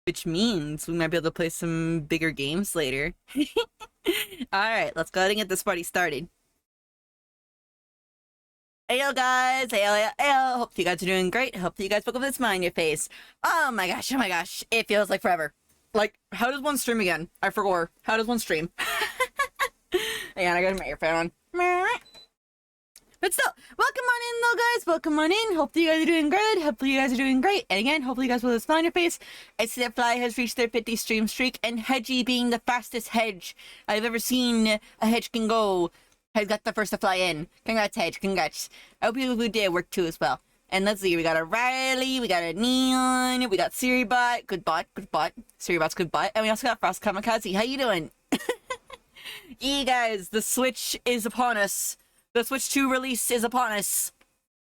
which means we might be able to play some bigger games later. Alright, let's go ahead and get this party started. Heyo guys, heyo. Hope you guys are doing great. Hope you guys woke up with a smile on your face. Oh my gosh, it feels like forever. Like, how does one stream again? I forgot. How does one stream? Yeah, I got my earphone on. But still, welcome on in though, guys. Welcome on in. Hopefully you guys are doing good. Hopefully you guys are doing great. And again, hopefully you guys will have a smile on your face. I see that Fly has reached their 50 stream streak, and Hedgie, being the fastest hedge I've ever seen a hedge can go, has got the first to fly in. Congrats, Hedge. Congrats. I hope you did work too as well. And let's see, we got a Riley, we got a Neon, we got Siribot. Good bot. Siribot's good bot. And we also got Frost Kamikaze. How you doing? Yeah, guys, the Switch is upon us. The Switch 2 release is upon us.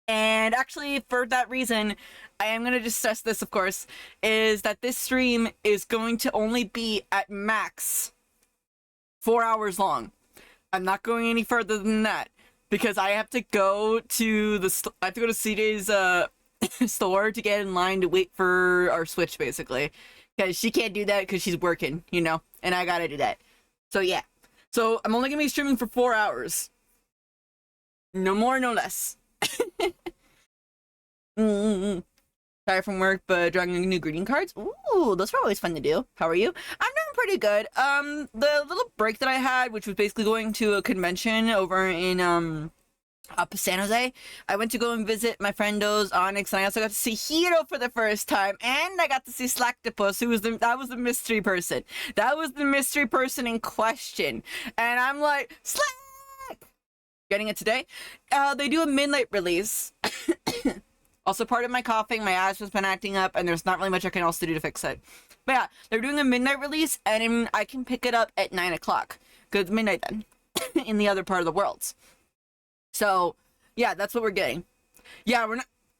And actually, for that reason, I am going to just stress this, of course, is that this stream is going to only be at max 4 hours long. I'm not going any further than that because I have to go to CJ's store to get in line to wait for our Switch, basically, because she can't do that because she's working, you know, and I gotta do that. So yeah, so I'm only gonna be streaming for 4 hours, no more, no less. Tired from work, but drawing new greeting cards. Ooh, those are always fun to do. How are you? I'm doing pretty good. The little break that I had, which was basically going to a convention over in up San Jose, I went to go and visit my friendos Onyx, and I also got to see Hiro for the first time, and I got to see Slacktopus, who was that was the mystery person. That was the mystery person in question, and I'm like, Slack! Getting it today. They do a midnight release. Also, part of my coughing, my asthma's been acting up, and there's not really much I can also do to fix it. But yeah, they're doing a midnight release, and I can pick it up at 9 o'clock. Because it's midnight then, in the other part of the world. So, yeah, that's what we're getting. Yeah,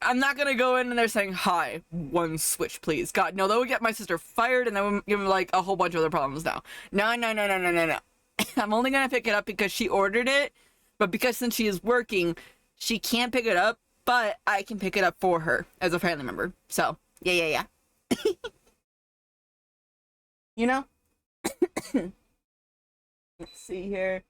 I'm not gonna go in and they're saying, hi, one Switch, please. God, no, that would get my sister fired, and that would give me, like, a whole bunch of other problems now. No. I'm only gonna pick it up because she ordered it, but because since she is working, she can't pick it up. But I can pick it up for her as a family member. So, yeah. You know? Let's see here.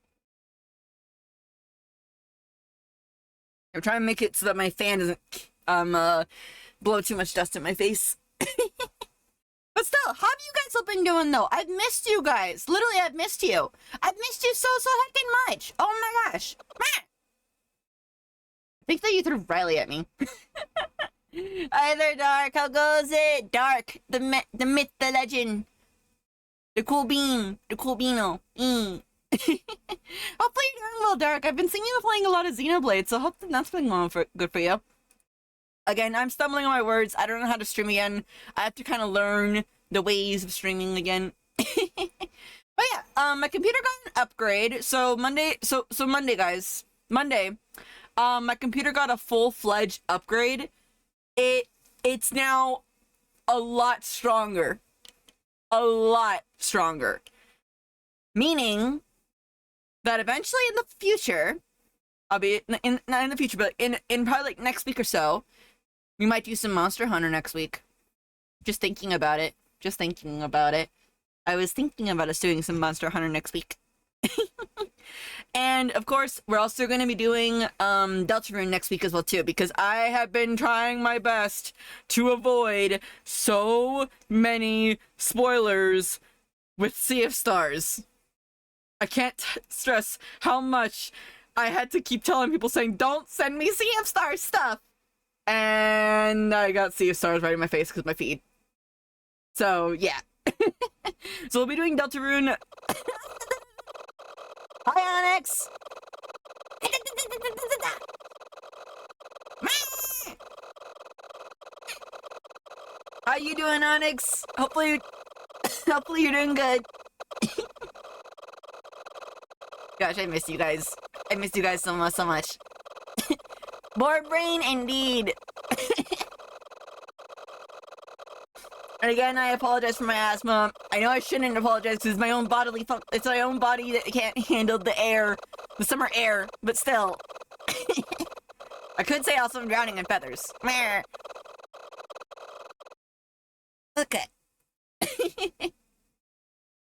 I'm trying to make it so that my fan doesn't blow too much dust in my face. But still, how have you guys all been doing though? I've missed you guys. Literally, I've missed you. I've missed you so heckin' much. Oh my gosh. I think that you threw Riley at me. Hi there, Dark. How goes it? Dark, the myth, the legend. The cool bean. The cool beano. Hopefully you're doing well, Dark. I've been seeing you playing a lot of Xenoblade, so hopefully that's been going good for you. Again, I'm stumbling on my words. I don't know how to stream again. I have to kind of learn the ways of streaming again. But yeah, my computer got an upgrade. So Monday, guys. Monday. My computer got a full-fledged upgrade. It's now a lot stronger. A lot stronger. Meaning that eventually in the future, not in the future, but in probably like next week or so, we might do some Monster Hunter next week. Just thinking about it. I was thinking about us doing some Monster Hunter next week. And of course, we're also going to be doing Deltarune next week as well too, because I have been trying my best to avoid so many spoilers with Sea of Stars. I can't stress how much I had to keep telling people saying, don't send me Sea of Stars stuff! And I got Sea of Stars right in my face because of my feed. So, yeah. So we'll be doing Deltarune. Hi, Onyx! How you doing, Onyx? Hopefully you're doing good. Gosh, I miss you guys. I miss you guys so much. Bored brain, indeed. And again, I apologize for my asthma. I know I shouldn't apologize because it's my own it's my own body that can't handle the air, the summer air, but still. I could say also I'm drowning in feathers. Meh. Okay.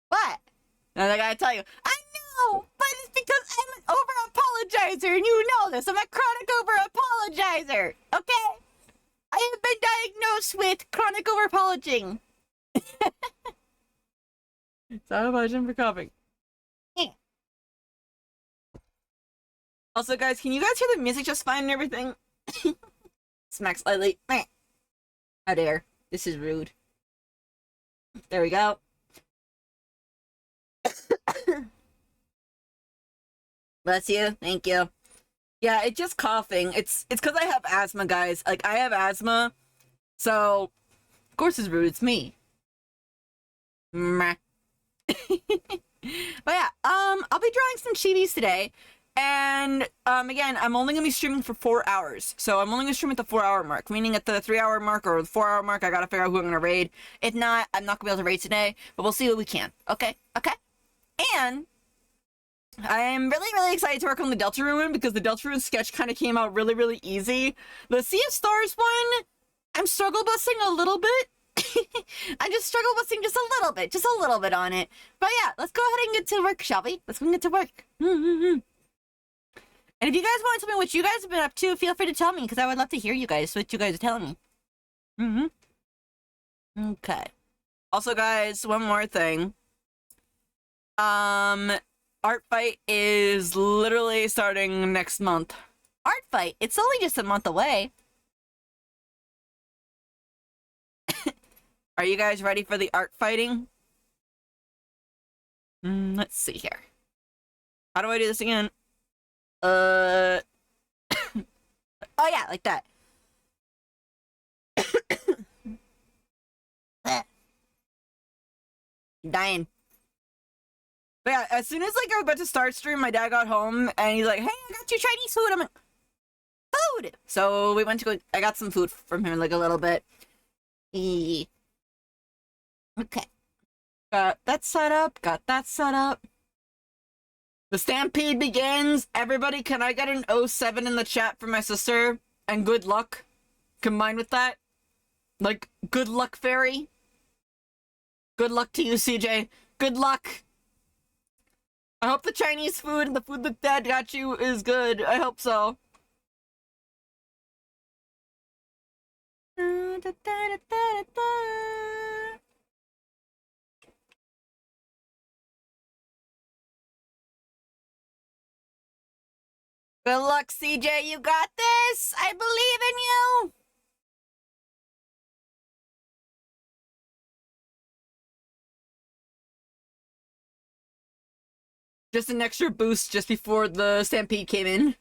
What? And I gotta tell you, I know, but it's because I'm an over-apologizer, and you know this. I'm a chronic over-apologizer, okay? I have been diagnosed with chronic over-apologizing. Sorry about for coughing. Also, guys, can you guys hear the music just fine and everything? Smack slightly. How dare. This is rude. There we go. Bless you. Thank you. Yeah, it's just coughing. It's because I have asthma, guys. Like, I have asthma. So, of course it's rude. It's me. Meh. But yeah, I'll be drawing some chibis today. And, again, I'm only gonna be streaming for 4 hours. So I'm only gonna stream at the 4-hour mark, meaning at the 3-hour mark or the 4-hour mark, I gotta figure out who I'm gonna raid. If not, I'm not gonna be able to raid today, but we'll see what we can. Okay? Okay? And I'm really, really excited to work on the Deltarune because the Deltarune sketch kind of came out really, really easy. The Sea of Stars one, I'm struggle busting a little bit. I just struggle busting just a little bit on it. But yeah, let's go ahead and get to work, shall we? Let's go and get to work. And if you guys want to tell me what you guys have been up to, feel free to tell me, because I would love to hear you guys, what you guys are telling me. Okay. Also, guys, one more thing. Art Fight is literally starting next month. Art Fight? It's only just a month away. Are you guys ready for the art fighting? Let's see here. How do I do this again? Oh yeah, like that. Dying. But yeah, as soon as like I was about to start stream, my dad got home and he's like, "Hey, I got you Chinese food." I'm like, "Food!" So we went to go. I got some food from him, like a little bit. Okay. Got that set up. Got that set up. The stampede begins. Everybody, can I get an 07 in the chat for my sister? And good luck. Combined with that. Like, good luck, fairy. Good luck to you, CJ. Good luck. I hope the Chinese food and the food that Dad got you is good. I hope so. Good luck, CJ. You got this. I believe in you. Just an extra boost just before the stampede came in.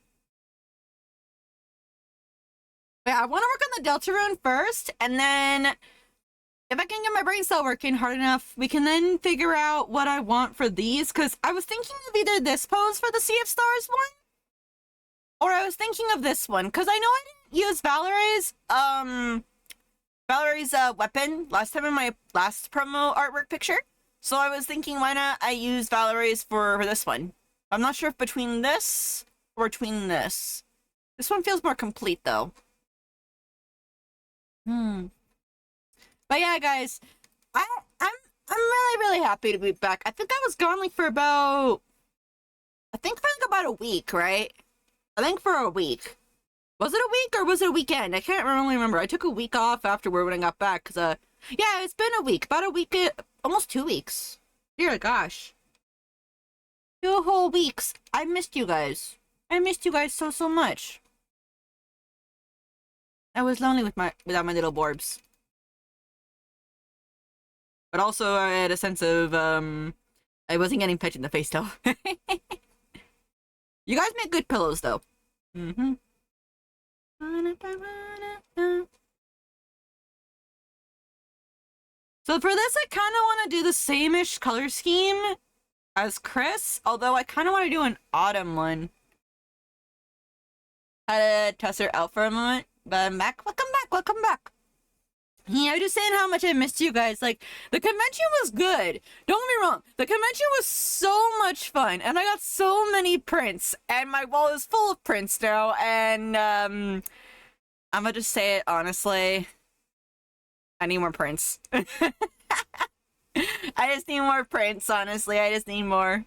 But yeah, I want to work on the Deltarune first, and then if I can get my brain cell working hard enough, we can then figure out what I want for these, because I was thinking of either this pose for the Sea of Stars one, or I was thinking of this one, because I know I didn't use Valerie's weapon last time in my last promo artwork picture. So I was thinking, why not I use Valerie's for this one? I'm not sure if between this or between this. This one feels more complete, though. But yeah, guys, I'm really, really happy to be back. I think I was gone like for about, about a week, right? I think for a week. Was it a week or was it a weekend? I can't really remember. I took a week off afterward when I got back, because, yeah, it's been a week. About a week, almost 2 weeks. Dear gosh. 2 whole weeks. I missed you guys. I missed you guys so, so much. I was lonely without my little Borbs. But also, I had a sense of, I wasn't getting pecked in the face, though. You guys make good pillows, though. So for this, I kind of want to do the same-ish color scheme as Chris, although I kind of want to do an autumn one. Had to test her out for a moment, but I'm back. Welcome back, welcome back. Yeah, I'm just saying how much I missed you guys. Like, the convention was good. Don't get me wrong. The convention was so much fun, and I got so many prints, and my wall is full of prints now, and, I'm gonna just say it honestly. I need more prints. I just need more prints, honestly. I just need more.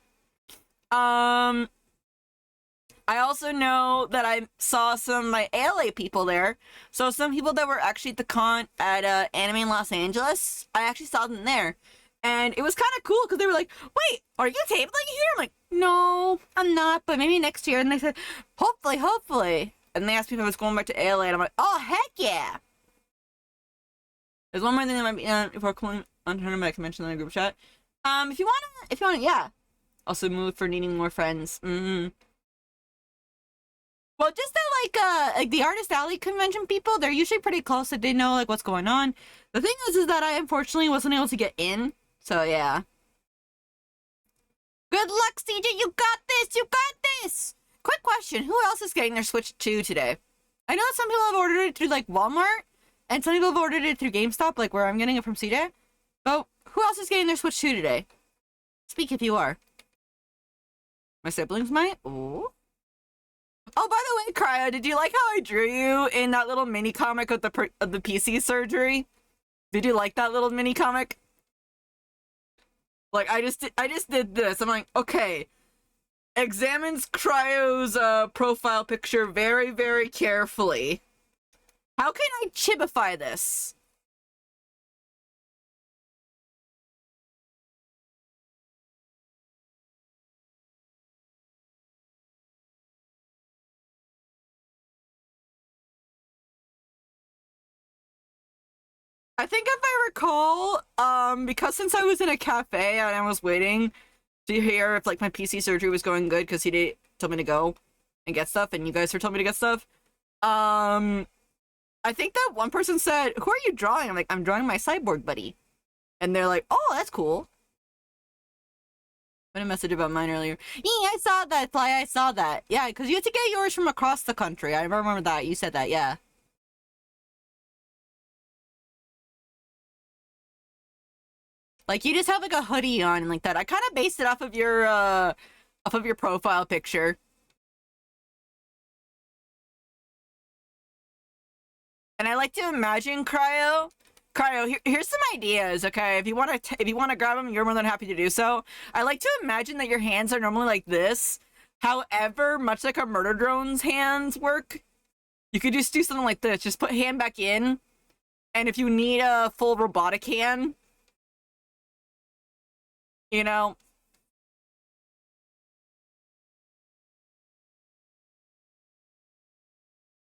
I also know that I saw some of my ALA people there. So some people that were actually at the con at Anime in Los Angeles, I actually saw them there. And it was kind of cool because they were like, wait, are you tabling here? I'm like, no, I'm not, but maybe next year. And they said, hopefully, hopefully. And they asked me if I was going back to ALA, and I'm like, oh, heck yeah. There's one more thing that might be before calling on tournament I can mention in the group chat. If you wanna, yeah. Also move for needing more friends. Well, just that like the Artist Alley convention people, they're usually pretty close, that they know like what's going on. The thing is that I unfortunately wasn't able to get in, so yeah. Good luck, CJ. You got this. You got this. Quick question: who else is getting their Switch 2 today? I know that some people have ordered it through like Walmart, and some people have ordered it through GameStop, like where I'm getting it from CJ. But who else is getting their Switch 2 today? Speak if you are. My siblings might. Ooh. Oh, by the way, Cryo, did you like how I drew you in that little mini comic of the PC surgery? Did you like that little mini comic? Like I just did this. I'm like, okay. Examines Cryo's profile picture very, very carefully. How can I chibify this? I think if I recall, because since I was in a cafe and I was waiting to hear if like my PC surgery was going good, because he told me to go and get stuff, and you guys were telling me to get stuff. I think that one person said, "Who are you drawing?" I'm like, "I'm drawing my cyborg buddy," and they're like, "Oh, that's cool." I put a message about mine earlier. Yeah, I saw that, Fly. I saw that. Yeah, because you had to get yours from across the country. I remember that. You said that. Yeah. Like, you just have, like, a hoodie on and like that. I kind of based it off of your profile picture. And I like to imagine, Cryo, here's some ideas, okay? If you want to grab them, you're more than happy to do so. I like to imagine that your hands are normally like this. However, much like a murder drone's hands work, you could just do something like this. Just put hand back in. And if you need a full robotic hand, you know,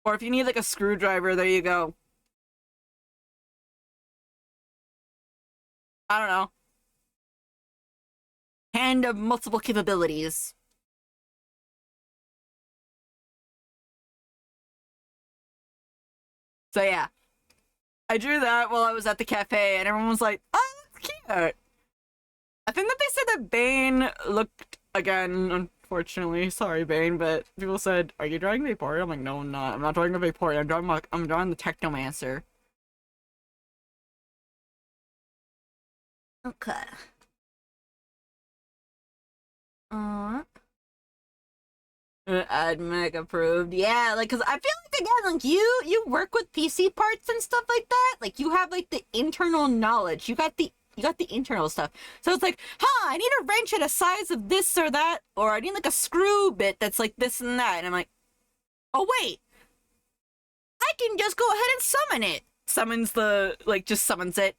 or if you need like a screwdriver, there you go. I don't know. Hand of multiple capabilities. So yeah. I drew that while I was at the cafe, and everyone was like, oh, that's cute. I think that they said that Bane looked, again, unfortunately, sorry Bane, but people said, are you drawing Vaporeon? I'm like, no, I'm not. I'm not drawing a Vaporeon. I'm drawing the Technomancer. Okay. AdMech approved. Yeah, like, cause I feel like again, like you work with PC parts and stuff like that. Like you have like the internal knowledge. You got the internal stuff. So it's like, I need a wrench at a size of this or that, or I need like a screw bit that's like this and that. And I'm like, oh wait, I can just go ahead and summon it. Just summons it.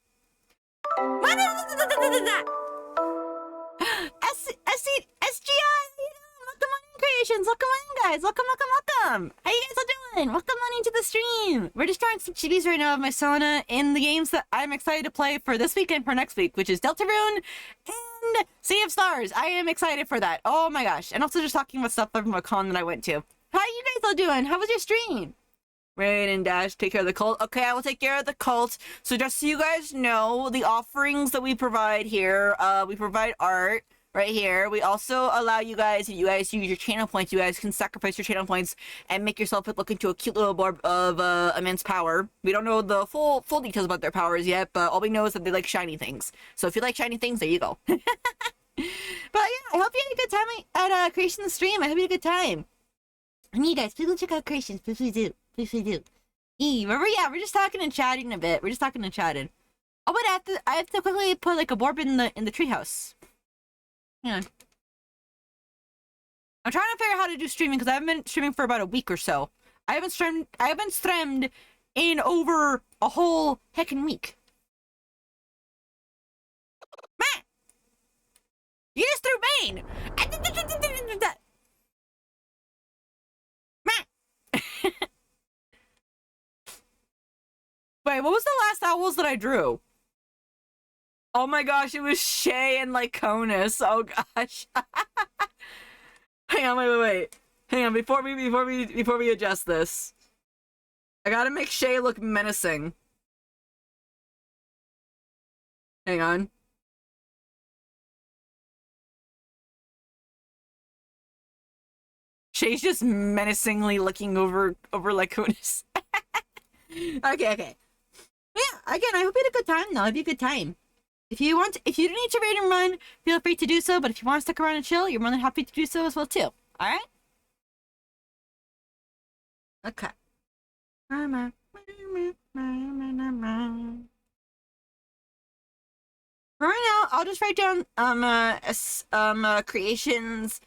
SGI! Welcome on in, Creations! Welcome on in, guys! Welcome! How you guys all doing? Welcome on into the stream! We're just trying some chibis right now of my Sona in the games that I'm excited to play for this week and for next week, which is Deltarune and Sea of Stars. I am excited for that. Oh my gosh. And also just talking about stuff from a con that I went to. How you guys all doing? How was your stream? Raid and Dash, take care of the cult. Okay, I will take care of the cult. So just so you guys know, the offerings that we provide here, we provide art right here. We also allow you guys, if you guys use your channel points, you guys can sacrifice your channel points and make yourself look into a cute little orb of immense power. We don't know the full details about their powers yet, but all we know is that they like shiny things. So if you like shiny things, there you go. But yeah, I hope you had a good time at Creation Stream. I hope you had a good time. And you guys, please go check out Creations. Please do. Please do. Remember, yeah, we're just talking and chatting a bit. We're just talking and chatting. Oh wait, I have to quickly put like a warp in the treehouse. Hang on. I'm trying to figure out how to do streaming because I haven't been streaming for about a week or so. I haven't streamed in over a whole heckin' week. Man! You just threw Bane! Man! Wait, what was the last owls that I drew? Oh my gosh, it was Shay and Lyconis. Oh gosh. Hang on, wait. Hang on, before we adjust this. I gotta make Shay look menacing. Hang on. Shay's just menacingly looking over Lyconis. Okay. Yeah, again, I hope you had a good time though. Have you a good time? If you need to raid and run, feel free to do so, but if you want to stick around and chill, you're more than happy to do so as well too. Alright? Okay. For right now, I'll just write down creations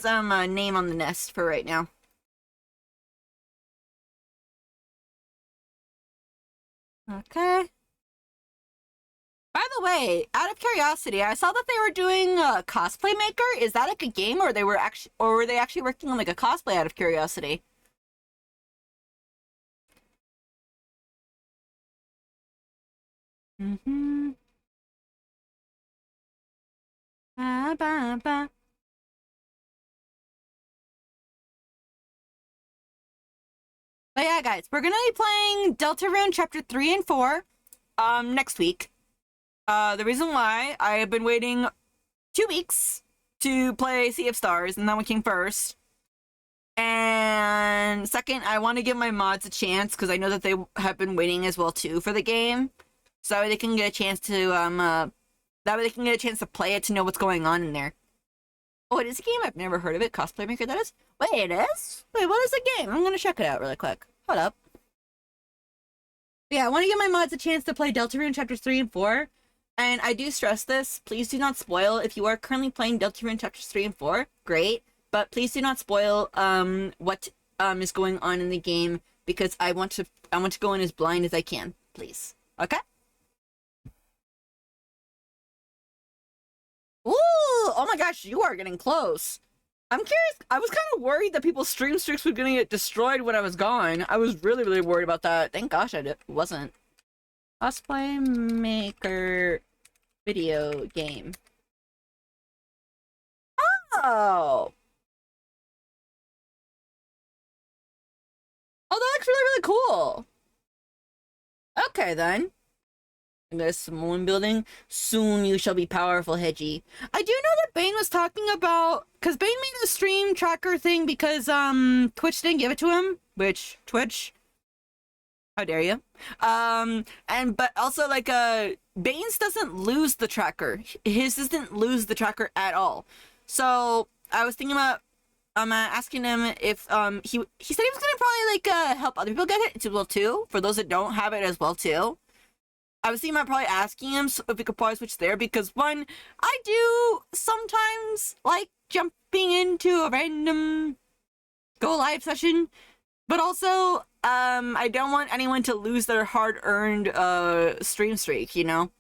name on the nest for right now. Okay. By the way, out of curiosity, I saw that they were doing a cosplay maker. Is that like a game, or were they actually working on like a cosplay? Out of curiosity. Ba, ba, ba. But yeah, guys, we're gonna be playing Deltarune Chapter 3 and 4 next week. The reason why I have been waiting 2 weeks to play Sea of Stars, and that one came first. And second, I want to give my mods a chance because I know that they have been waiting as well too for the game, so they can get a chance to that way they can get a chance to play it to know what's going on in there. Oh, it is a game? I've never heard of it. Cosplay Maker, that is? Wait, it is? Wait, what is the game? I'm gonna check it out really quick. Hold up. Yeah, I want to give my mods a chance to play Deltarune Chapters 3 and 4. And I do stress this, please do not spoil. If you are currently playing Deltarune Chapters 3 and 4, great. But please do not spoil what is going on in the game, because I want to go in as blind as I can, please. Okay? Ooh, oh my gosh, you are getting close. I'm curious, I was kind of worried that people's stream streaks were gonna get destroyed when I was gone. I was really, really worried about that. Thank gosh I wasn't. Cosplay Maker video game. Oh! Oh, that looks really, really cool. Okay, then. There's someone building. Soon you shall be powerful, Hedgie. I do know that Bane was talking about... Because Bane made a stream tracker thing because, Twitch didn't give it to him. Which, Twitch... How dare you? But also, like, Bane's doesn't lose the tracker. His doesn't lose the tracker at all. So, I was thinking about, asking him if, he said he was gonna probably, like, help other people get it as well, too. For those that don't have it as well, too. I was thinking about probably asking him if we could probably switch there, because, one, I do sometimes like jumping into a random go live session, but also, I don't want anyone to lose their hard-earned, stream streak, you know?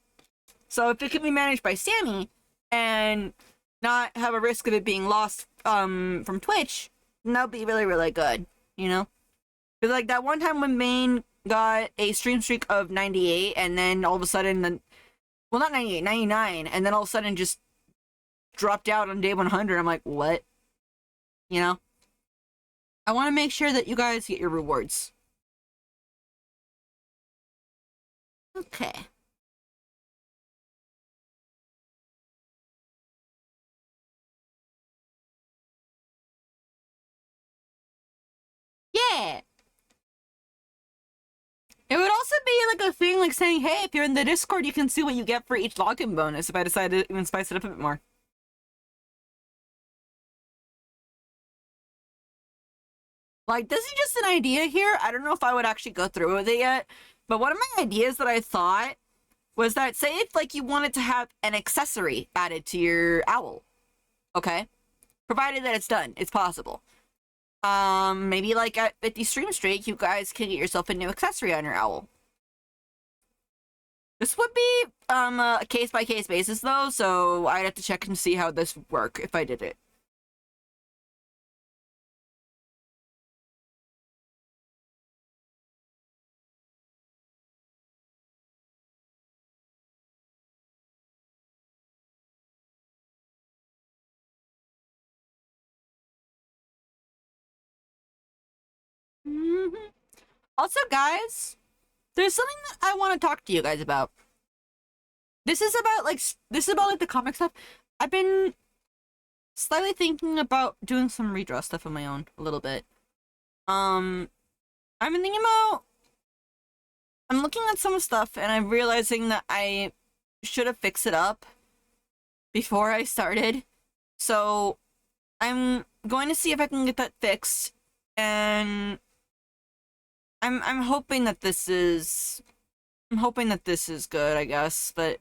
So if it can be managed by Sammy, and not have a risk of it being lost, from Twitch, then that would be really, really good, you know? Because, like, that one time when Maine got a stream streak of 98, and then all of a sudden, well, not 98, 99, and then all of a sudden just dropped out on day 100. I'm like, what? You know? I want to make sure that you guys get your rewards. Okay. Yeah! It would also be like a thing like saying, hey, if you're in the Discord, you can see what you get for each login bonus if I decide to even spice it up a bit more. Like, this is just an idea here. I don't know if I would actually go through with it yet. But one of my ideas that I thought was that, say if like you wanted to have an accessory added to your owl, okay? Provided that it's done, it's possible. Maybe like at 50 stream streak, you guys can get yourself a new accessory on your owl. This would be a case by case basis though, so I'd have to check and see how this would work if I did it. Mm-hmm. Also, guys, there's something that I want to talk to you guys about. This is about like the comic stuff. I've been slightly thinking about doing some redraw stuff on my own a little bit. Um, I've been thinking about. I'm looking at some stuff and I'm realizing that I should have fixed it up before I started. So I'm going to see if I can get that fixed, and I'm hoping that this is good, I guess, but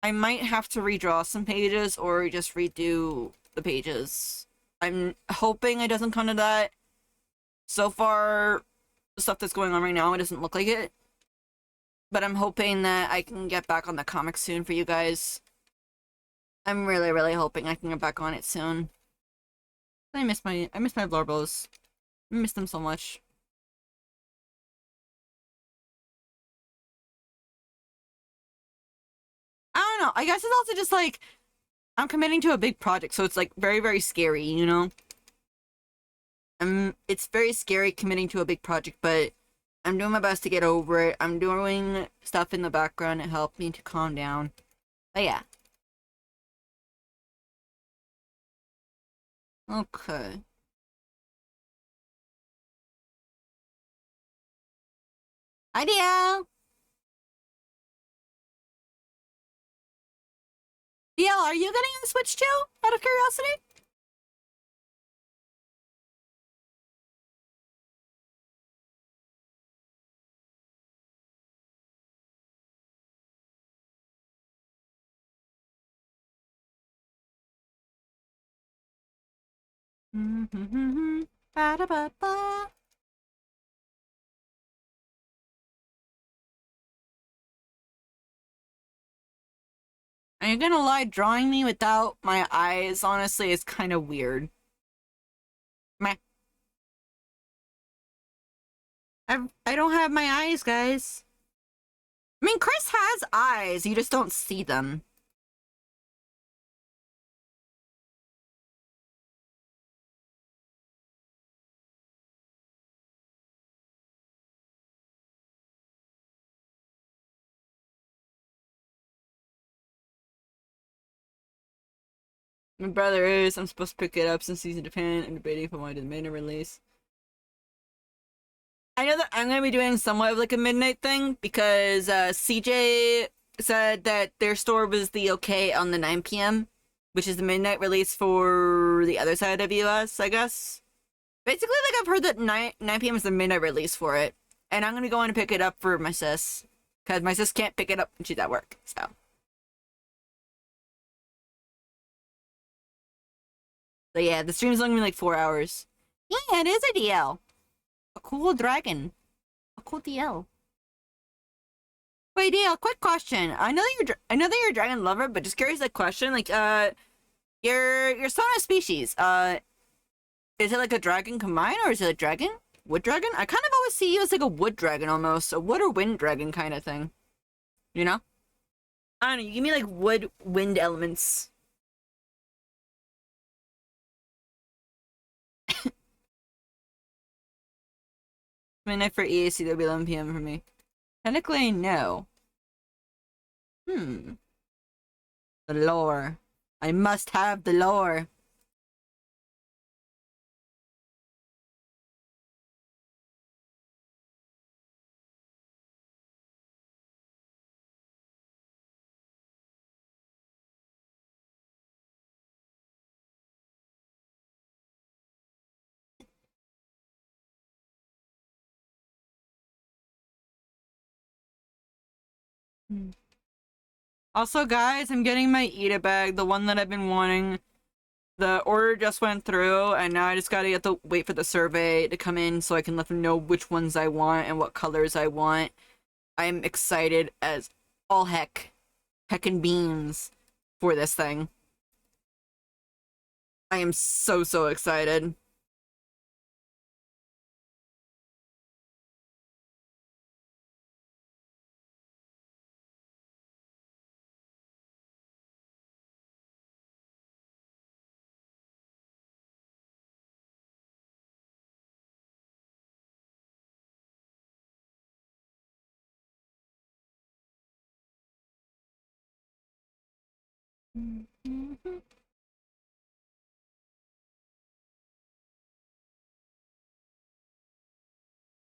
I might have to redraw some pages or just redo the pages. I'm hoping it doesn't come to that. So far, the stuff that's going on right now, it doesn't look like it. But I'm hoping that I can get back on the comic soon for you guys. I'm really, really hoping I can get back on it soon. I miss my Lorbos. I miss them so much. I don't know. I guess it's also just like I'm committing to a big project, so it's like very, very scary, you know? It's very scary committing to a big project, but I'm doing my best to get over it. I'm doing stuff in the background to help me to calm down. But yeah. Okay. Idea! DL, are you getting a Switch too? Out of curiosity? Ba-da-ba-ba. Are you gonna lie, drawing me without my eyes, honestly, is kind of weird. Meh. I don't have my eyes, guys. I mean, Chris has eyes, you just don't see them. My brother is. I'm supposed to pick it up since he's in Japan. I'm debating if I want to do the midnight release. I know that I'm gonna be doing somewhat of like a midnight thing because CJ said that their store was the okay on the 9 p.m., which is the midnight release for the other side of the US, I guess. Basically, like I've heard that 9 p.m. is the midnight release for it, and I'm gonna go in and pick it up for my sis because my sis can't pick it up when she's at work. So yeah, the stream's only gonna be like 4 hours. Yeah, it is a DL. A cool dragon. A cool DL. Wait, DL, quick question. I know that you're a dragon lover, but just curious, like question, like your sauna species, is it like a dragon combined or is it a dragon? Wood dragon? I kind of always see you as like a wood dragon almost, a wood or wind dragon kind of thing. You know? I don't know, you give me like wood, wind elements. Midnight for EAC, that'll be 11 p.m. for me. Technically, no. Hmm. The lore. I must have the lore. Also, guys, I'm getting my Eat-A bag, the one that I've been wanting. The order just went through, and now I just gotta get to wait for the survey to come in so I can let them know which ones I want and what colors I want. I'm excited as all heck. Heckin' beans for this thing. I am so, so excited.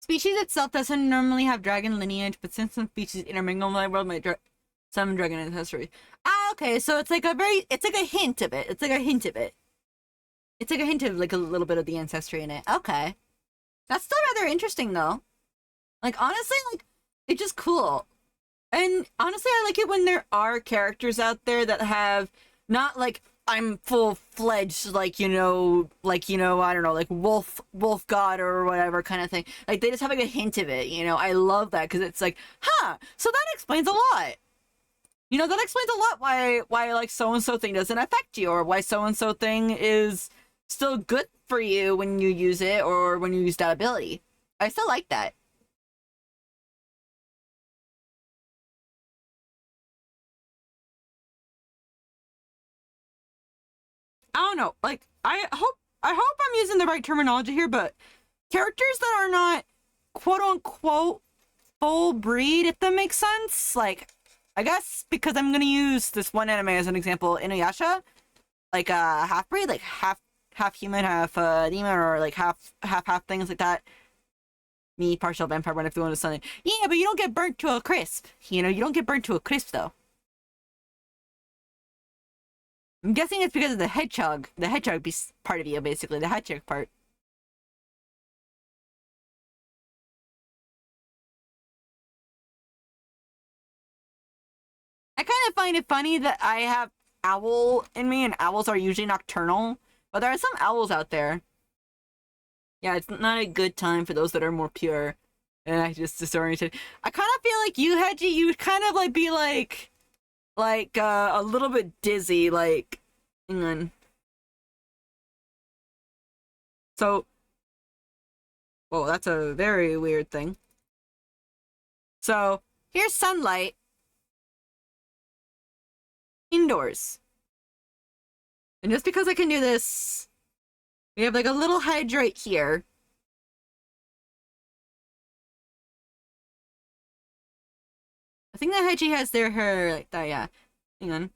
Species itself doesn't normally have dragon lineage, but since some species intermingle in my world, some dragon ancestry. Ah, okay, so it's like it's like a hint of it. It's like a hint of it. It's like a hint of like a little bit of the ancestry in it. Okay. That's still rather interesting though. Like honestly, like it's just cool. And honestly, I like it when there are characters out there that have not like I'm full-fledged I don't know, like wolf god or whatever kind of thing. Like they just have like a hint of it, you know. I love that because it's like, huh, so that explains a lot. You know, that explains a lot why like so and so thing doesn't affect you or why so and so thing is still good for you when you use it or when you use that ability. I still like that. I don't know. Like I hope I'm using the right terminology here, but characters that are not quote unquote full breed, if that makes sense. Like I guess because I'm gonna use this one anime as an example, Inuyasha, like half breed, like half human, half demon, or like half things like that. Me, partial vampire, when I feel into something. Yeah, but you don't get burnt to a crisp. You know, you don't get burnt to a crisp though. I'm guessing it's because of the hedgehog part of you, basically, the hedgehog part. I kind of find it funny that I have owl in me, and owls are usually nocturnal, but there are some owls out there. Yeah, it's not a good time for those that are more pure. And I just disoriented. I kind of feel like you, Hedgie, you would kind of like be a little bit dizzy, like, hang on. So, whoa, that's a very weird thing. So, here's sunlight indoors. And just because I can do this, we have like a little hedge right here. I think the hedgie has their hair like that, yeah. Hang on.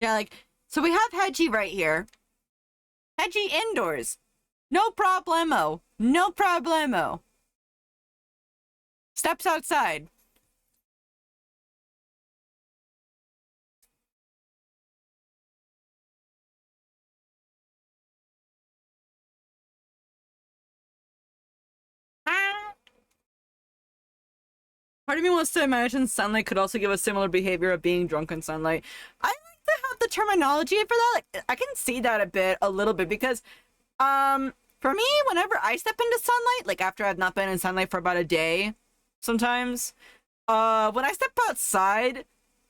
Yeah, like, so we have hedgie right here. Hedgie indoors. No problemo. No problemo. Steps outside. Ah. Part of me wants to imagine sunlight could also give a similar behavior of being drunk in sunlight. I like to have the terminology for that. Like, I can see that a little bit, because, for me, whenever I step into sunlight, like after I've not been in sunlight for about a day, sometimes, when I step outside,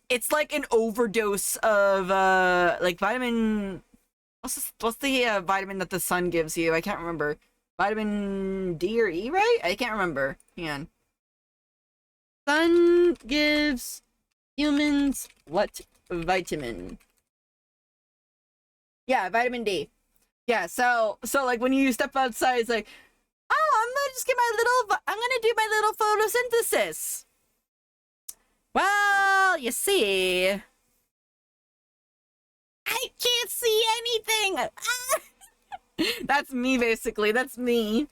it's like an overdose of, like vitamin. What's the vitamin that the sun gives you? I can't remember. Vitamin D or E, right? I can't remember. Hang on. Sun gives humans what vitamin? Yeah, vitamin D. Yeah, so like when you step outside, it's like, oh, I'm gonna do my little photosynthesis. Well, you see, I can't see anything. That's me, basically. That's me.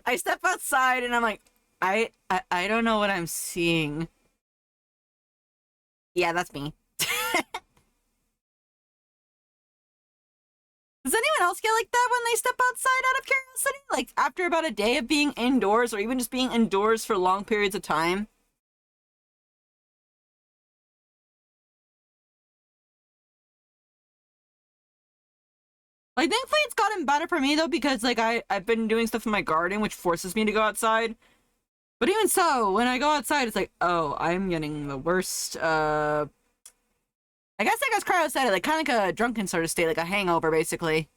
I step outside and I'm like, I don't know what I'm seeing. Yeah, that's me. else get like that when they step outside out of curiosity? Like after about a day of being indoors or even just being indoors for long periods of time? Like thankfully it's gotten better for me though because like I've been doing stuff in my garden which forces me to go outside. But even so, when I go outside it's like, oh, I'm getting the worst I guess like as Cryo said it, like kinda like a drunken sort of state, like a hangover basically.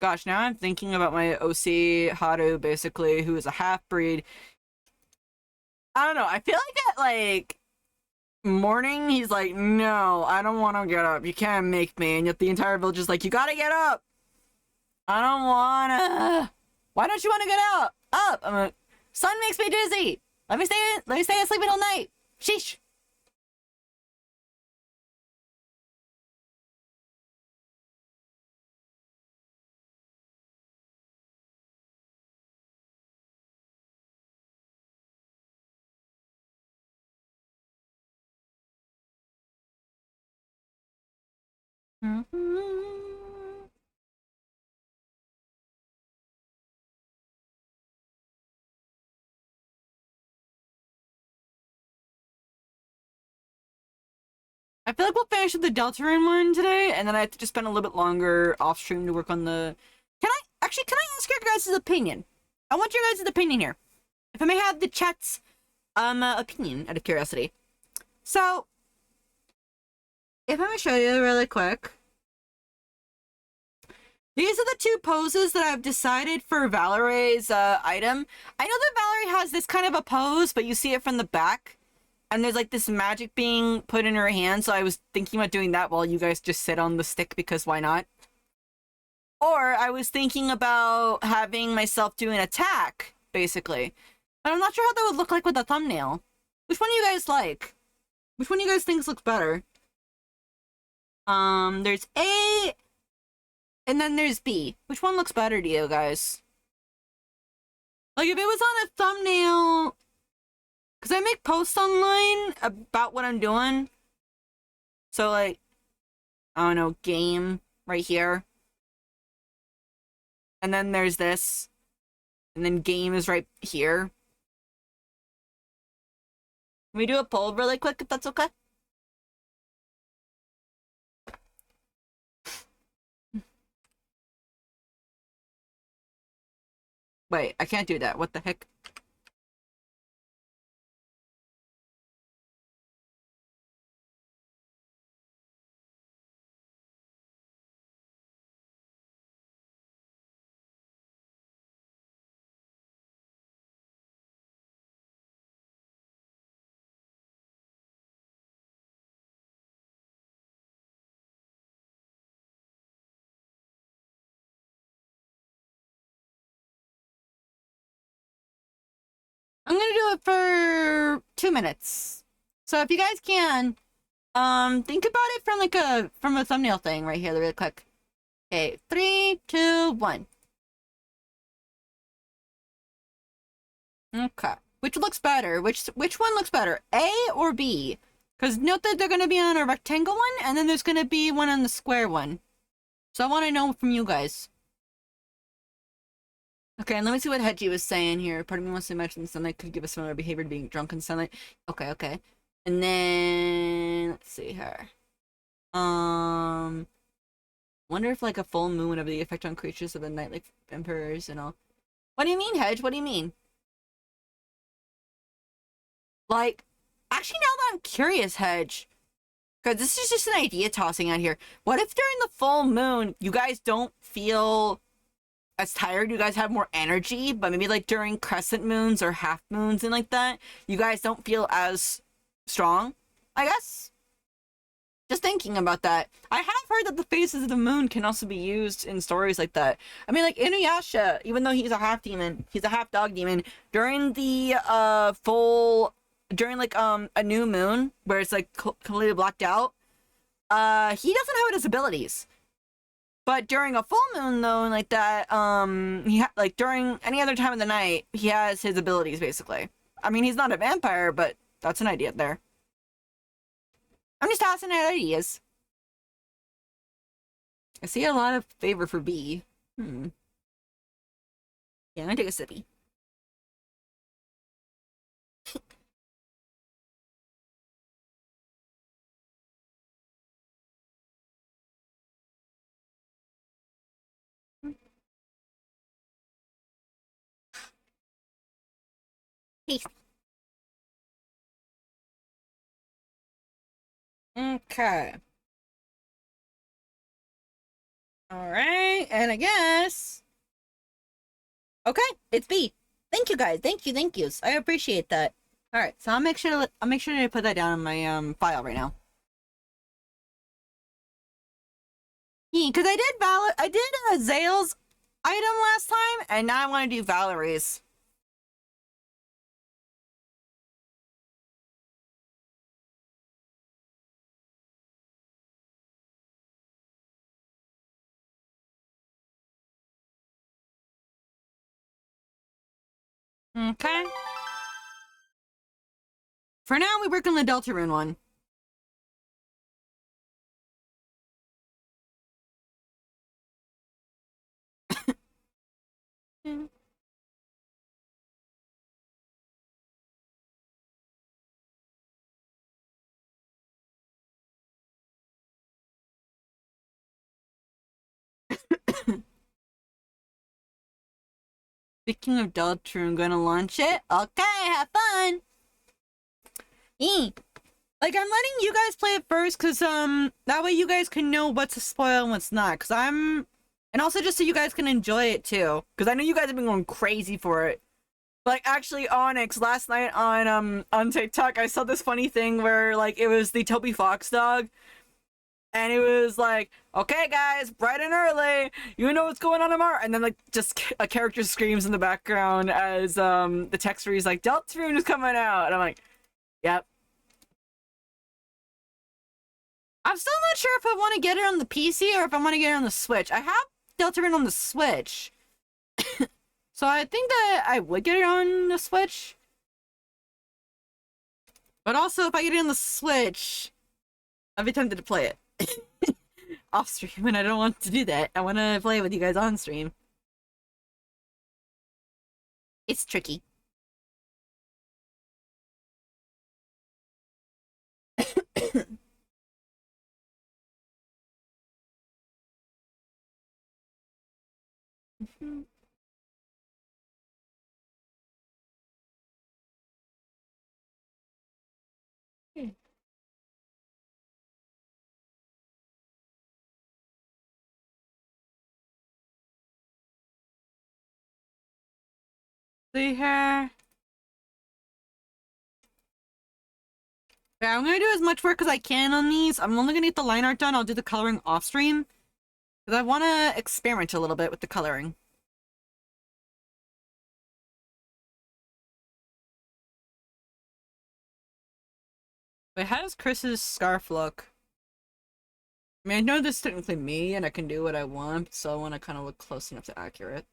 Gosh, now I'm thinking about my OC Haru, basically, who is a half-breed. I don't know, I feel like at, like, morning, he's like, no, I don't want to get up, you can't make me, and yet the entire village is like, you gotta get up! I don't wanna! Why don't you want to get up? Up! I'm like, sun makes me dizzy! Let me stay asleep until night! Sheesh! I feel like we'll finish with the Deltarune one today, and then I have to just spend a little bit longer off stream to work on the... Can I ask your guys' opinion? I want your guys' opinion here. If I may have the chat's, opinion, out of curiosity. So, if I'm gonna show you really quick. These are the two poses that I've decided for Valerie's, item. I know that Valerie has this kind of a pose, but you see it from the back. And there's like this magic being put in her hand, so I was thinking about doing that while you guys just sit on the stick because why not? Or I was thinking about having myself do an attack, basically. But I'm not sure how that would look like with a thumbnail. Which one do you guys like? Which one do you guys think looks better? There's A, and then there's B. Which one looks better to you guys? Like if it was on a thumbnail... Because I make posts online about what I'm doing. So, like, I don't know, game right here. And then there's this. And then game is right here. Can we do a poll really quick if that's okay? Wait, I can't do that. What the heck? I'm gonna do it for 2 minutes. So if you guys can, think about it from like from a thumbnail thing right here, really quick. Okay, 3, 2, 1. Okay. Which looks better? Which one looks better? A or B? Because note that they're gonna be on a rectangle one, and then there's gonna be one on the square one. So I want to know from you guys. Okay, and let me see what Hedgie was saying here. Part of me wants to imagine sunlight could give a similar behavior to being drunk in sunlight. Okay, okay. And then let's see here. Wonder if like a full moon would have the effect on creatures of the night, like vampires and all. What do you mean, Hedge? What do you mean? Like, actually, now that I'm curious, Hedge, because this is just an idea tossing out here. What if during the full moon, you guys don't feel as tired, you guys have more energy, but maybe like during crescent moons or half moons and like that, you guys don't feel as strong, I guess? Just thinking about that. I have heard that the phases of the moon can also be used in stories like that. I mean, like Inuyasha, even though he's a half demon, he's a half dog demon, during the during like a new moon where it's like completely blacked out, he doesn't have his abilities. But during a full moon, though, like that, like during any other time of the night, he has his abilities, basically. I mean, he's not a vampire, but that's an idea there. I'm just tossing out ideas. I see a lot of favor for B. Hmm. Yeah, I'm gonna take a sippy. Tasty. Okay. All right, and I guess. Okay, it's B. Thank you guys. Thank you. Thank yous. I appreciate that. All right, so I'll make sure to put that down in my file right now. Yeah, because I did Zale's item last time, and now I want to do Valerie's. Okay. For now, we work on the Deltarune one. Speaking of Deltarune, gonna launch it. Okay, have fun. Like, I'm letting you guys play it first, because, that way you guys can know what's a spoil and what's not, because and also just so you guys can enjoy it, too, because I know you guys have been going crazy for it. Like, actually, Onyx, last night on TikTok, I saw this funny thing where, like, it was the Toby Fox dog, and it was like, okay, guys, bright and early, you know what's going on tomorrow, and then, like, just a character screams in the background as, the text reads, like, Deltarune is coming out, and I'm like, yep. I'm still not sure if I want to get it on the PC or if I want to get it on the Switch. I have Deltarune on the Switch. So I think that I would get it on the Switch. But also, if I get it on the Switch, I'll be tempted to play it. Off stream, and I don't want to do that. I want to play it with you guys on stream. It's tricky. See here. Yeah, I'm gonna do as much work as I can on these. I'm only gonna get the line art done. I'll do the coloring off stream. Because I want to experiment a little bit with the coloring. Wait, how does Chris's scarf look? I mean, I know this is technically me, and I can do what I want, so I want to kind of look close enough to accurate.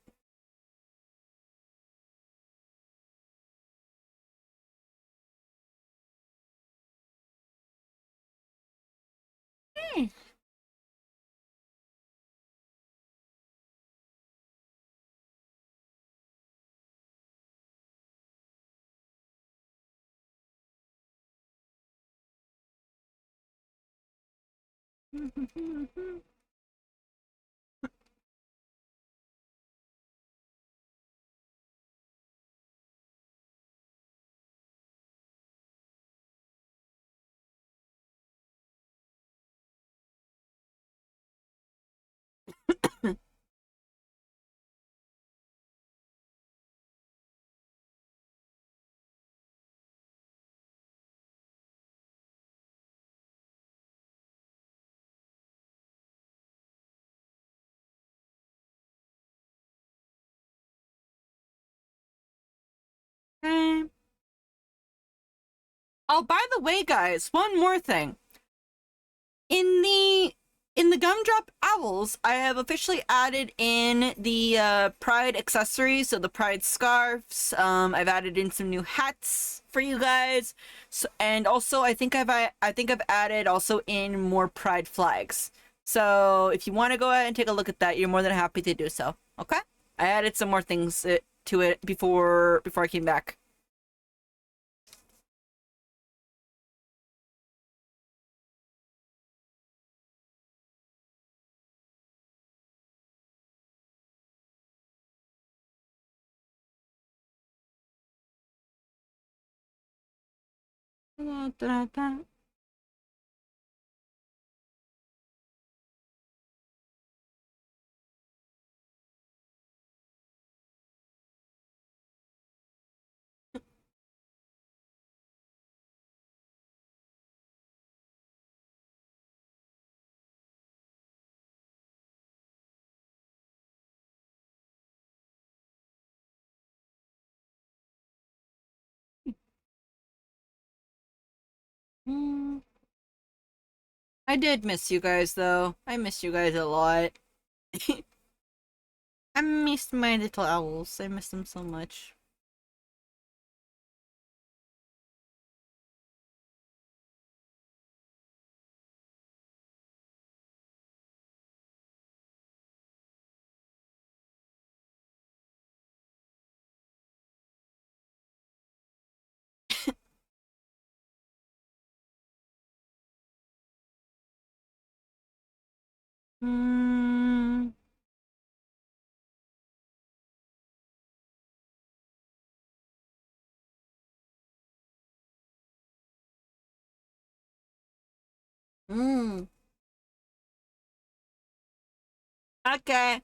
Hmm. Okay. Oh, by the way, guys, one more thing. In the In the Gumdrop Owls, I have officially added in the Pride accessories, so the Pride scarves. I've added in some new hats for you guys, so, and also I think I've added also in more Pride flags. So if you want to go ahead and take a look at that, you're more than happy to do so. Okay, I added some more things to it before I came back. Hmm. I did miss you guys though. I miss you guys a lot. I missed my little owls. I miss them so much. Mm, mm. Okay.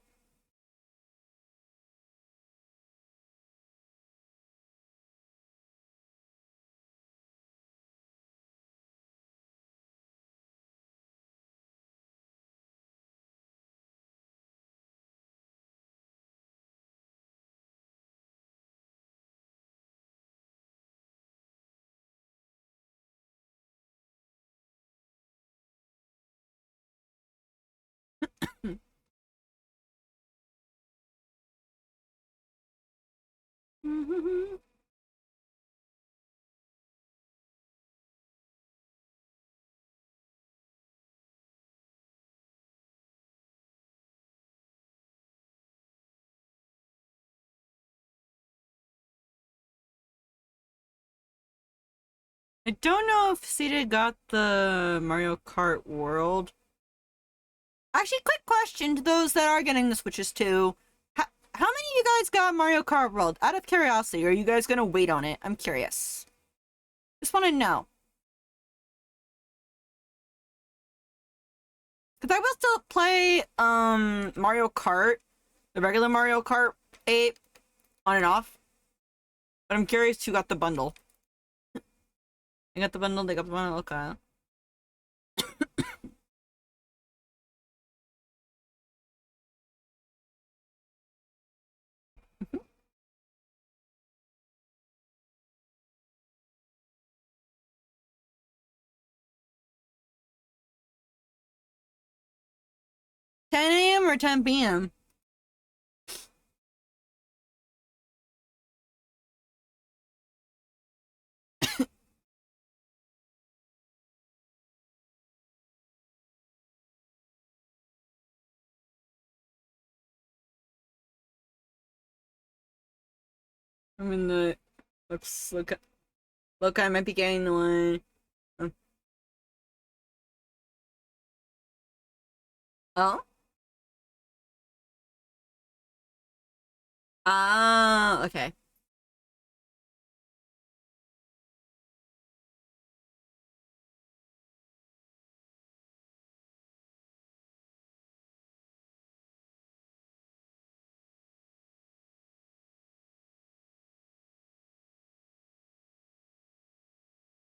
I don't know if Sita got the Mario Kart World. Actually, quick question to those that are getting the Switches too. How many of you guys got Mario Kart World? Out of curiosity, are you guys gonna wait on it? I'm curious. Just want to know. Because I will still play Mario Kart, the regular Mario Kart 8 on and off. But I'm curious who got the bundle. They got the bundle, they got the bundle, okay. 10 a.m. or 10 p.m.? I mean, the look, I might be getting the one. Oh? Ah, okay.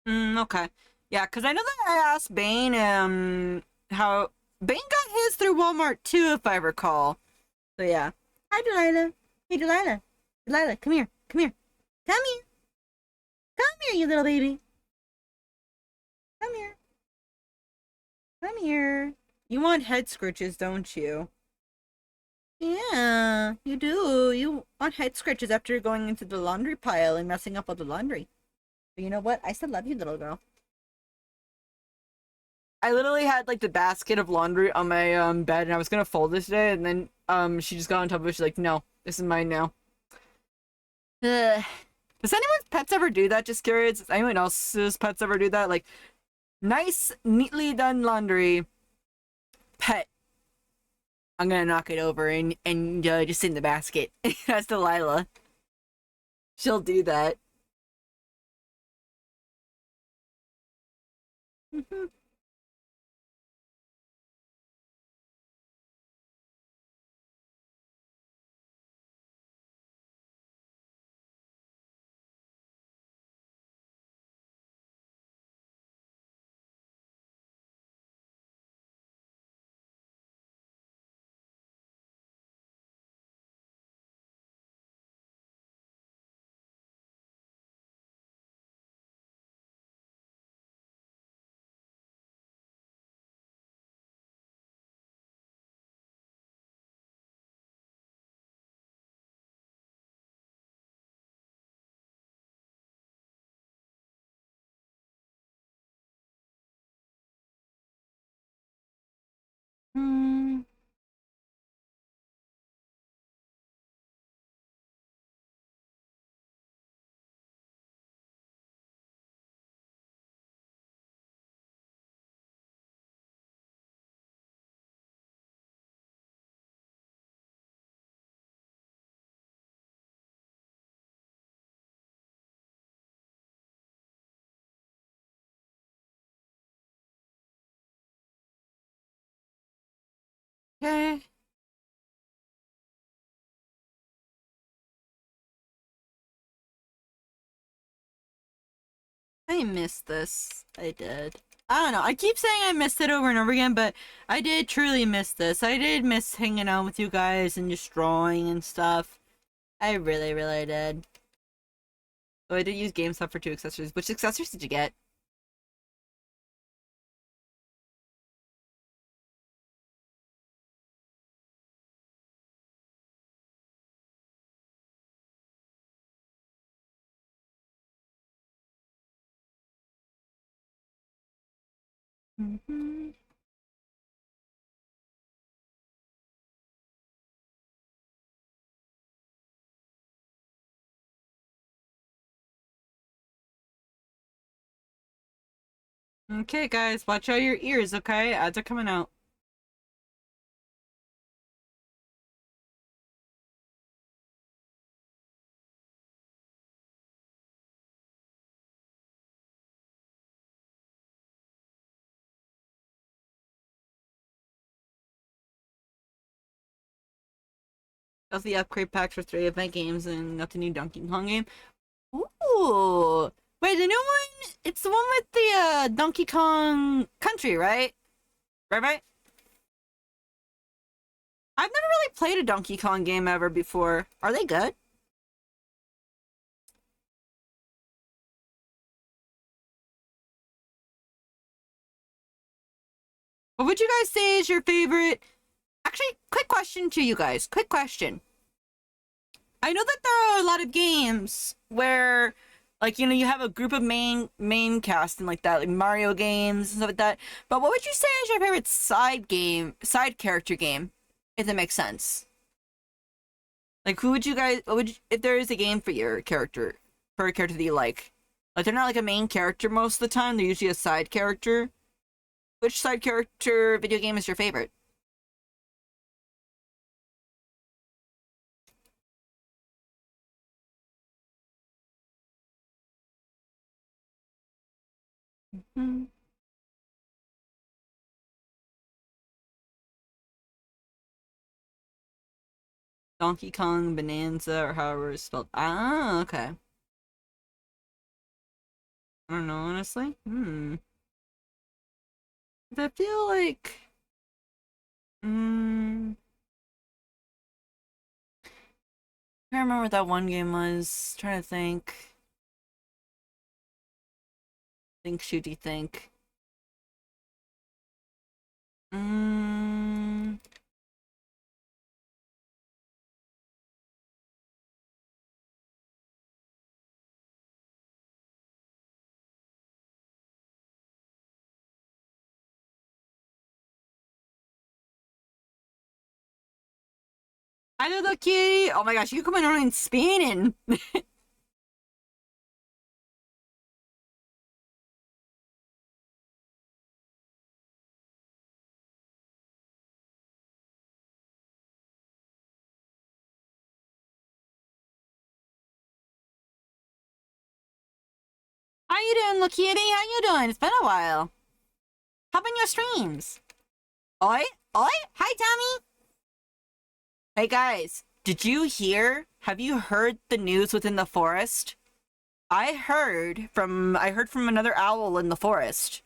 Okay. Yeah, because I know that I asked Bane, how Bane got his through Walmart too, if I recall. So yeah. Hi, Delilah. Hey, Delilah. Delilah, come here. Come here. Come here. Come here, you little baby. Come here. Come here. You want head scratches, don't you? Yeah, you do. You want head scratches after going into the laundry pile and messing up all the laundry. But you know what? I still love you, little girl. I literally had like the basket of laundry on my bed and I was gonna fold it today and then she just got on top of it. She's like, no, this is mine now. Ugh. Does anyone's pets ever do that? Just curious. Does anyone else's pets ever do that? Like, nice, neatly done laundry. Pet. I'm gonna knock it over and just in the basket. That's Delilah. She'll do that. Hmm. Okay. I missed this. I did. I don't know. I keep saying I missed it over and over again, but I did truly miss this. I did miss hanging out with you guys and just drawing and stuff. I really, really did. Oh, I did use GameStop for 2 accessories. Which accessories did you get? Mm-hmm. Okay, guys, watch out your ears, okay? Ads are coming out. That's the upgrade packs for 3 of my games and got the new Donkey Kong game. Ooh. Wait, the new one? It's the one with the Donkey Kong Country, right? Right, right? I've never really played a Donkey Kong game ever before. Are they good? What would you guys say is your favorite? Actually, quick question to you guys. Quick question. I know that there are a lot of games where, like, you have a group of main cast and like that, like Mario games and stuff like that. But what would you say is your favorite side character game, if that makes sense? Like, who would you guys? What would you, if there is a game for a character that you like? Like, they're not like a main character most of the time. They're usually a side character. Which side character video game is your favorite? Hmm. Donkey Kong Bonanza or however it's spelled. Ah, okay. I don't know, honestly. I feel like. Hmm. I can't remember what that one game was. Trying to think. Think, shooty, think. Mm, I know the kitty. Oh my gosh, you coming around spinning. How you doing, little kitty? How you doing? It's been a while. How been your streams? Oi, oi, hi, Tommy. Hey guys, did you hear? Have you heard the news within the forest? I heard from another owl in the forest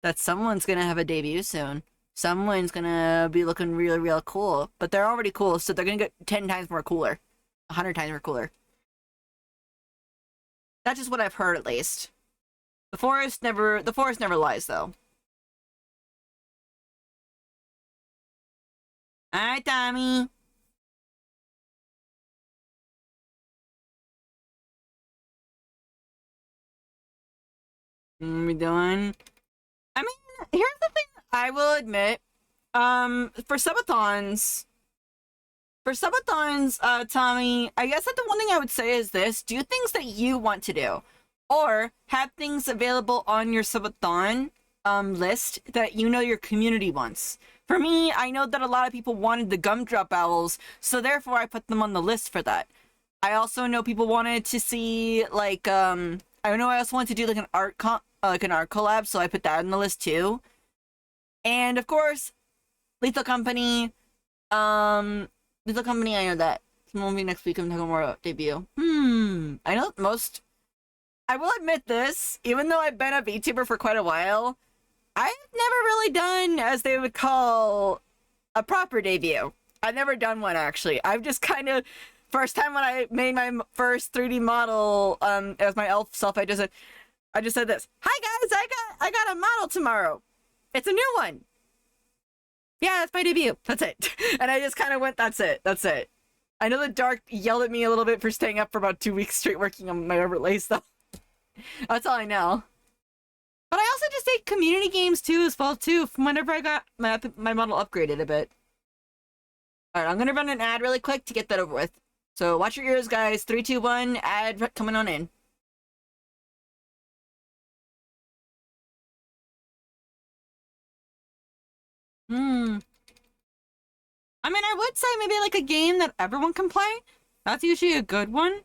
that someone's gonna have a debut soon. Someone's gonna be looking really, real cool. But they're already cool, so they're gonna get 10 times more cooler. 100 times more cooler. That's just what I've heard at least. The forest never lies though. Alright, Tommy. We doing? I mean, here's the thing I will admit. For subathons, Tommy, I guess that the one thing I would say is this: do things that you want to do, or have things available on your subathon list that you know your community wants. For me, I know that a lot of people wanted the gumdrop owls, so therefore I put them on the list for that. I also know people wanted to see like I know I also wanted to do like an art collab, so I put that on the list too. And of course, Lethal Company. Lethal Company, I know that. It's a movie next week. I'm talking more about debut. I know most. I will admit this, even though I've been a VTuber for quite a while, I've never really done, as they would call, a proper debut. I've never done one actually. I've just kind of first time when I made my first 3D model as my elf self, I just said this. Hi guys, I got a model tomorrow. It's a new one. Yeah, that's my debut. That's it. And I just kind of went, that's it. That's it. I know the Dark yelled at me a little bit for staying up for about 2 weeks straight working on my overlays, though. That's all I know. But I also just take community games too, as well too. From whenever I got my model upgraded a bit. All right, I'm gonna run an ad really quick to get that over with. So watch your ears, guys. 3, 2, 1. Ad coming on in. Hmm. I mean, I would say maybe like a game that everyone can play. That's usually a good one.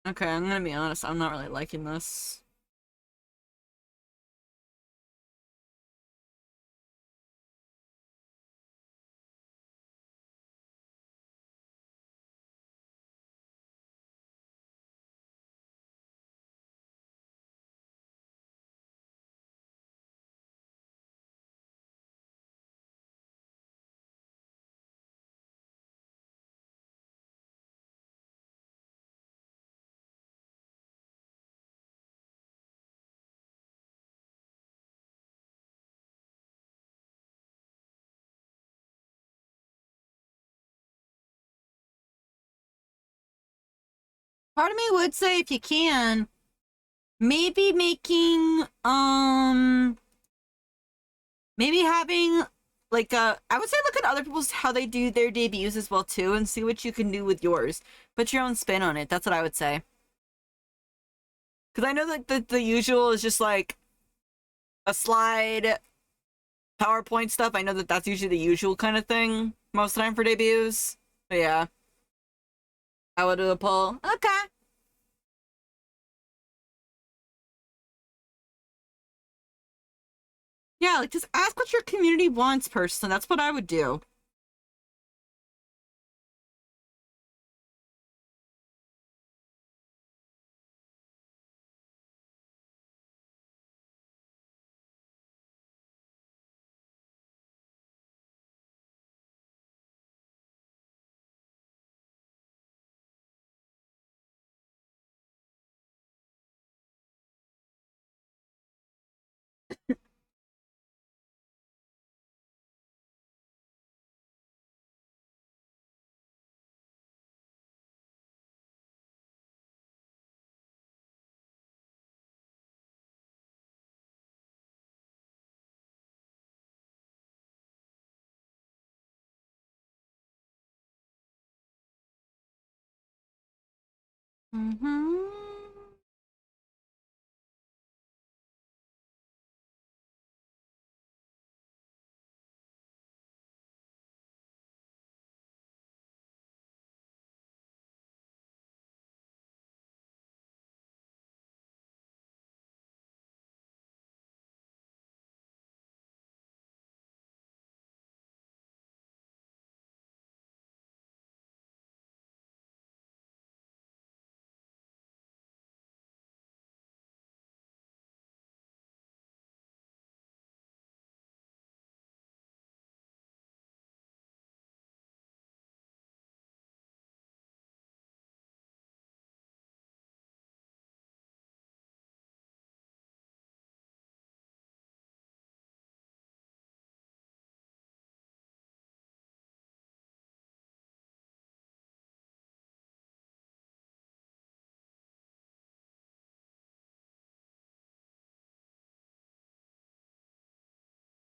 Okay, I'm gonna be honest. I'm not really liking this. Part of me would say if you can, maybe maybe having like I would say look at other people's how they do their debuts as well too and see what you can do with yours. Put your own spin on it. That's what I would say. Because I know that the usual is just like a slide, PowerPoint stuff. I know that that's usually the usual kind of thing most of the time for debuts. But yeah, I will do a poll. Okay. Yeah, like just ask what your community wants, person. That's what I would do. Mm-hmm.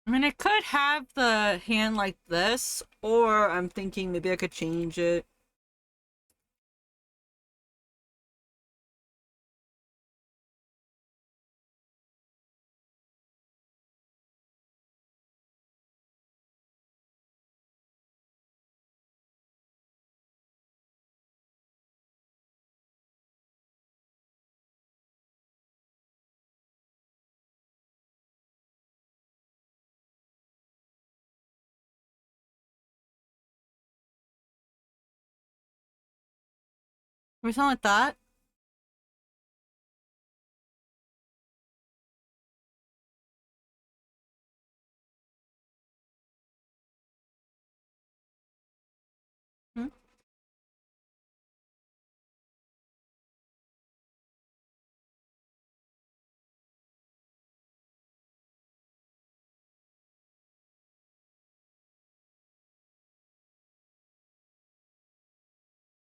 I mean, I could have the hand like this, or I'm thinking maybe I could change it. Or something like that. Hmm?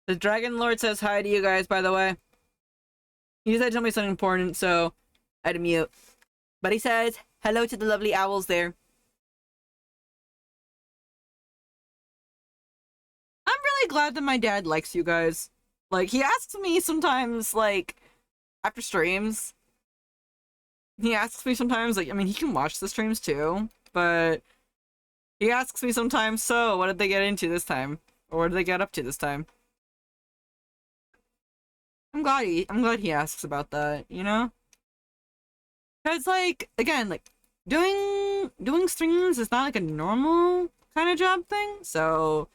The Dragon Lord says hi to you guys, by the way. He said tell me something important, so I had to mute. But he says hello to the lovely owls there. I'm really glad that my dad likes you guys. Like, he asks me sometimes, like, after streams, he asks me sometimes, like, I mean, he can watch the streams too, but he asks me sometimes, so, what did they get into this time? Or what did they get up to this time? I'm glad he asks about that, you know? Cause, like, again, like, doing streams is not, like, a normal kind of job thing, so,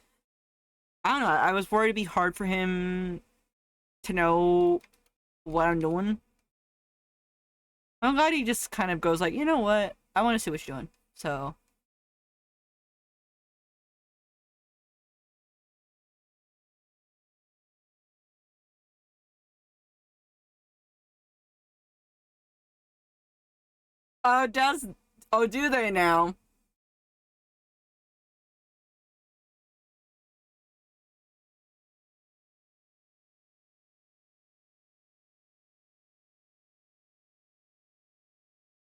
I don't know, I was worried it'd be hard for him to know what I'm doing. I'm glad he just kind of goes like, you know what? I want to see what you're doing. So, does oh do they now?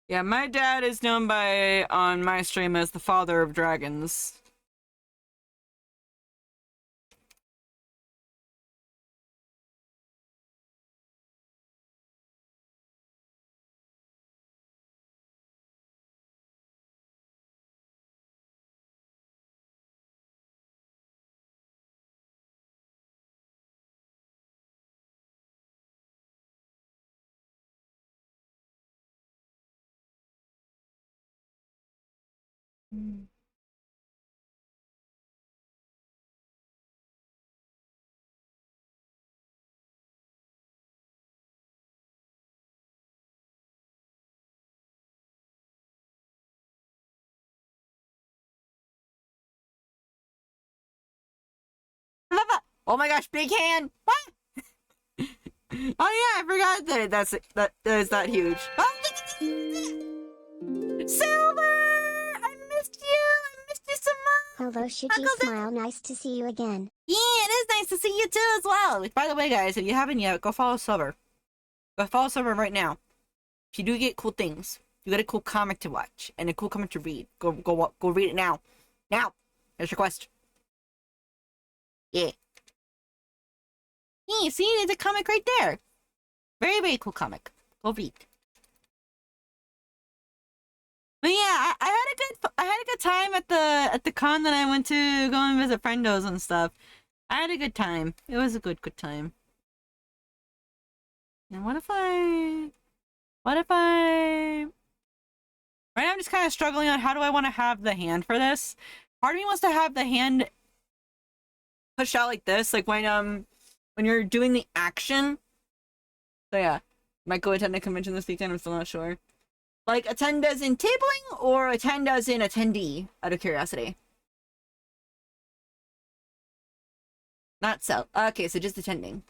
Yeah, my dad is known by on my stream as the father of dragons. Oh my gosh, big hand! What? Oh yeah, I forgot that is that huge. Silver! I missed you! I missed you so much! Hello, Shuji Smile. Nice to see you again. Yeah, it is nice to see you too as well. By the way, guys, if you haven't yet, go follow Silver. Go follow Silver right now. If you do get cool things, you got a cool comic to watch and a cool comic to read. Go read it now. Now! Here's your quest. Yeah. Yeah. See, it's a comic right there. Very, very cool comic. Go read. But yeah, I had a good time at the con that I went to go and visit friendos and stuff. I had a good time. It was a good time. And what if I right now I'm just kind of struggling on how do I want to have the hand for this. Part of me wants to have the hand pushed out like this, like when you're doing the action. So yeah, might go attend a convention this weekend. I'm still not sure. Like attend as in tabling or attend as in attendee. Out of curiosity. Not so. Okay, so just attending.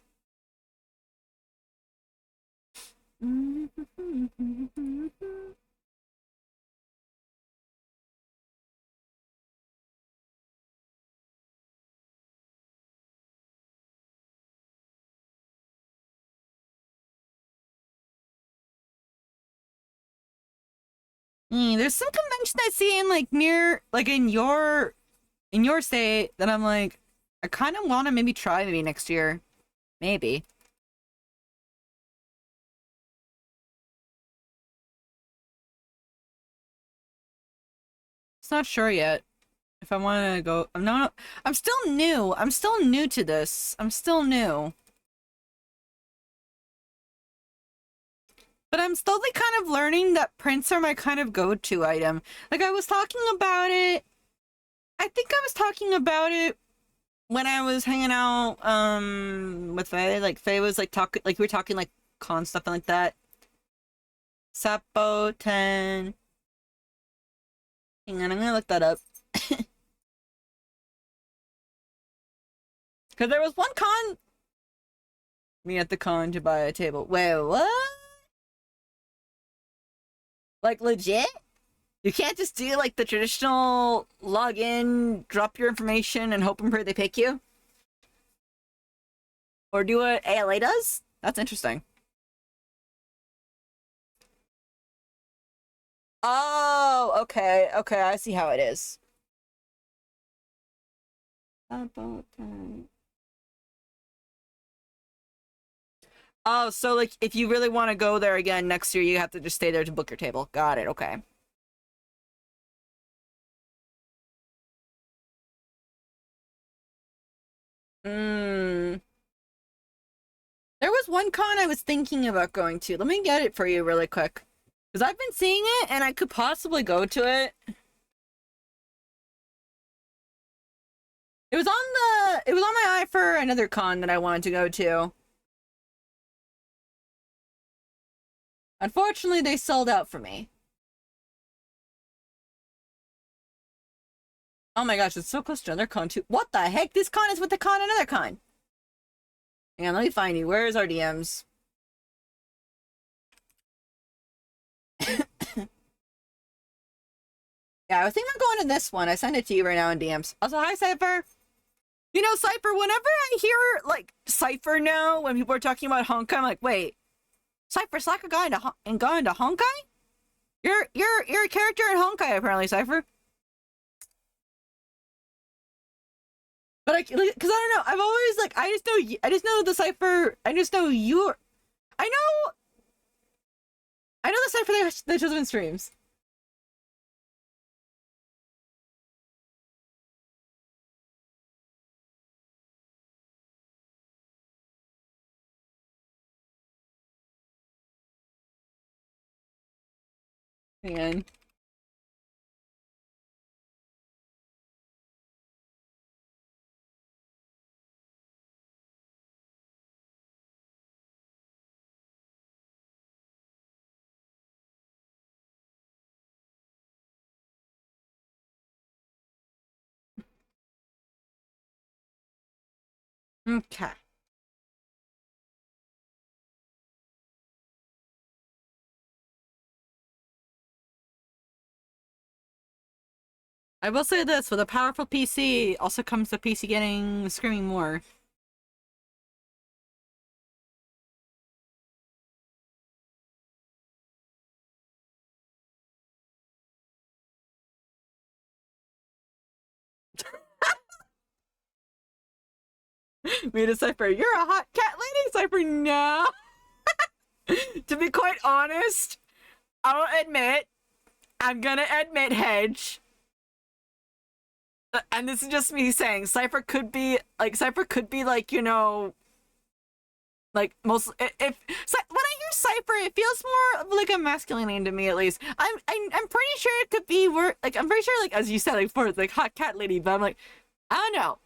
There's some convention I see in like near, like in your state that I'm like, I kind of want to maybe try maybe next year, maybe. It's not sure yet if I want to go. I'm still new. I'm still new to this. I'm still new. But I'm slowly kind of learning that prints are my kind of go-to item. Like I was talking about it. I think I was talking about it when I was hanging out with Faye. Like Faye was like talking, like we were talking like con stuff and like that. Sapo 10. Hang on, I'm gonna look that up. Because there was one con. Me at the con to buy a table. Wait, what? Like legit? You can't just do like the traditional login, drop your information, and hope and pray they pick you? Or do what ALA does? That's interesting. Oh, okay, okay, I see how it is. Oh, so like if you really want to go there again next year, you have to just stay there to book your table. Got it, okay. Hmm. There was one con I was thinking about going to. Let me get it for you really quick. Because I've been seeing it and I could possibly go to it. It was on my eye for another con that I wanted to go to. Unfortunately, they sold out for me. Oh my gosh, it's so close to another con too. What the heck? This con is with the con another con. Hang on, let me find you. Where's our DMs? Yeah, I was thinking of going to this one. I sent it to you right now in DMs. Also, hi, Cypher. You know, Cypher, whenever I hear, like, Cypher now, when people are talking about Honkai, I'm like, wait, Cypher's like a guy going to Honkai? You're a character in Honkai, apparently, Cypher. But because I don't know, I've always, like, I just know the Cypher, I just know you're, I know the Cypher that shows up in streams. Man. Okay. I will say this, with a powerful PC also comes the PC getting screaming more. Me to Cypher, you're a hot cat Cypher, no. To be quite honest, I'm gonna admit, Hedge. And this is just me saying, Cypher could be like, you know, like most if when I hear Cypher, it feels more of like a masculine name to me, at least. I'm pretty sure it could be word, like I'm pretty sure, like as you said, like before, it's like hot cat lady, but I'm like, I don't know.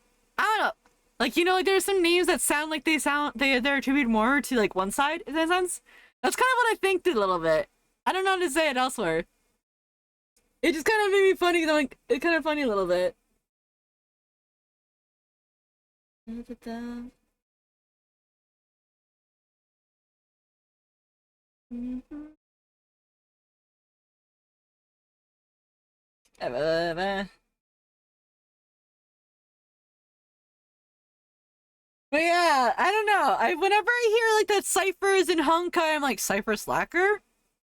Like, you know, like there's some names that sound like they're attributed more to like one side, in that sense. That's kind of what I think a little bit. I don't know how to say it elsewhere. It just kind of made me funny, like it's kind of funny a little bit. But yeah, I don't know. Whenever I hear like that Cypher is in Honkai, I'm like, Cypher Slacker?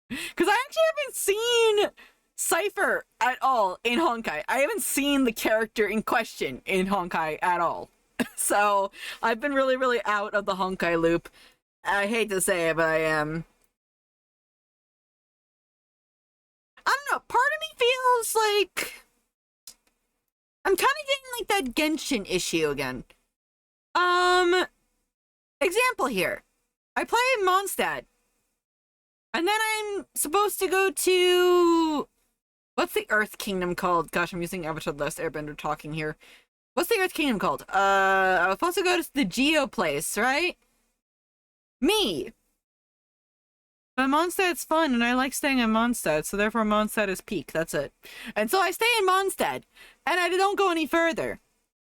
Because I actually haven't seen Cypher at all in Honkai. I haven't seen the character in question in Honkai at all. So I've been really, really out of the Honkai loop. I hate to say it, but I am. I don't know. Part of me feels like I'm kind of getting like that Genshin issue again. Example here. I play Mondstadt. And then I'm supposed to go to... What's the Earth Kingdom called? Gosh, I'm using Avatar The Last Airbender talking here. What's the Earth Kingdom called? I was supposed to go to the Geo place, right? Me! But Mondstadt's fun, and I like staying in Mondstadt, so therefore Mondstadt is peak, that's it. And so I stay in Mondstadt, and I don't go any further.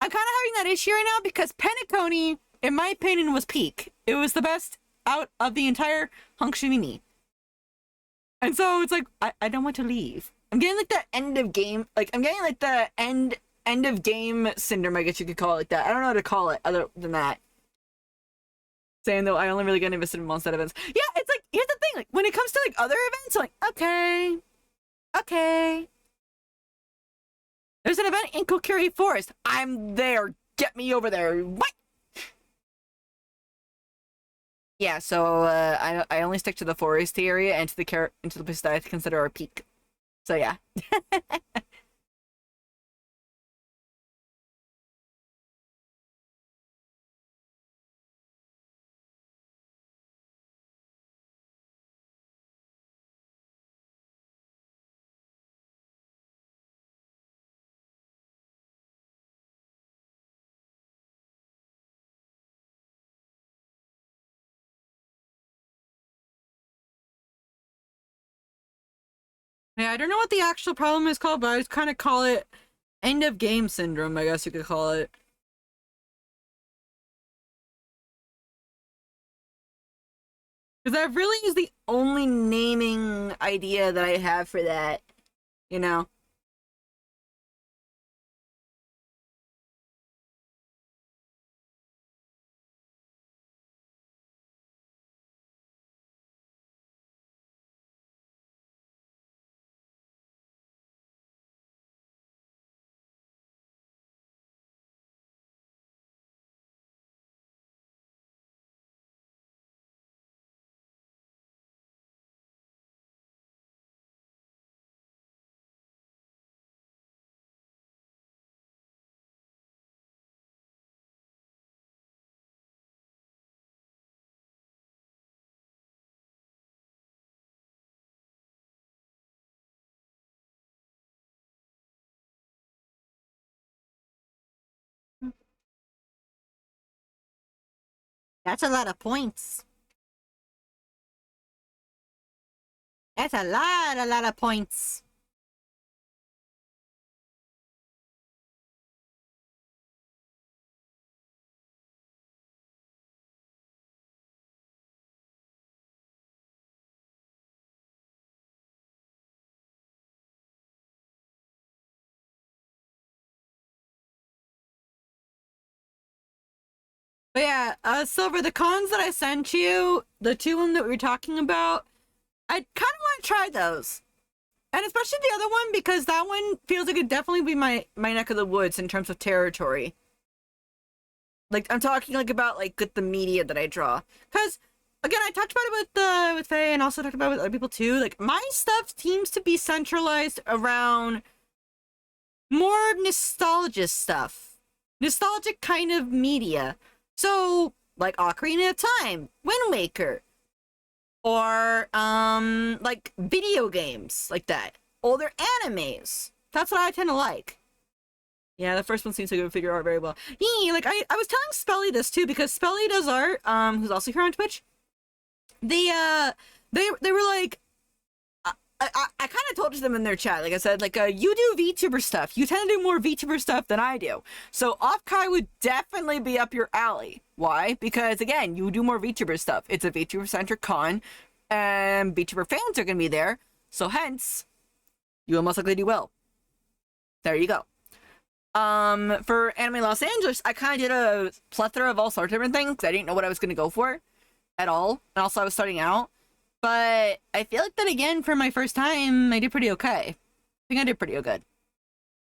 I'm kind of having that issue right now because Penacony, in my opinion, was peak. It was the best out of the entire Hanshinimi. And so it's like, I don't want to leave. I'm getting like the end of game, like I'm getting like the end of game syndrome, I guess you could call it like that. I don't know how to call it other than that. Saying though I only really get invested in Mondstadt events. Yeah, it's like, here's the thing, like when it comes to like other events, I'm like, okay. There's an event in Kokiri Forest. I'm there. Get me over there. What? Yeah, so I only stick to the forest area and to the place that I consider our peak. So yeah. Yeah, I don't know what the actual problem is called, but I just kind of call it end of game syndrome, I guess you could call it. Because that really is the only naming idea that I have for that, you know? That's a lot of points. That's a lot of points. But yeah, Silver, the cons that I sent you, the two of them that we were talking about, I kind of want to try those. And especially the other one, because that one feels like it'd definitely be my neck of the woods in terms of territory. Like, I'm talking like about like with the media that I draw. Cause again, I talked about it with Faye and also talked about it with other people too. Like my stuff seems to be centralized around more nostalgia stuff. Nostalgic kind of media. So like Ocarina of Time, Wind Waker, or like video games like that. Older animes. That's what I tend to like. Yeah, the first one seems to go figure out very well. Yeah, like I was telling Spelly this too because Spelly does art, who's also here on Twitch. They were like, I kind of told them in their chat, like I said, like you do VTuber stuff. You tend to do more VTuber stuff than I do. So Offkai would definitely be up your alley. Why? Because again, you do more VTuber stuff. It's a VTuber centric con, and VTuber fans are gonna be there. So hence, you will most likely do well. There you go. For Anime Los Angeles, I kind of did a plethora of all sorts of different things. I didn't know what I was going to go for at all. And also I was starting out. But I feel like that again, for my first time, I did pretty okay. I think I did pretty good.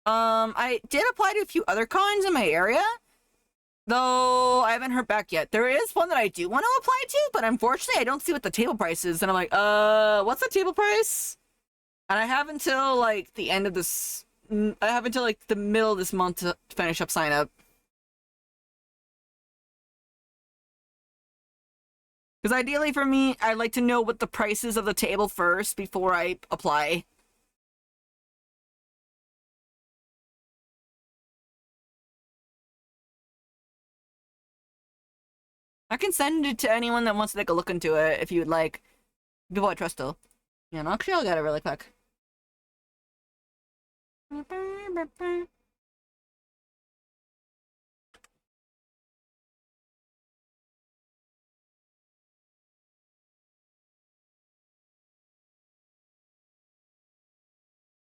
I did apply to a few other cons in my area, though I haven't heard back yet. There is one that I do want to apply to, but unfortunately I don't see what the table price is. And I'm like, what's the table price? And I have until like the end of this I have until like the middle of this month to finish up sign up. Because ideally for me, I'd like to know what the price is of the table first before I apply. I can send it to anyone that wants to take a look into it if you'd like. People I trust though. Yeah, no, actually I'll get it really quick.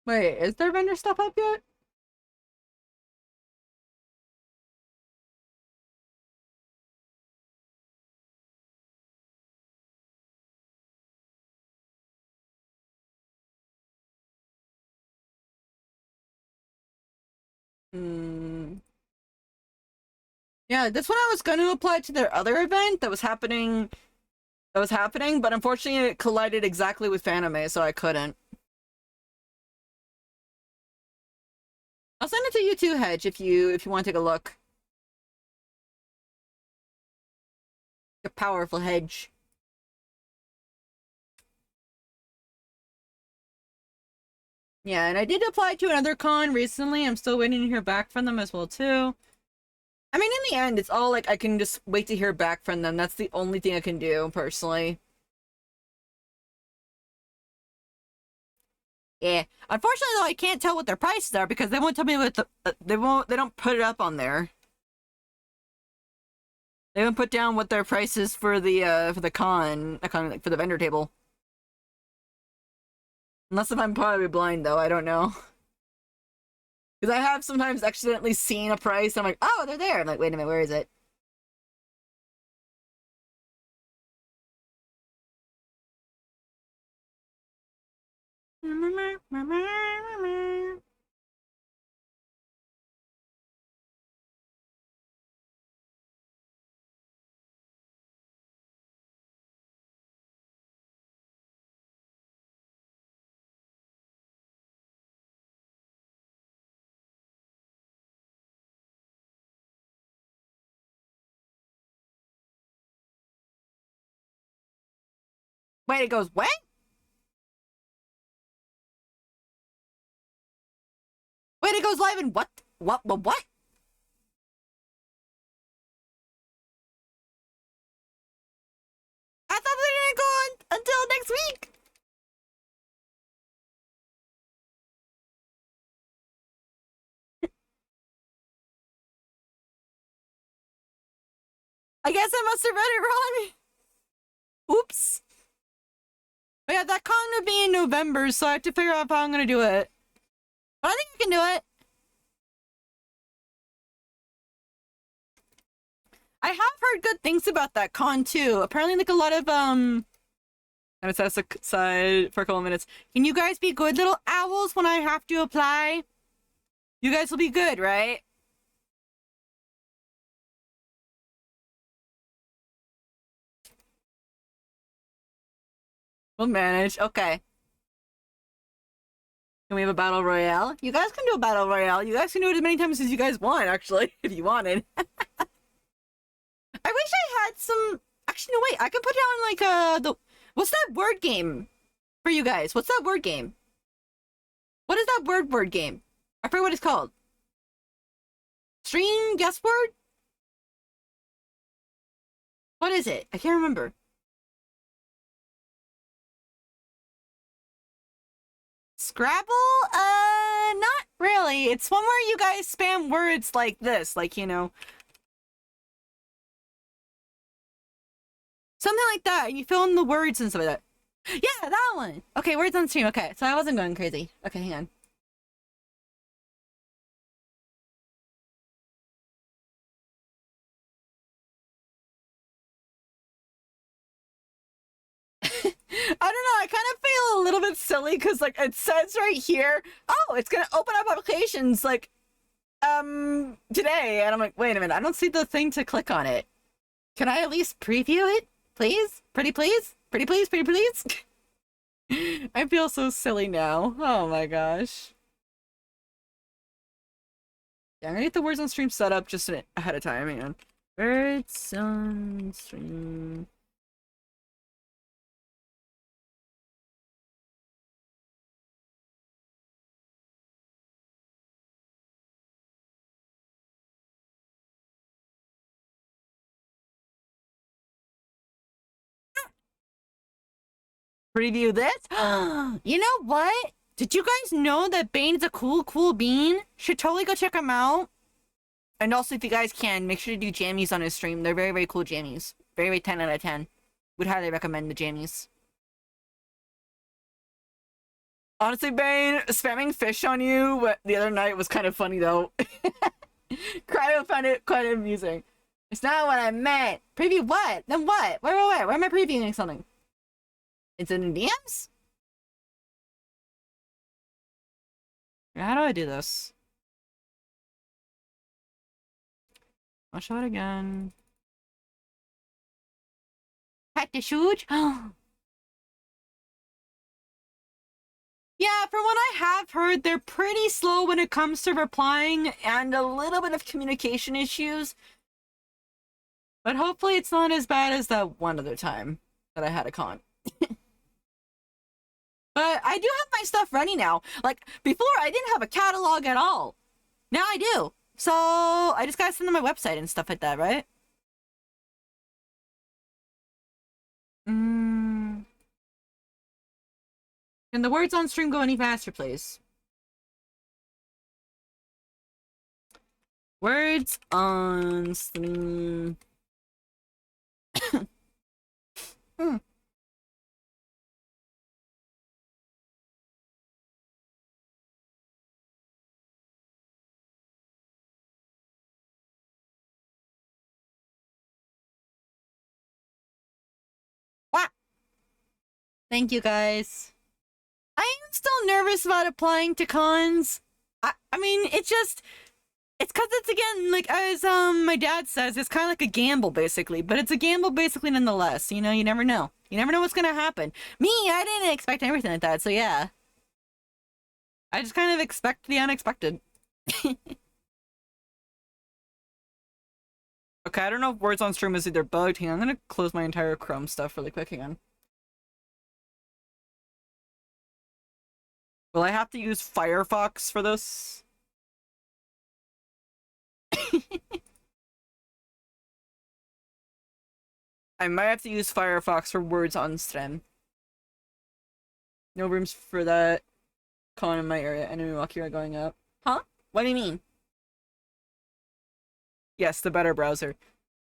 Wait, is there vendor stuff up yet? Hmm. Yeah, that's when I was going to apply to their other event that was happening, but unfortunately it collided exactly with Fanime, so I couldn't. I'll send it to you too, Hedge, if you want to take a look. A powerful Hedge. Yeah, and I did apply to another con recently. I'm still waiting to hear back from them as well too. I mean, in the end, it's all like I can just wait to hear back from them. That's the only thing I can do personally. Yeah. Unfortunately, though, I can't tell what their prices are because they won't tell me what the they don't put it up on there. They haven't put down what their price is for the con, like for the vendor table. Unless if I'm probably blind though, I don't know. Because I have sometimes accidentally seen a price, and I'm like, oh, they're there. I'm like, wait a minute, where is it? Wait, it goes, what? Wait, it goes live in what? What? I thought they didn't go on until next week. I guess I must have read it wrong. Oops. But yeah, that con would be in November, so I have to figure out how I'm gonna do it. But I think I can do it. I have heard good things about that con too. Apparently, like a lot of I'm gonna set us aside for a couple of minutes. Can you guys be good little owls when I have to apply? You guys will be good, right? We'll manage. Okay. Can we have a battle royale? You guys can do a battle royale. You guys can do it as many times as you guys want, actually, if you wanted. I wish I had some. Actually, no, wait. I could put down like the. What's that word game for you guys? What's that word game? What is that word game? I forget what it's called. Stream guess word? What is it? I can't remember. Scrabble? Not really. It's one where you guys spam words like this, like, you know. Something like that, and you fill in the words and stuff like that. Yeah, that one! Okay, words on stream. Okay, so I wasn't going crazy. Okay, hang on. I don't know, I kind of feel a little bit silly because, like, it says right here, oh, it's gonna open up applications, like, today. And I'm like, wait a minute, I don't see the thing to click on it. Can I at least preview it? Please? Pretty please? Pretty please? Pretty please? I feel so silly now. Oh my gosh. Yeah, I'm gonna get the words on stream set up just ahead of time. Hang on. Words on stream. Preview this? You know what? Did you guys know that Bane's a cool bean? Should totally go check him out. And also, if you guys can, make sure to do jammies on his stream. They're very cool jammies. Very 10 out of 10. Would highly recommend the jammies. Honestly, Bane, spamming fish on you the other night was kind of funny, though. Cryo found it quite amusing. It's not what I meant. Preview what? Then what? Where? Where am I previewing something? It's in the DMs? How do I do this? I'll show it again. Hat the shoot? Yeah, from what I have heard, they're pretty slow when it comes to replying and a little bit of communication issues. But hopefully it's not as bad as that one other time that I had a con. But I do have my stuff ready now. Like, before I didn't have a catalog at all. Now I do. So, I just gotta send them my website and stuff like that, right? Can the words on stream go any faster, please? Words on stream. What? Thank you, guys. I am still nervous about applying to cons. I mean, it's because it's again, like, as my dad says, it's kind of like a gamble, basically. But it's a gamble, basically, nonetheless. You know, you never know. You never know what's gonna happen. Me, I didn't expect everything like that, so yeah. I just kind of expect the unexpected. Okay, I don't know if words on stream is either bugged. Hang on, I'm gonna close my entire Chrome stuff really quick. Hang on. Will I have to use Firefox for this? I might have to use Firefox for words on stream. No rooms for that con in my area. Enemy walk here going up. Huh? What do you mean? Yes, the better browser.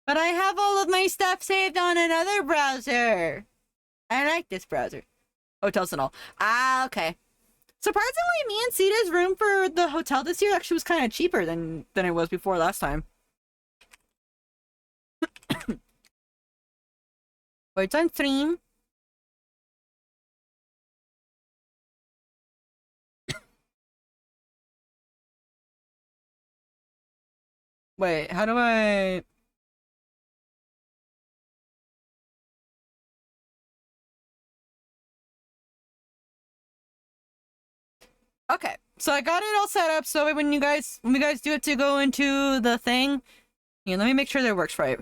But I have all of my stuff saved on another browser. I like this browser. Hotels and all. Ah, okay. Surprisingly, me and Sita's room for the hotel this year actually was kind of cheaper than it was before last time. Words on stream. Wait, how do I... Okay, so I got it all set up so when we guys do it to go into the thing, yeah, let me make sure that it works right.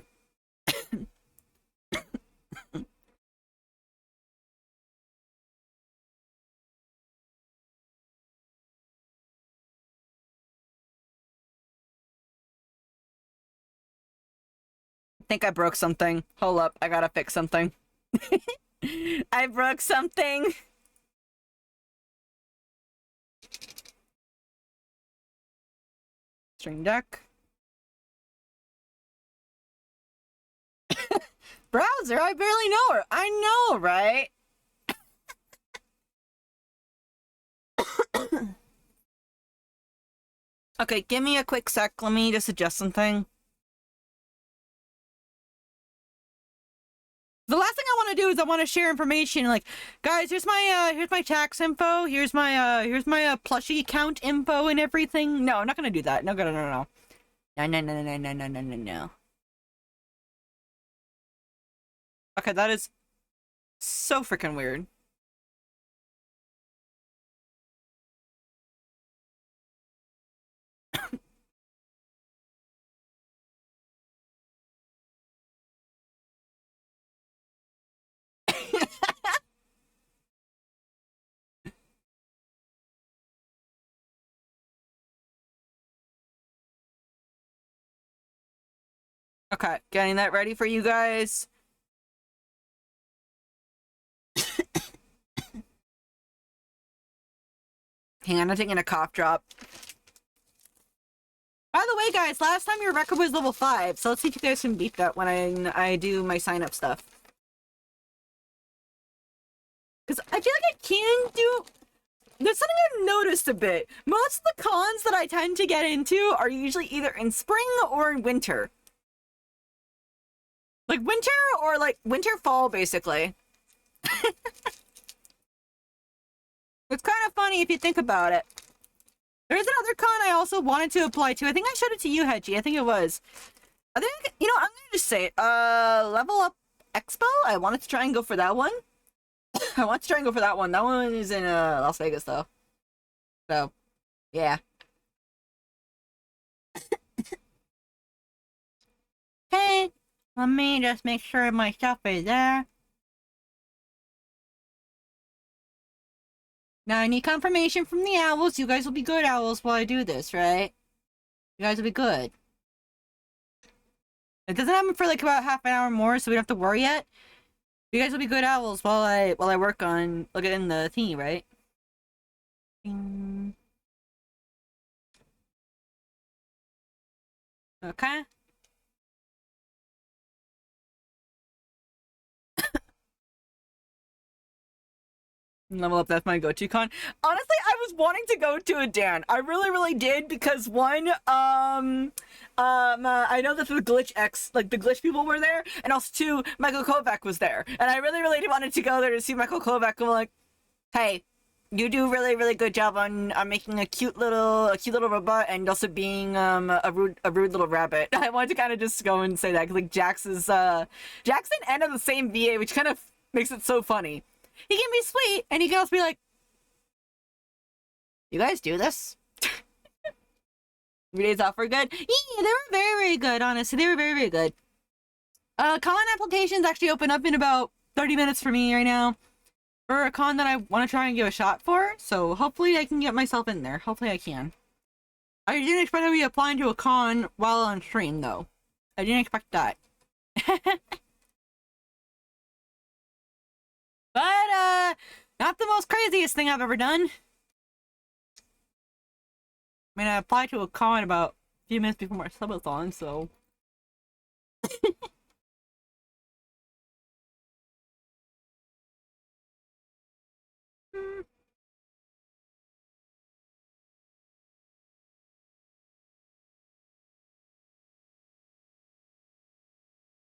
I think I broke something. Hold up, I gotta fix something. I broke something. Stream Deck. Browser, I barely know her. I know, right? Okay, give me a quick sec. Let me just adjust something. The last thing I want to do is I want to share information. Like, guys, here's my tax info. Here's my plushie account info and everything. No, I'm not gonna do that. No, no, no, no, no, no, no, no, no, no, no, no, no. Okay, that is so freaking weird. Okay, getting that ready for you guys. Hang on, I'm taking a cough drop. By the way, guys, last time your record was level 5, so let's see if you guys can beat that when I do my sign up stuff. Because I feel like I can do. There's something I've noticed a bit. Most of the cons that I tend to get into are usually either in spring or in winter. Like winter or like winter fall, basically. It's kind of funny if you think about it. There's another con I also wanted to apply to. I think I showed it to you, Hedgie. I think it was. I think, you know, I'm gonna just say it. Level Up Expo? I wanted to try and go for that one. I want to try and go for that one. That one is in Las Vegas, though. So, yeah. Okay, let me just make sure my stuff is there. Now I need confirmation from the owls. You guys will be good owls while I do this, right? You guys will be good. It doesn't happen for like about half an hour more, so we don't have to worry yet. You guys will be good owls while I work on look in the thingy, right? Ding. Okay. Level Up, that's my go-to con. Honestly, I was wanting to go to a Dan. I really, really did because one, I know that the Glitch X, like the Glitch people were there, and also two, Michael Kovac was there, and I really, really wanted to go there to see Michael Kovac. And I'm like, hey, you do really, really good job on making a cute little robot and also being a rude little rabbit. I wanted to kind of just go and say that because like Jax and N are the same VA, which kind of makes it so funny. He can be sweet, and he can also be like, you guys do this? 3 days off were good? Yeah, they were very, very good, honestly. They were very, very good. Con applications actually open up in about 30 minutes for me right now. For a con that I want to try and give a shot for, so hopefully I can get myself in there. Hopefully I can. I didn't expect to be applying to a con while on stream, though. I didn't expect that. But, not the most craziest thing I've ever done. I mean, I applied to a con about a few minutes before my subathon, so...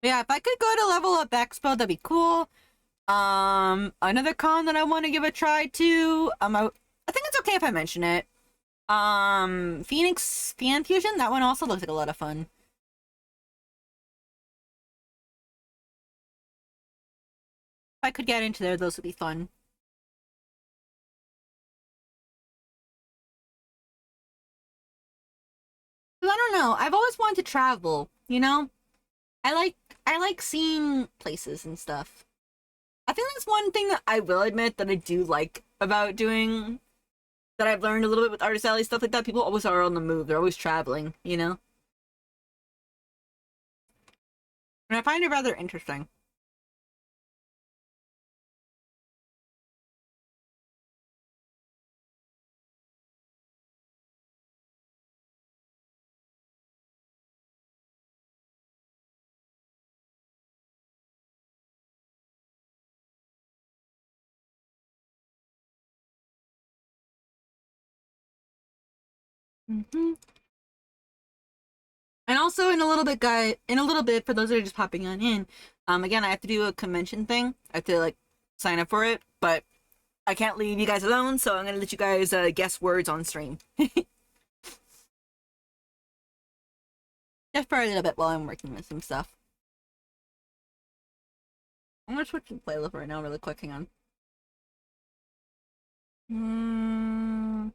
Yeah, if I could go to Level Up Expo, that'd be cool. Another con that I want to give a try to, I think it's okay if I mention it. Phoenix Fan Fusion, that one also looks like a lot of fun. If I could get into there, those would be fun. know. I've always wanted to travel, you know? I like I like seeing places and stuff. I think that's one thing that I will admit that I do like about doing that I've learned a little bit with Artist Alley, stuff like that. People always are on the move. They're always traveling, you know? And I find it rather interesting. hmm And also in a little bit, for those that are just popping on in, again, I have to do a convention thing. I have to like sign up for it, but I can't leave you guys alone, so I'm gonna let you guys guess words on stream. Just for a little bit while I'm working with some stuff. I'm gonna switch to playlist right now, really quick. Hang on. Hmm.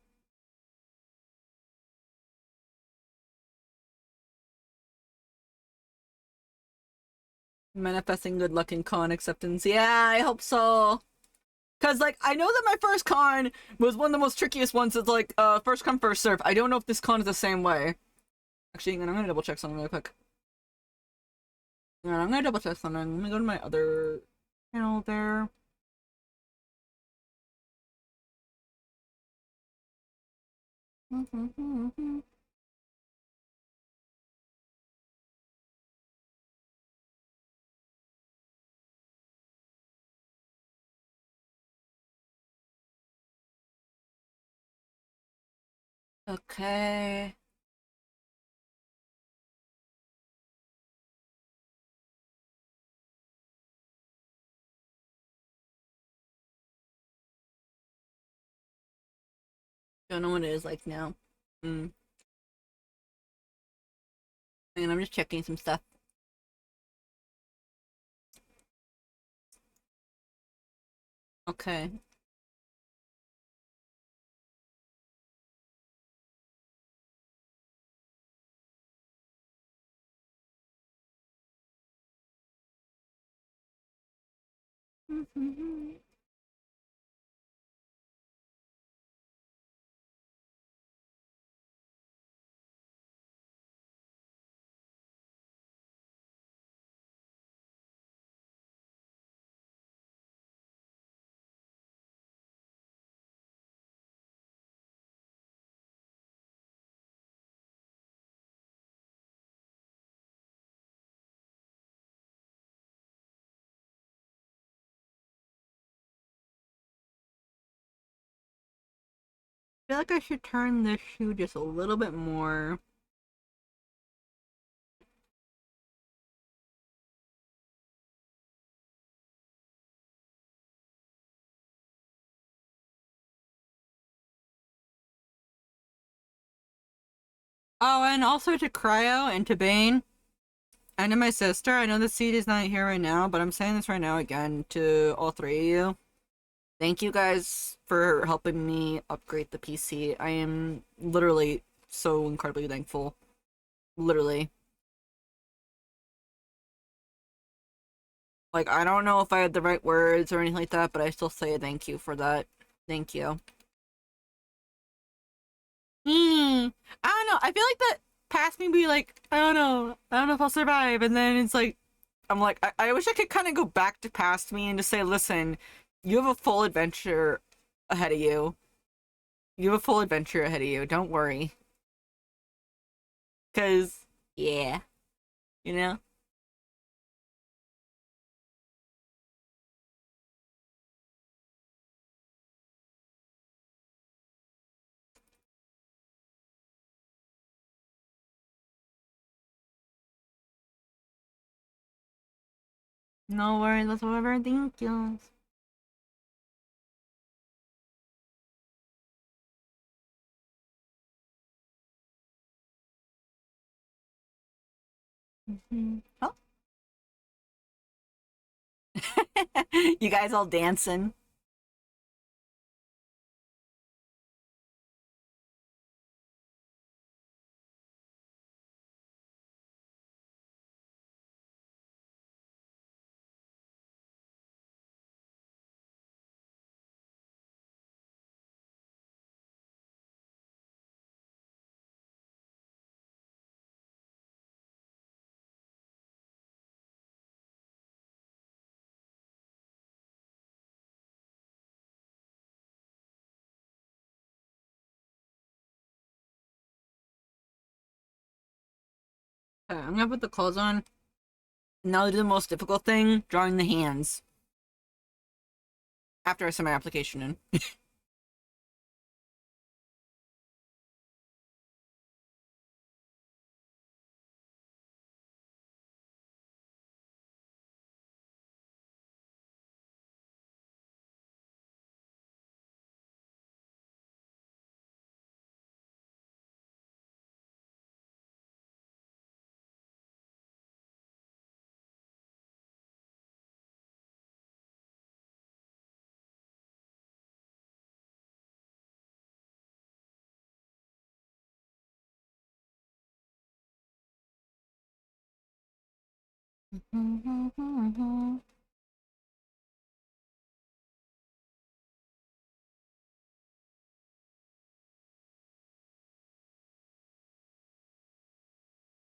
Manifesting good luck in con acceptance. Yeah, I hope so. Cause like I know that my first con was one of the most trickiest ones. It's like first come first serve. I don't know if this con is the same way. Actually, I'm gonna double check something really quick. Yeah, I'm gonna double check something. Let me go to my other channel there. Okay. Don't know what it is like now. Mm. And I'm just checking some stuff. Okay. I feel like I should turn this shoe just a little bit more. Oh, and also to Cryo and to Bane and to my sister. I know the seed is not here right now, but I'm saying this right now again to all three of you. Thank you guys for helping me upgrade the PC. I am literally so incredibly thankful. Literally. Like, I don't know if I had the right words or anything like that, but I still say thank you for that. Thank you. I don't know. I feel like that past me be like, I don't know. I don't know if I'll survive. And then it's like, I'm like, I wish I could kind of go back to past me and just say, listen, you have a full adventure ahead of you. You have a full adventure ahead of you. Don't worry. Because, yeah, you know? No worries whatsoever. Thank you. Oh. You guys all dancing. Okay, I'm gonna put the clothes on. Now to do the most difficult thing, drawing the hands. After I send my application in.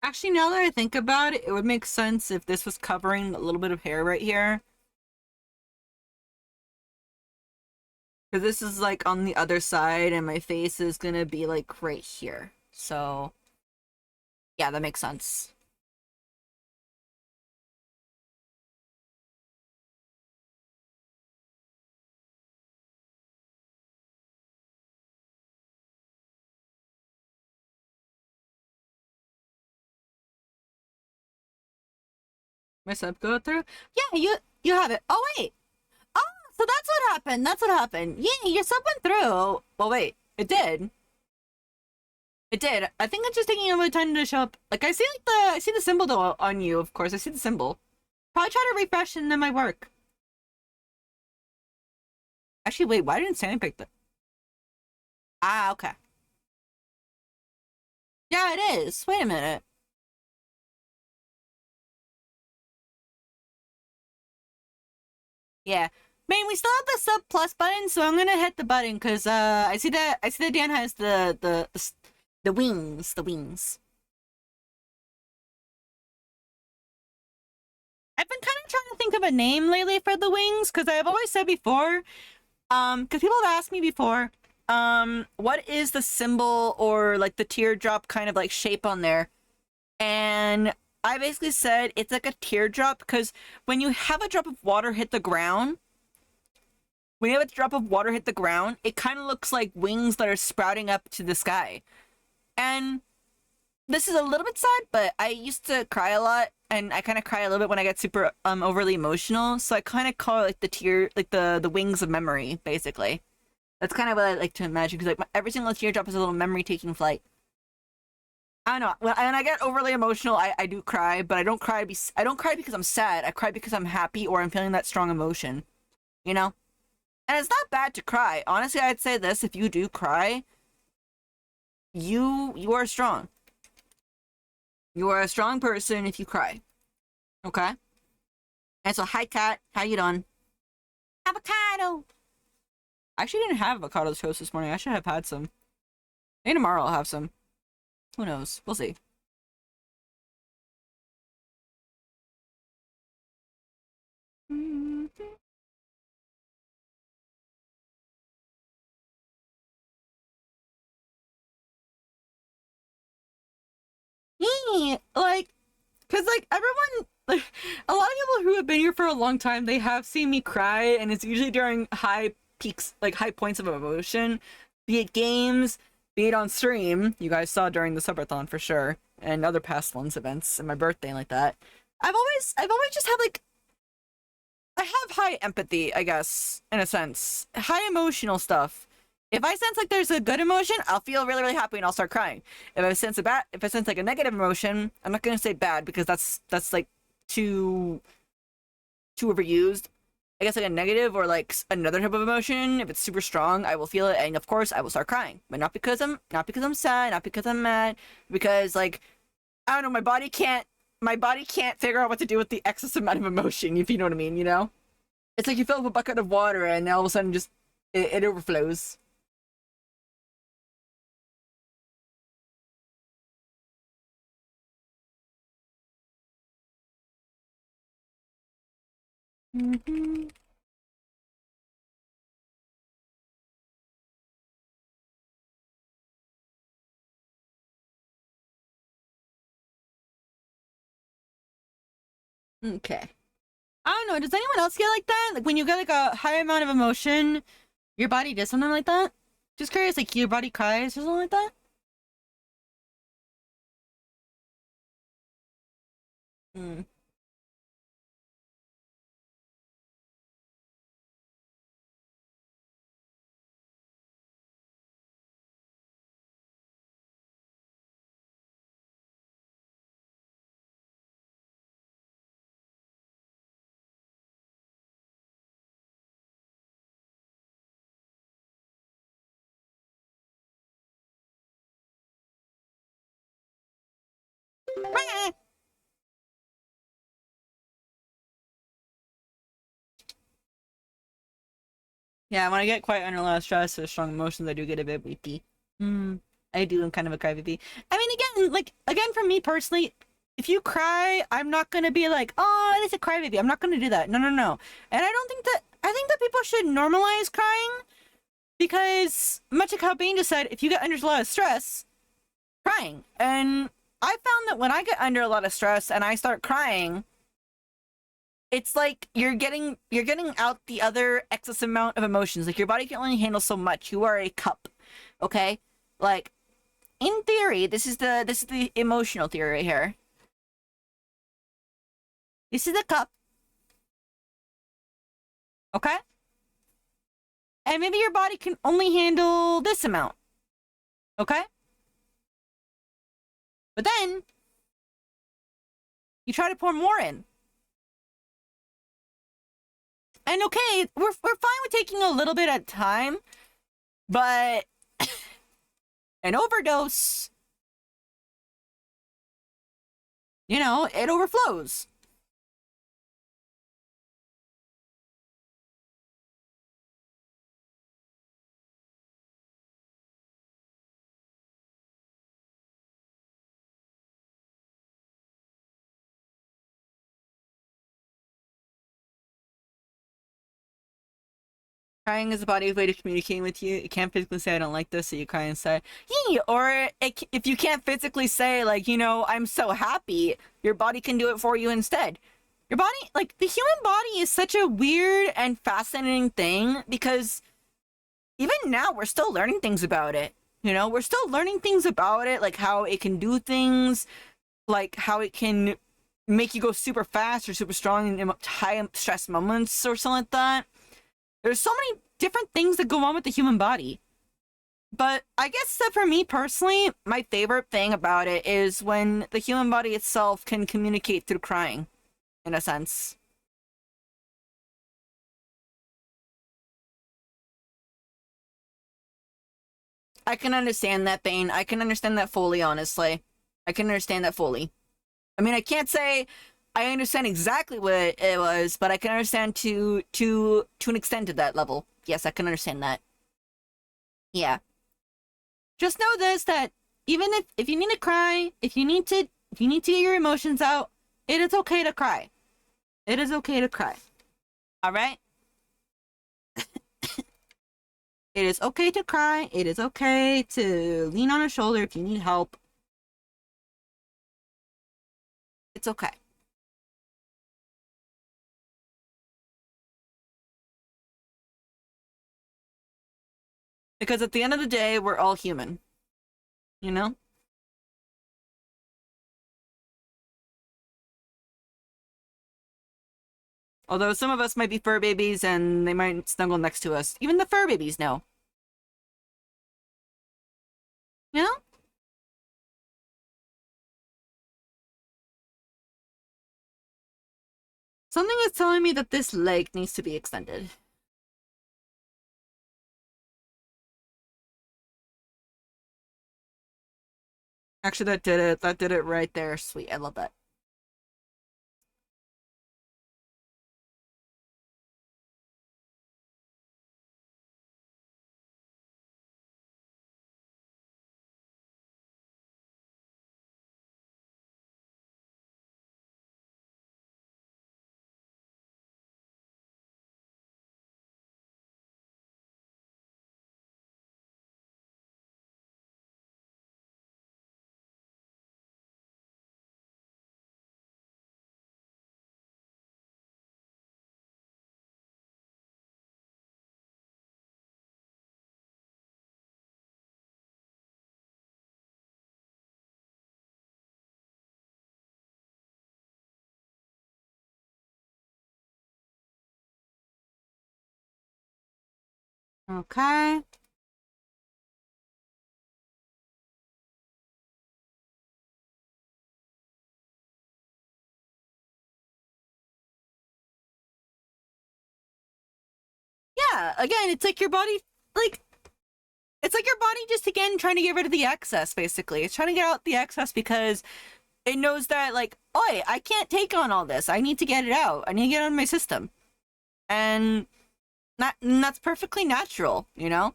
Actually, now that I think about it, it would make sense if this was covering a little bit of hair right here. Because this is like on the other side and my face is gonna be like right here. So, yeah, that makes sense. My sub go through? Yeah, you have it. Oh, wait. Oh, so that's what happened. That's what happened. Yeah, your sub went through. Well, wait. It did. It did. I think it's just taking a little time to show up. Like, I see the symbol though on you, of course. I see the symbol. Probably try to refresh and then might work. Actually, wait, why didn't Sammy pick the... Ah, okay. Yeah, it is. Wait a minute. Yeah. Man, we still have the sub plus button, so I'm gonna hit the button because I see that Dan has the wings, the wings. I've been kind of trying to think of a name lately for the wings because I've always said before, because people have asked me before, what is the symbol or like the teardrop kind of like shape on there? And I basically said it's like a teardrop because when you have a drop of water hit the ground, when you have a drop of water hit the ground, it kind of looks like wings that are sprouting up to the sky. And this is a little bit sad, but I used to cry a lot, and I kind of cry a little bit when I get super overly emotional. So I kind of call it like the tear, like the wings of memory, basically. That's kind of what I like to imagine because like every single teardrop is a little memory taking flight. I don't know. When I get overly emotional, I do cry, but I don't cry because I'm sad. I cry because I'm happy or I'm feeling that strong emotion. You know? And it's not bad to cry. Honestly, I'd say this: if you do cry, you are strong. You are a strong person if you cry. Okay? And so, hi, Kat. How you doing? Avocado. I actually didn't have avocado toast this morning. I should have had some. Maybe tomorrow I'll have some. Who knows? We'll see. Like, cause like everyone, like a lot of people who have been here for a long time, they have seen me cry, and it's usually during high peaks, like high points of emotion, be it games, be it on stream. You guys saw during the subathon for sure, and other past ones events, and my birthday and like that. I've always just had like I have high empathy, I guess, in a sense, high emotional stuff. If I sense like there's a good emotion, I'll feel really, really happy and I'll start crying. If I sense like a negative emotion, I'm not gonna say bad because that's like too overused. I guess like a negative or like another type of emotion. If it's super strong, I will feel it, and of course, I will start crying. But not because I'm sad, not because I'm mad, because like I don't know, my body can't figure out what to do with the excess amount of emotion. If you know what I mean, you know. It's like you fill up a bucket of water and all of a sudden just it overflows. Mm-hmm. Okay. I don't know. Does anyone else get like that? Like when you get like a high amount of emotion, your body does something like that? Just curious, like your body cries or something like that? Mm. Yeah, when I get quite under a lot of stress or strong emotions, I do get a bit weepy. Hmm. I do. I'm kind of a crybaby. I mean, again, again, for me personally, if you cry, I'm not gonna be like, oh, it's a crybaby. I'm not gonna do that. No, no, no. And I don't think that. I think that people should normalize crying because, much like how Bane just said, if you get under a lot of stress, crying. And I found that when I get under a lot of stress and I start crying, it's like you're getting out the other excess amount of emotions. Like your body can only handle so much. You are a cup, okay? Like in theory, this is the emotional theory right here. This is a cup, okay? And maybe your body can only handle this amount, okay? But then you try to pour more in. And okay, we're fine with taking a little bit at a time, but an overdose, it overflows. Crying is a body's way to communicating with you. You can't physically say I don't like this, so you cry inside. Yee! Or if you can't physically say like, I'm so happy, your body can do it for you instead. Your body, like the human body is such a weird and fascinating thing because even now we're still learning things about it. We're still learning things about it, like how it can do things, like how it can make you go super fast or super strong in high stress moments or something like that. There's so many different things that go on with the human body. But I guess that for me personally, my favorite thing about it is when the human body itself can communicate through crying, in a sense. I can understand that, Bane. I can understand that fully, honestly. I can understand that fully. I mean, I can't say I understand exactly what it was, but I can understand to an extent to that level. Yes, I can understand that. Yeah. Just know this that even if you need to cry, if you need to get your emotions out, it is okay to cry. It is okay to cry. All right? It is okay to cry. It is okay to lean on a shoulder if you need help. It's okay. Because at the end of the day, we're all human, you know? Although some of us might be fur babies and they might snuggle next to us. Even the fur babies know. You know? Something is telling me that this leg needs to be extended. Actually, that did it. That did it right there. Sweet. I love that. Okay. Yeah, again, it's like your body, like, it's like your body just again trying to get rid of the excess, basically. It's trying to get out the excess because it knows that, like, oi, I can't take on all this. I need to get it out. I need to get it out of my system. And that's perfectly natural, you know?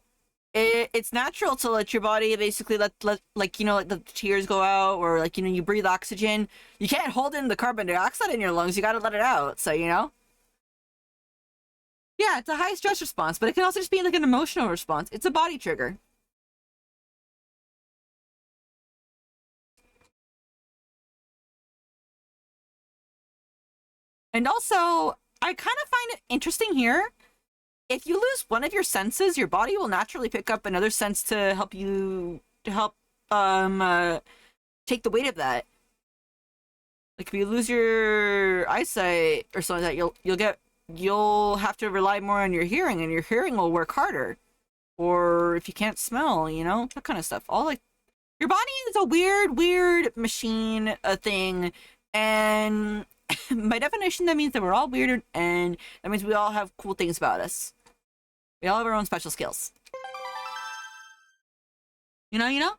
It's natural to let your body basically let like, you know, let the tears go out, or like, you know, you breathe oxygen. You can't hold in the carbon dioxide in your lungs. You got to let it out. So, you know? Yeah, it's a high stress response, but it can also just be like an emotional response. It's a body trigger. And also, I kind of find it interesting here. If you lose one of your senses, your body will naturally pick up another sense to help you to help um uh, take the weight of that. Like if you lose your eyesight or something like that, you'll have to rely more on your hearing, and your hearing will work harder. Or if you can't smell, you know, that kind of stuff. All like your body is a weird machine, a thing, and by definition, that means that we're all weird, and that means we all have cool things about us. We all have our own special skills. You know?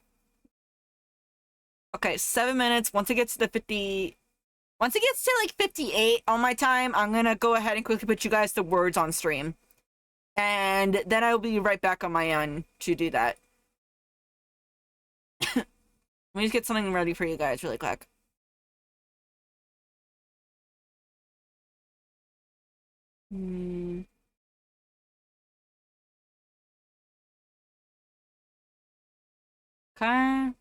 Okay, 7 minutes. Once it gets to like 58 on my time, I'm gonna go ahead and quickly put you guys the words on stream. And then I'll be right back on my own to do that. Let me just get something ready for you guys really quick. Hmm. Okay.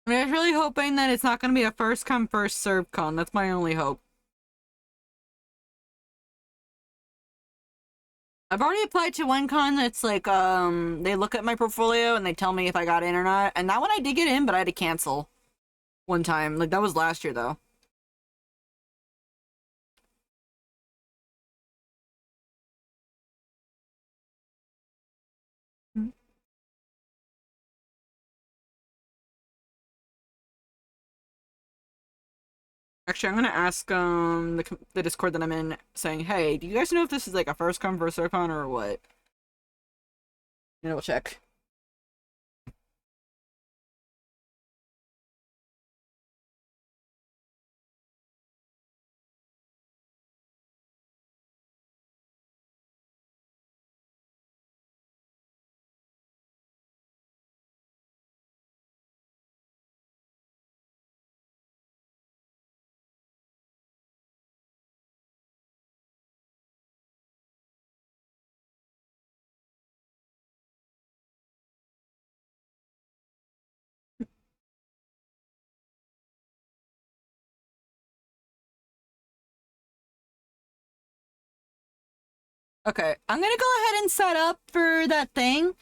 I mean, I was really hoping that it's not going to be a first come first serve con. That's my only hope. I've already applied to one con that's like they look at my portfolio and they tell me if I got in or not. And that one I did get in, but I had to cancel one time. Like that was last year though. Actually, I'm gonna ask the Discord that I'm in, saying, "Hey, do you guys know if this is like a first come first serve con or what?" And we'll check. Okay, I'm gonna go ahead and set up for that thing.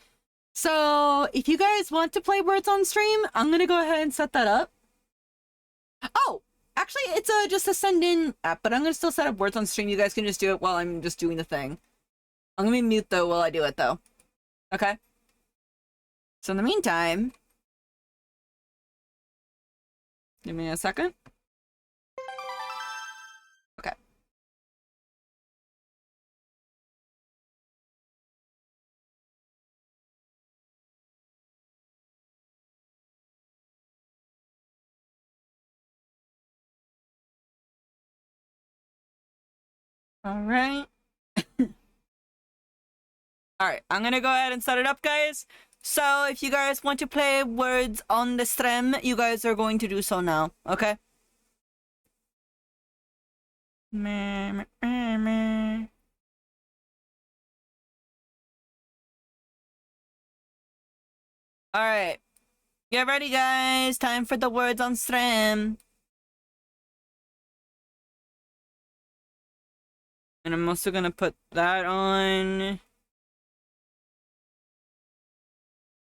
So if you guys want to play Words on stream, I'm gonna go ahead and set that up. Oh, actually, it's just a send in app, but I'm gonna still set up Words on stream. You guys can just do it while I'm just doing the thing. I'm gonna be mute though while I do it though. Okay. So in the meantime, give me a second. Okay. All right. All right, I'm gonna go ahead and set it up, guys. So if you guys want to play words on the stream, you guys are going to do so now, okay? Meh, meh, meh, meh. All right, get ready, guys. Time for the words on stream. And I'm also gonna put that on.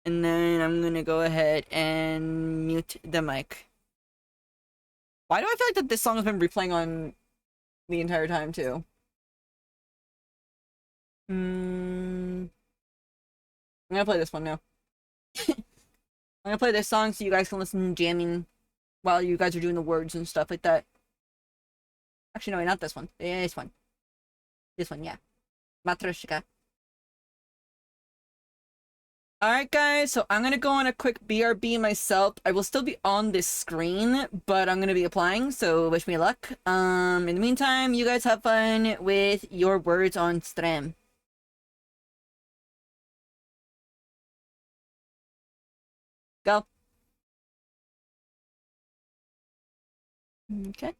And then I'm gonna go ahead and mute the mic. Why do I feel like that this song has been replaying on the entire time too? I'm gonna play this one now. I'm gonna play this song so you guys can listen to jamming while you guys are doing the words and stuff like that. Actually, no, wait, not this one. This one. This one, yeah. Matryoshka. Alright, guys, so I'm gonna go on a quick BRB myself. I will still be on this screen, but I'm gonna be applying, so wish me luck. In the meantime, you guys have fun with your words on stream. Go. Okay.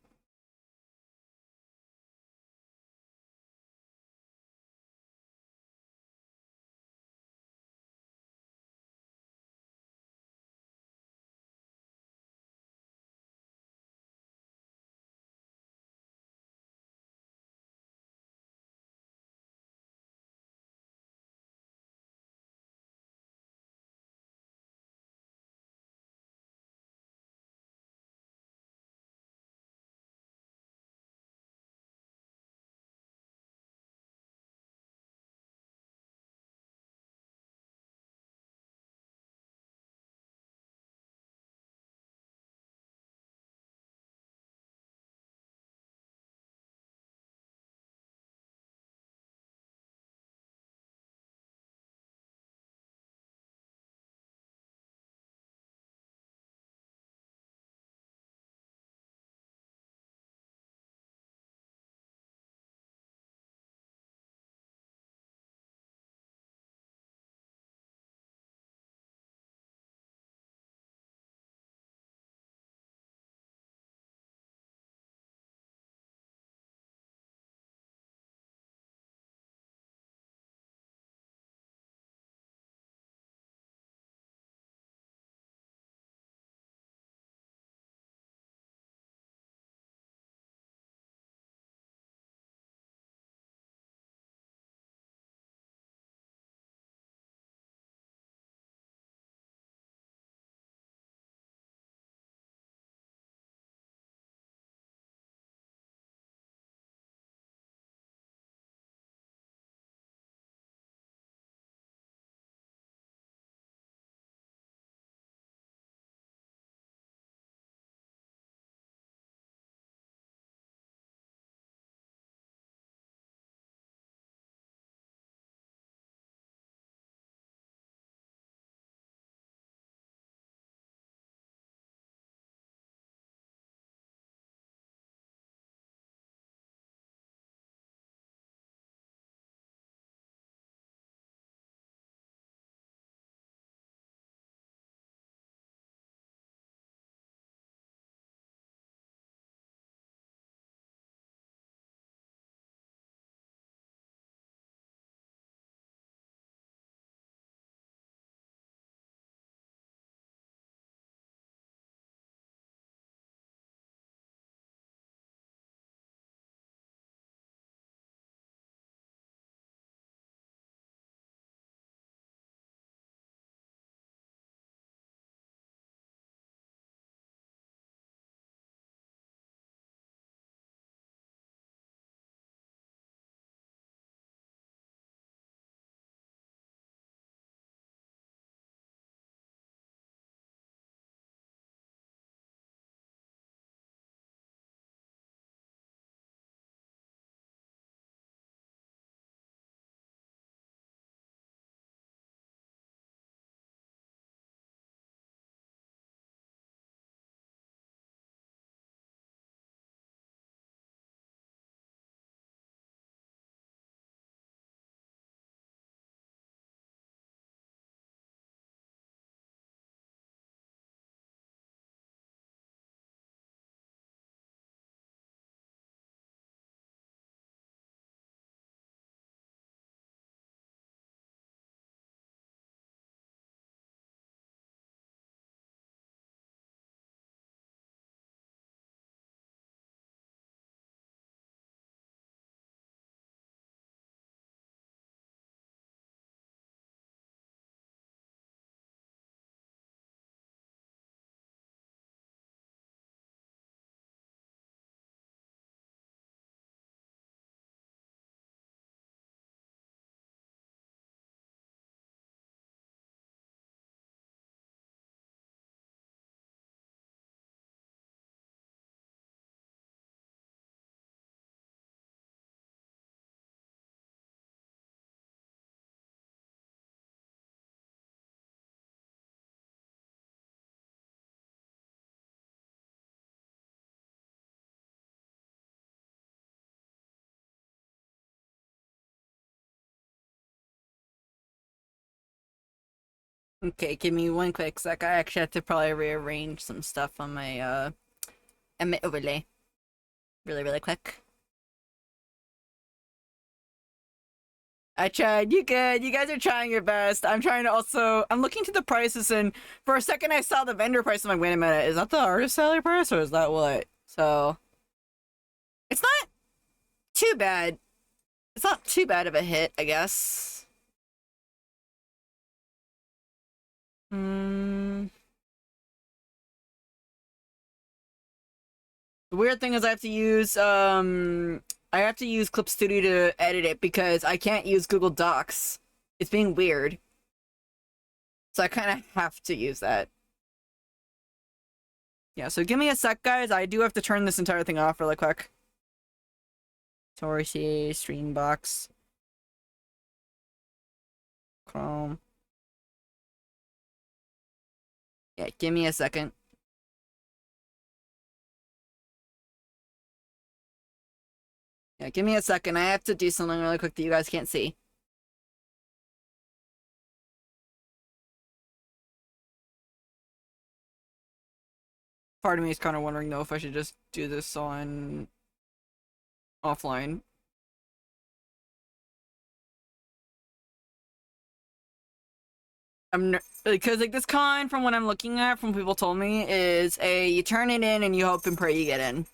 Okay, give me one quick sec. I actually have to probably rearrange some stuff on my emit overlay. Really, really quick. I tried. You good. You guys are trying your best. I'm trying to also. I'm looking to the prices, and for a second I saw the vendor price. I'm like, wait a minute, is that the artist salary price, or is that what? So it's not too bad. It's not too bad of a hit, I guess. Hmm. The weird thing is I have to use Clip Studio to edit it because I can't use Google Docs. It's being weird. So I kind of have to use that. Yeah, so give me a sec, guys. I do have to turn this entire thing off really quick. Torsi, Streambox, Chrome. Yeah, give me a second. Yeah, give me a second. I have to do something really quick that you guys can't see. Part of me is kind of wondering though if I should just do this on offline. Because like this con from what I'm looking at from people told me is a you turn it in and you hope and pray you get in.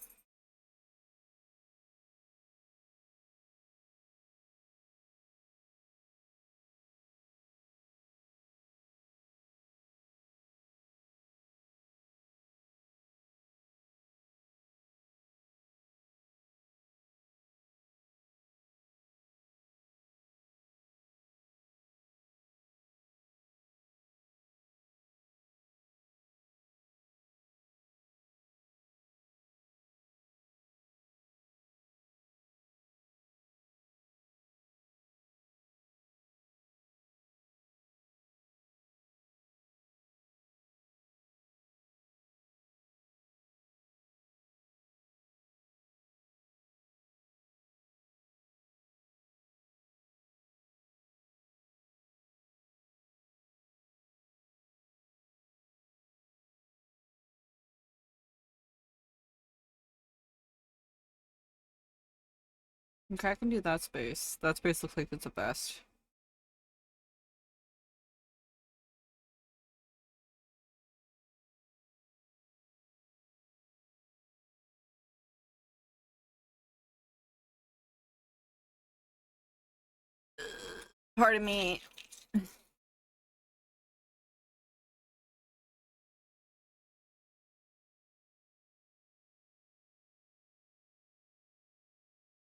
Okay, I can do that space. That space looks like it's the best. Pardon me.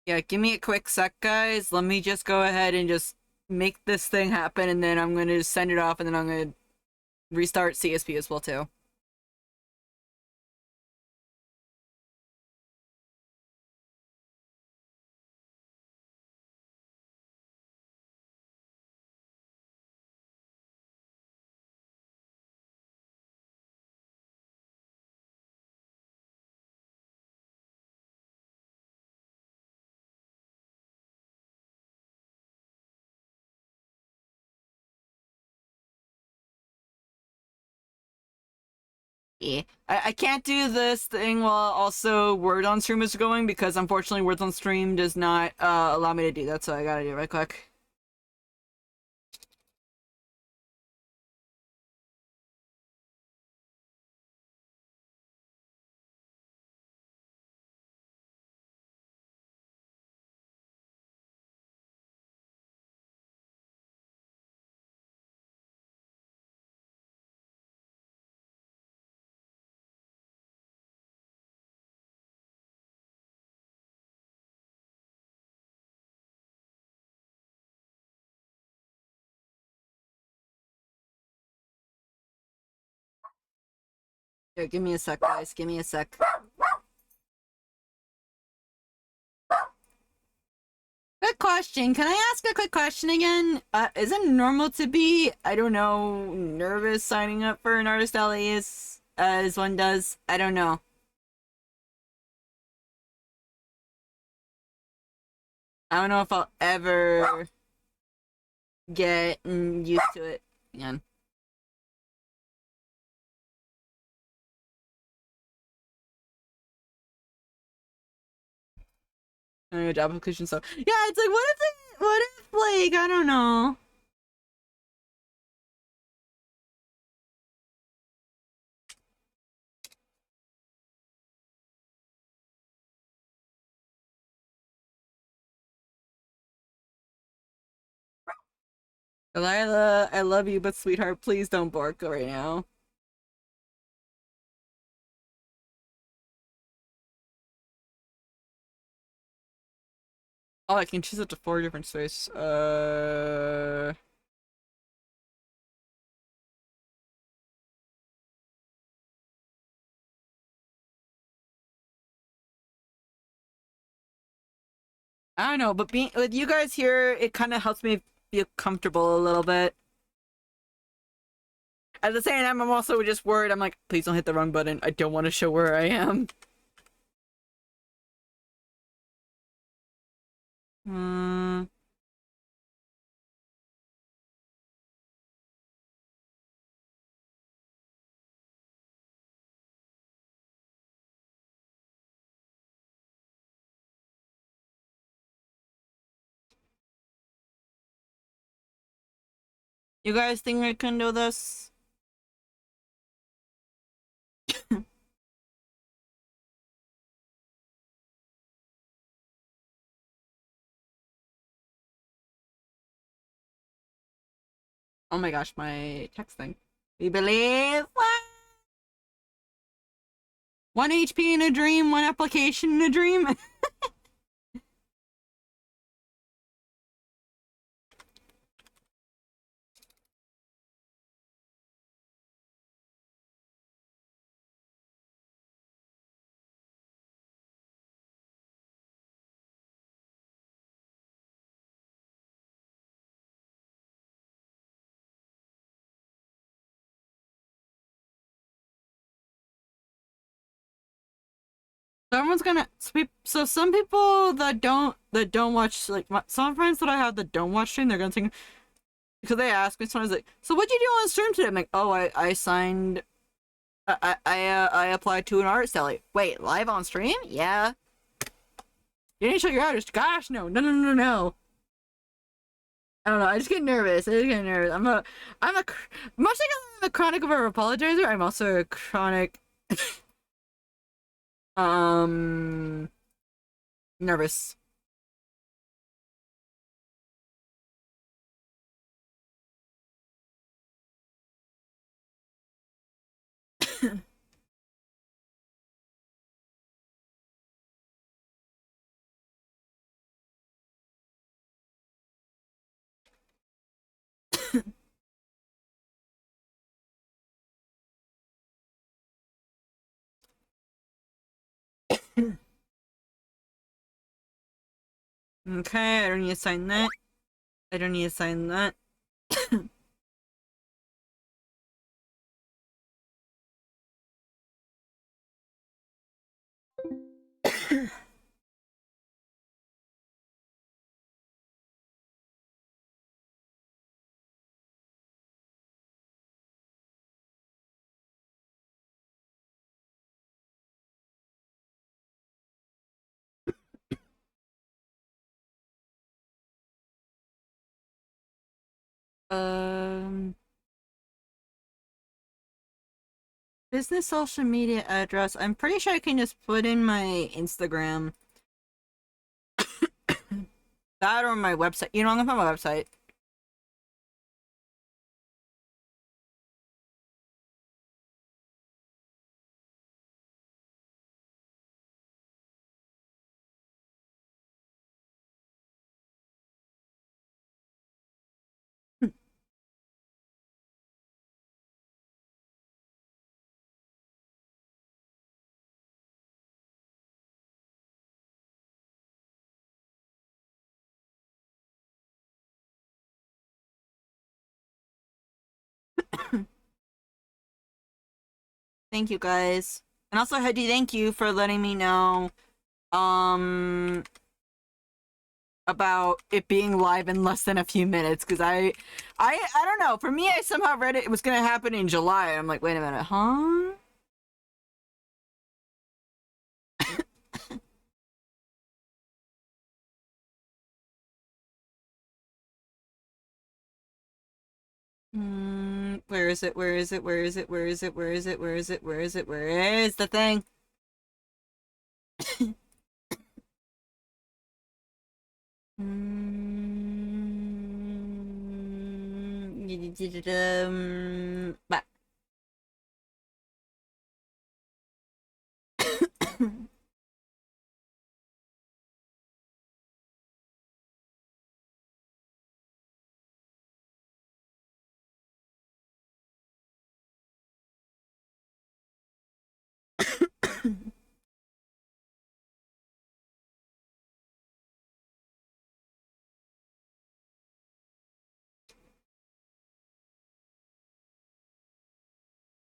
Yeah, give me a quick sec, guys. Let me just go ahead and just make this thing happen, and then I'm gonna send it off, and then I'm gonna restart CSP as well too. Yeah. I can't do this thing while also Word on Stream is going because unfortunately Word on Stream does not allow me to do that, so I gotta do it right quick. Yeah, give me a sec, guys. Give me a sec. Good question. Can I ask a quick question again? Is it normal to be, I don't know, nervous signing up for an artist alias as one does? I don't know. I don't know if I'll ever get used to it again. Job application. So yeah, it's like, what if, like, I don't know. Delilah, I love you, but sweetheart, please don't bark right now. Oh, I can choose up to 4 different spaces. I don't know, but being with you guys here, it kind of helps me feel comfortable a little bit. At the same time, I'm also just worried. I'm like, please don't hit the wrong button. I don't want to show where I am. Hmm. You guys think I can do this? Oh my gosh, my text thing. We believe what? 1 HP in a dream, 1 application in a dream. So everyone's gonna so some people that don't watch, like, some friends that I have that don't watch stream, they're gonna think, because they ask me sometimes, like, so what'd you do on stream today? I'm like, oh, I signed, I applied to an art sale. Wait, live on stream? Yeah. You didn't show your artist? Gosh, no. I don't know. I just get nervous. I just get nervous. Much like I'm a chronic over apologizer, I'm also a chronic, um, nervous. Okay, I don't need to sign that. I don't need to sign that. Um, business social media address. I'm pretty sure I can just put in my Instagram. That or my website. You know, I'm gonna put my website. Thank you guys. And also, Hedi, thank you for letting me know, um, about it being live in less than a few minutes. Because I don't know. For me, I somehow read it was gonna happen in July. I'm like, wait a minute, huh? Where is it? Where is it? Where is it? Where is it? Where is it? Where is it? Where is it? Where is the thing? Bah.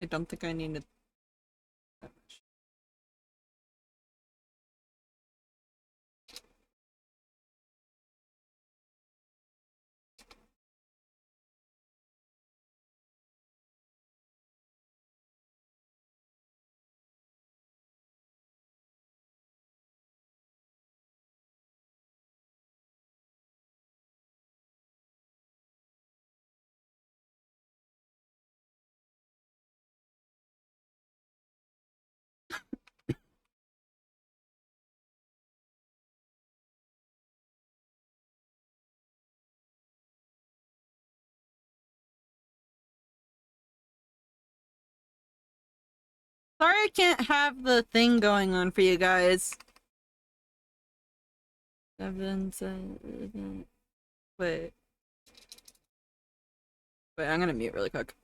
I don't think I need it that much. Sorry I can't have the thing going on for you guys. Wait. Wait, I'm gonna mute really quick.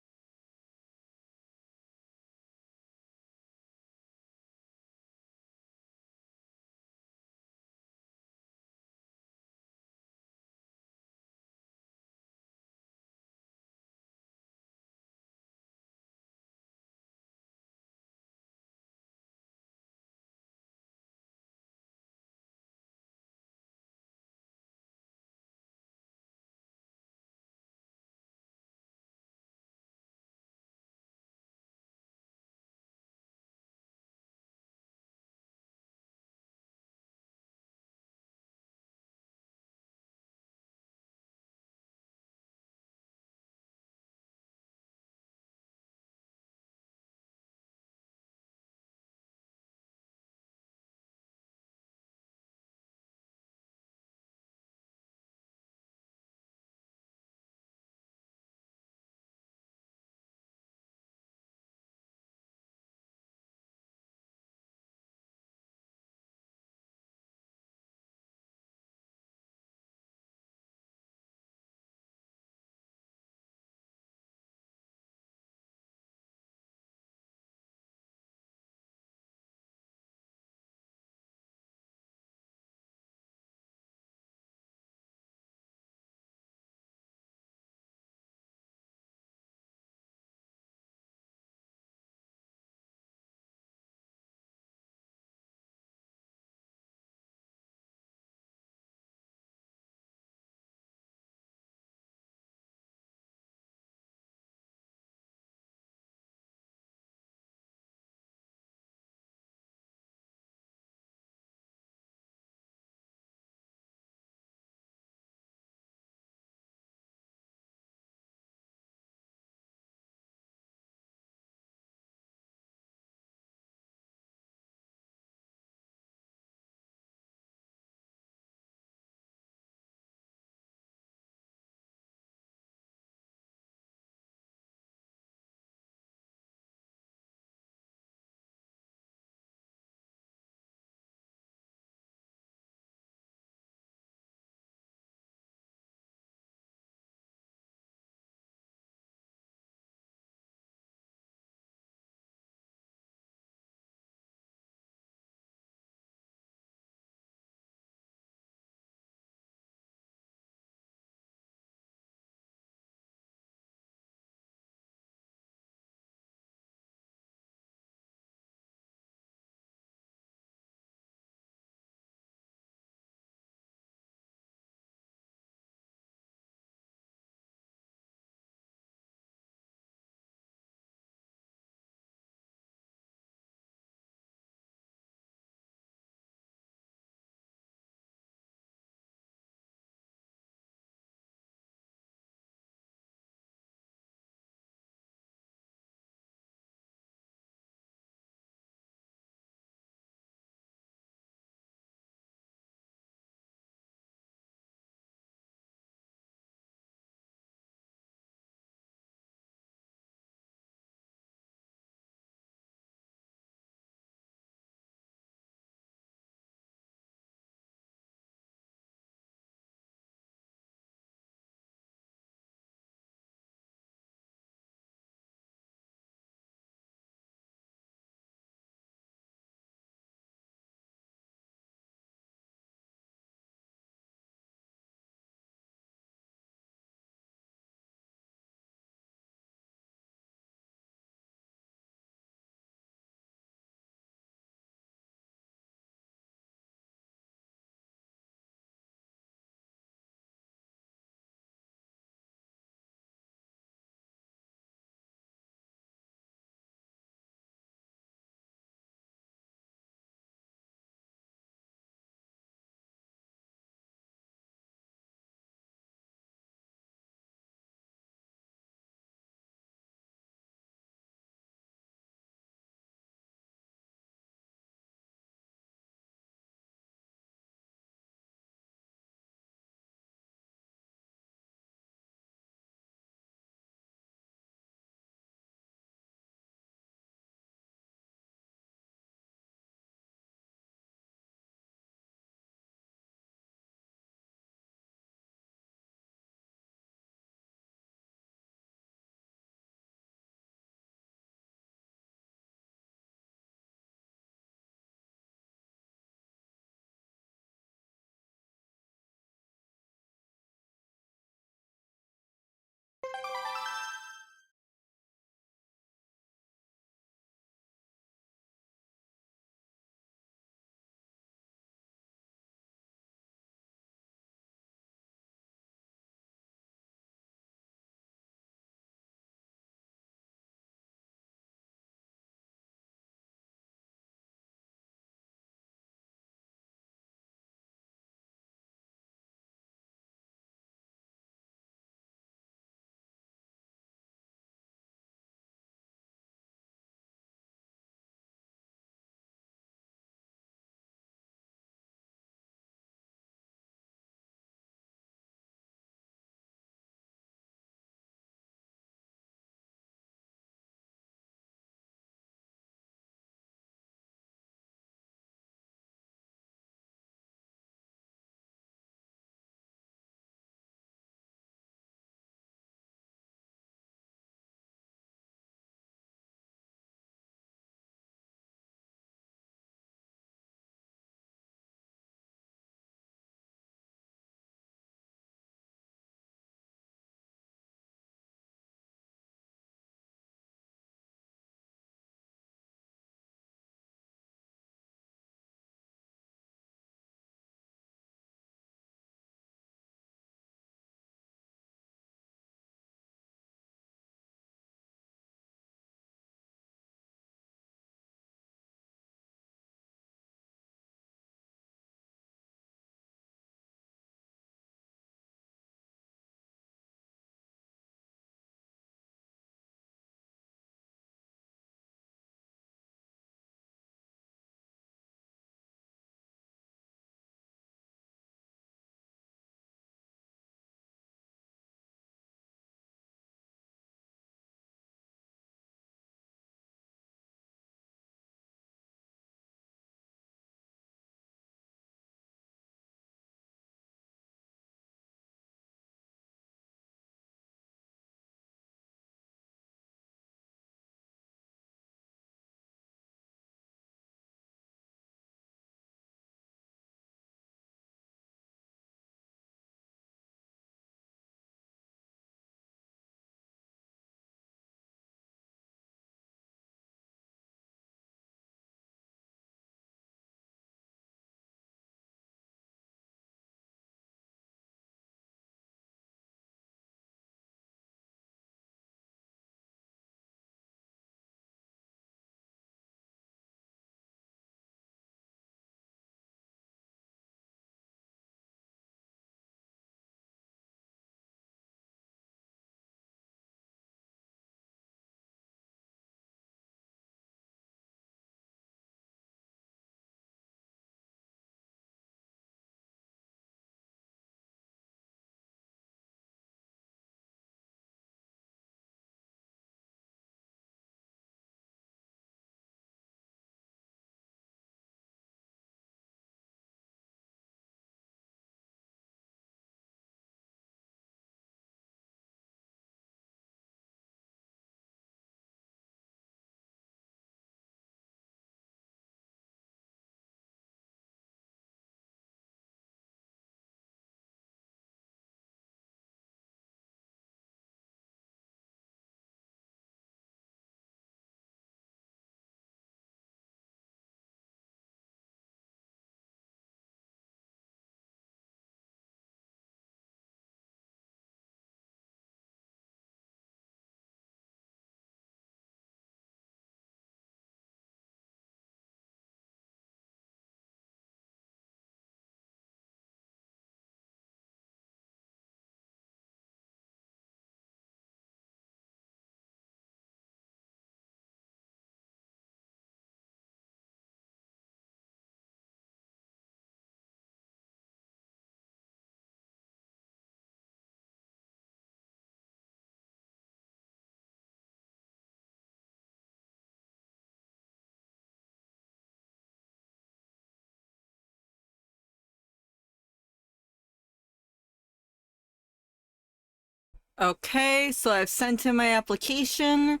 Okay, so I've sent in my application.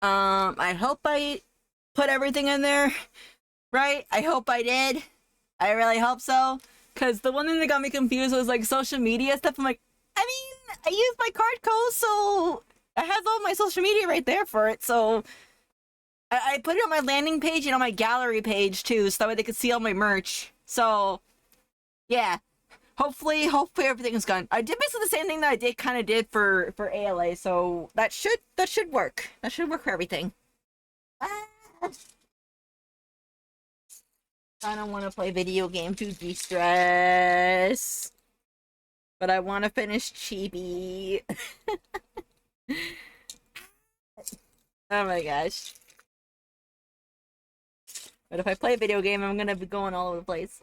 I hope I put everything in there right. I hope I did. I really hope so. Cause the one thing that got me confused was like social media stuff. I'm like, I mean, I used my card code, so I have all my social media right there for it. So I put it on my landing page and on my gallery page too, so that way they could see all my merch. So yeah, hopefully everything's gone. I did basically the same thing that I did for ALA, so that should work. That should work for everything. Ah, I don't want to play video game to de-stress, but I want to finish Chibi. Oh my gosh. But if I play a video game, I'm gonna be going all over the place.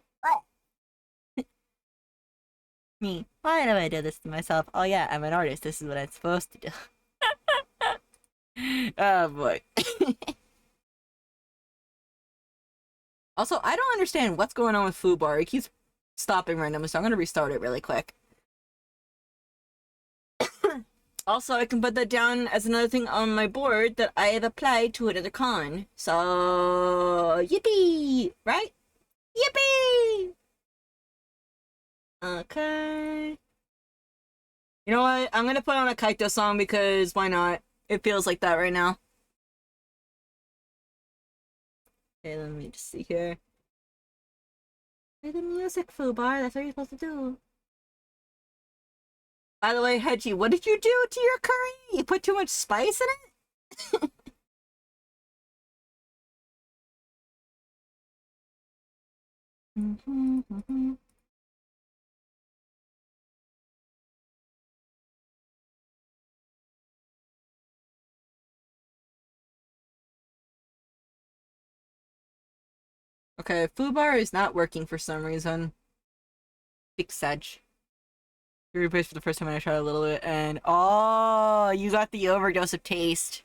Me. Why do I do this to myself? Oh yeah, I'm an artist. This is what I'm supposed to do. Oh boy. Also, I don't understand what's going on with Fubar. It keeps stopping randomly, so I'm gonna restart it really quick. Also, I can put that down as another thing on my board that I have applied to another con. So, yippee! Right? Yippee! Okay. You know what? I'm gonna put on a Kaito song because why not? It feels like that right now. Okay, let me just see here. Play the music, Fubar. That's what you're supposed to do. By the way, Hedgie, what did you do to your curry? You put too much spice in it? Okay, Fubar is not working for some reason. Big Sedge. You replaced for the first time and I tried a little bit, and oh, you got the overdose of taste.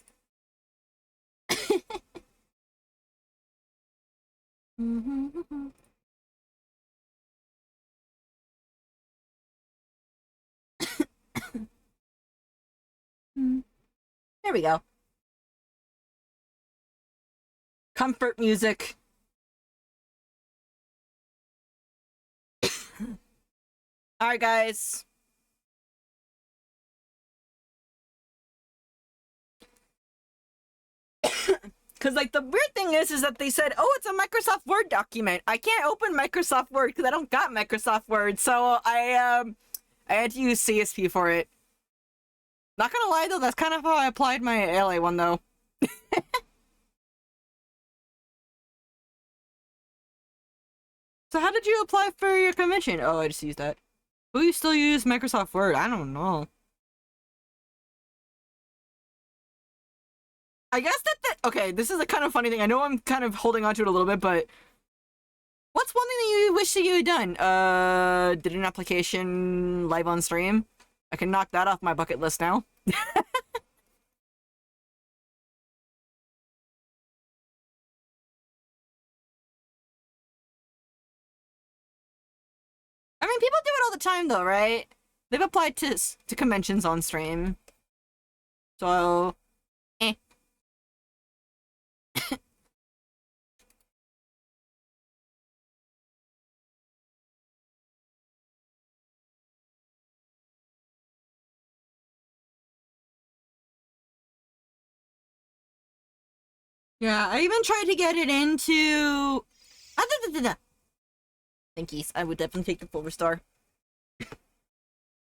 There we go. Comfort music. Alright, guys. Because, like, the weird thing is that they said, oh, it's a Microsoft Word document. I can't open Microsoft Word because I don't got Microsoft Word. So I had to use CSP for it. Not gonna lie, though, that's kind of how I applied my LA one, though. So how did you apply for your convention? Oh, I just used that. Who you still use Microsoft Word? I don't know. I guess okay, this is a kind of funny thing. I know I'm kind of holding on to it a little bit, but what's one thing that you wish that you had done? Did an application live on stream? I can knock that off my bucket list now. I mean, people do it all the time, though, right? They've applied to conventions on stream. So, eh. Yeah, I even tried to get it into... Thankies, I would definitely take the full restore.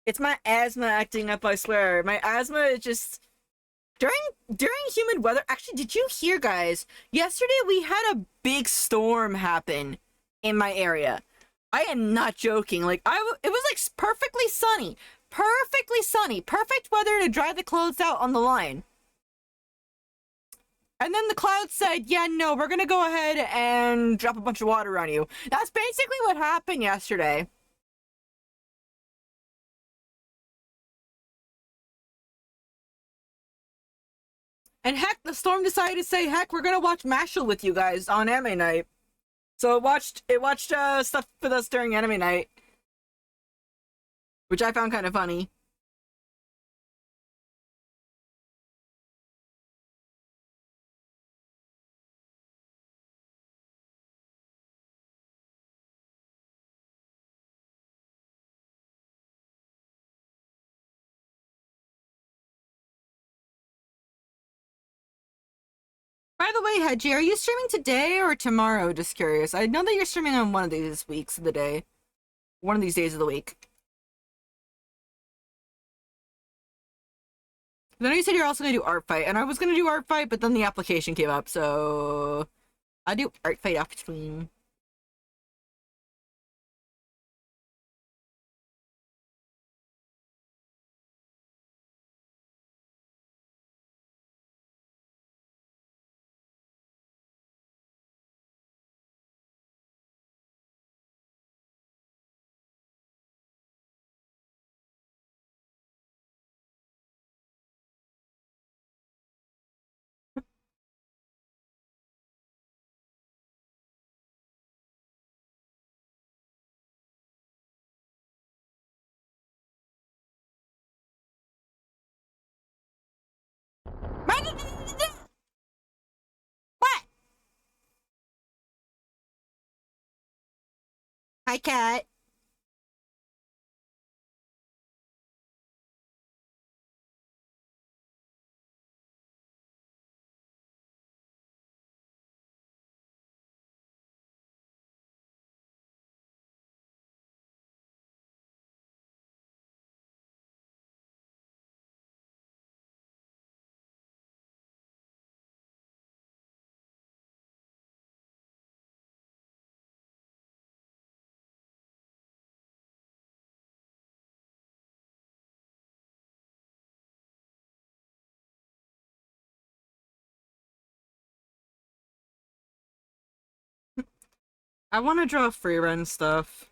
It's my asthma acting up, I swear. My asthma is just... During humid weather... Actually, did you hear, guys? Yesterday we had a big storm happen in my area. I am not joking. Like, it was like perfectly sunny. Perfectly sunny. Perfect weather to dry the clothes out on the line. And then the cloud said, yeah, no, we're gonna go ahead and drop a bunch of water on you. That's basically what happened yesterday. And heck, the storm decided to say, heck, we're gonna watch Mashal with you guys on anime night. So it watched stuff with us during anime night. Which I found kind of funny. By the way, Hedgie, are you streaming today or tomorrow? Just curious. I know that you're streaming on one of these weeks of the day. One of these days of the week. Then you said you're also gonna do art fight, and I was gonna do art fight, but then the application came up, so I'll do art fight off stream. What? Hi, cat. I want to draw free run stuff.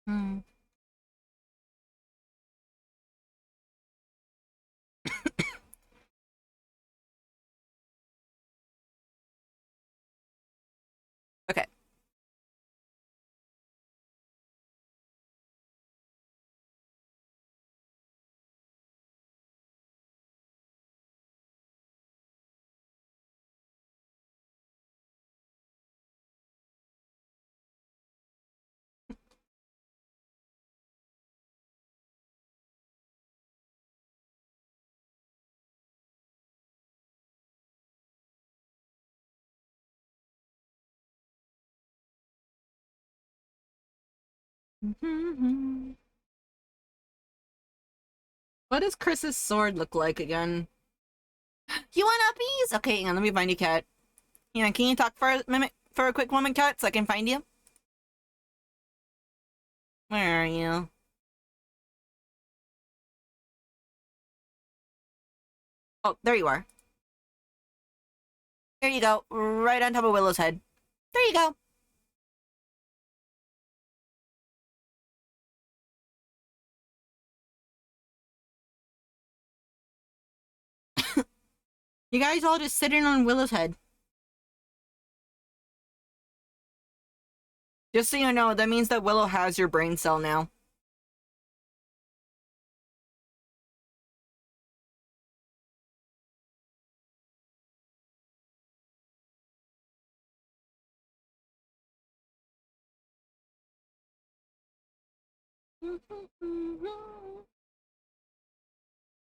Hmm. Okay. What does Chris's sword look like again? You want uppies? Okay, hang on, let me find you, cat. Yeah, can you talk for a minute, for a quick moment, cat, so I can find you? Where are you? Oh, there you are. There you go, right on top of Willow's head. There you go. You guys all just sitting on Willow's head. Just so you know, that means that Willow has your brain cell now.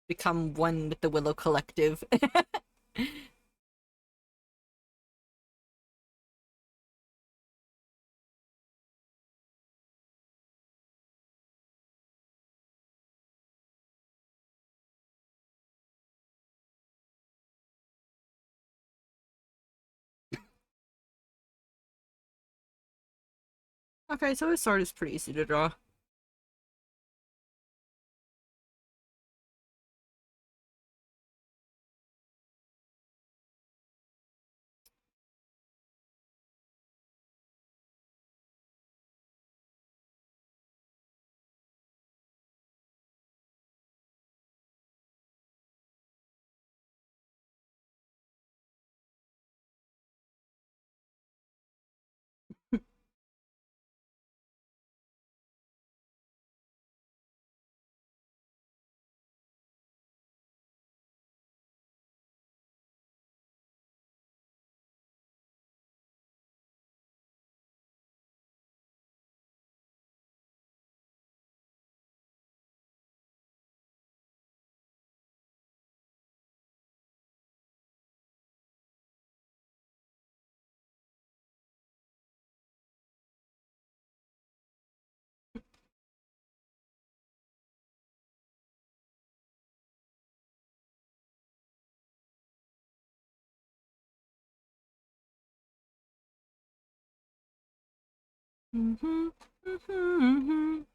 Become one with the Willow Collective. Okay, so his sword is pretty easy to draw. Mhm, mhm, mhm.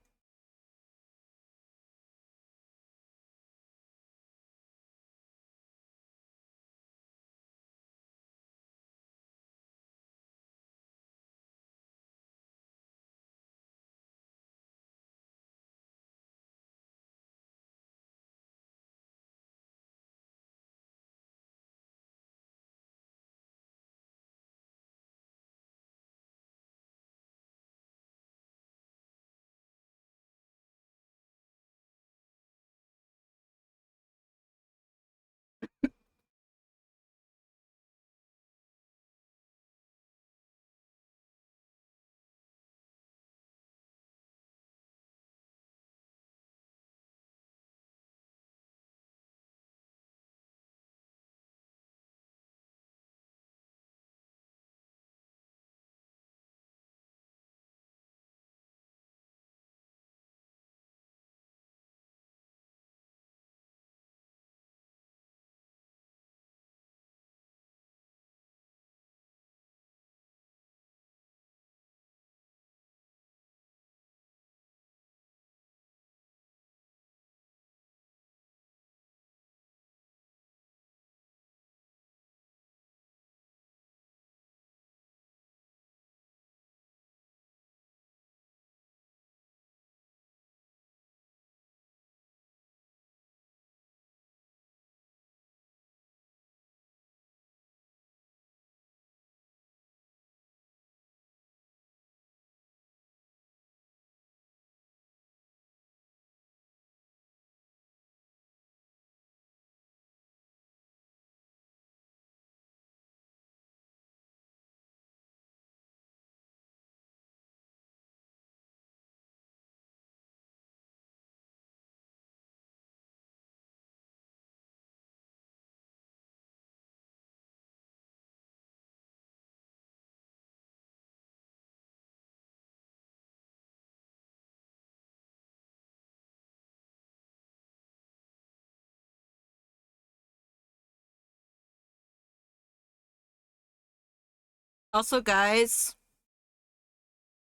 Also, guys,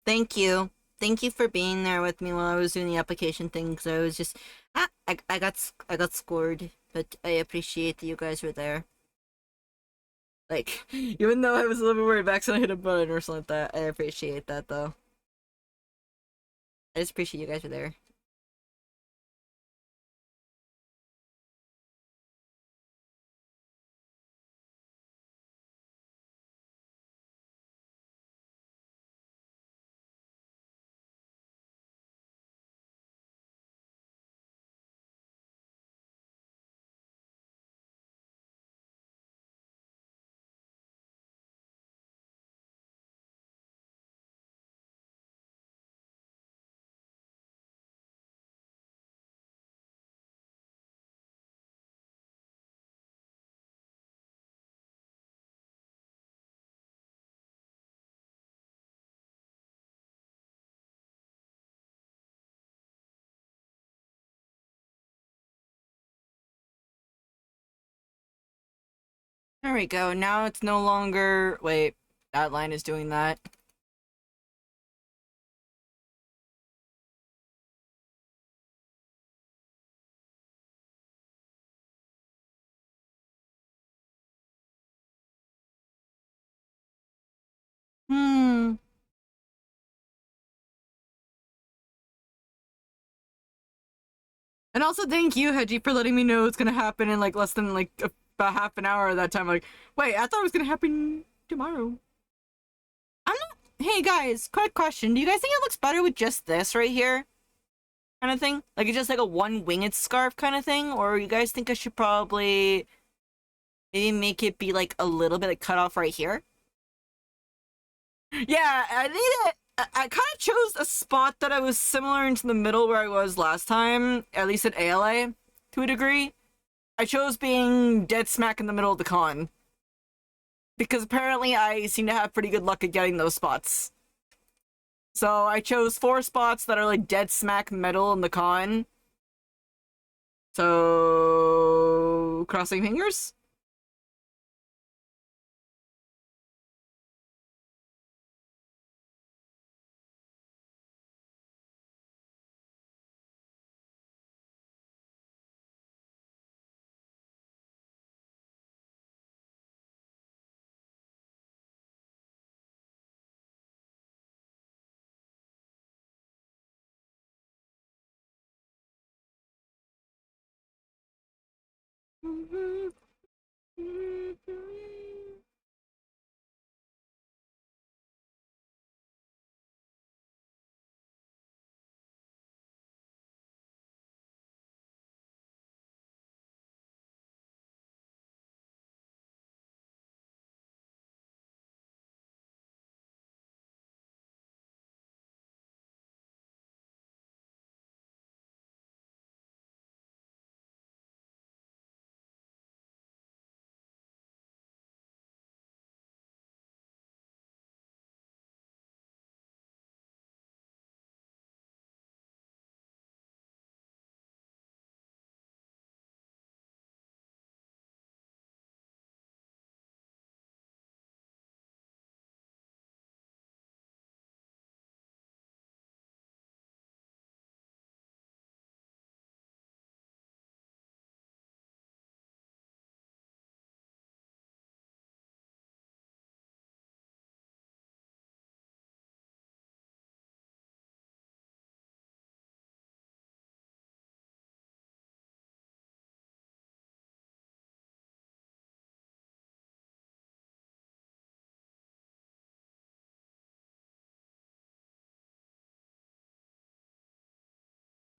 thank you. Thank you for being there with me while I was doing the application thing. Because I was just, I got scored, but I appreciate that you guys were there. Like, even though I was a little bit worried back, so I hit a button or something like that, I appreciate that though. I just appreciate you guys were there. There we go. Now it's no longer. Wait, that line is doing that. Hmm. And also thank you, Hedgie, for letting me know it's gonna happen in like less than like about half an hour at that time. Like, wait, I thought it was gonna happen tomorrow. I'm not. Hey guys, quick question. Do you guys think it looks better with just this right here? Kind of thing? Like it's just like a one winged scarf kind of thing? Or you guys think I should probably maybe make it be like a little bit like cut off right here? Yeah, I think that I kind of chose a spot that I was similar into the middle where I was last time, at least at ALA, to a degree. I chose being dead smack in the middle of the con. Because apparently I seem to have pretty good luck at getting those spots. So I chose 4 spots that are like dead smack middle in the con. So crossing fingers?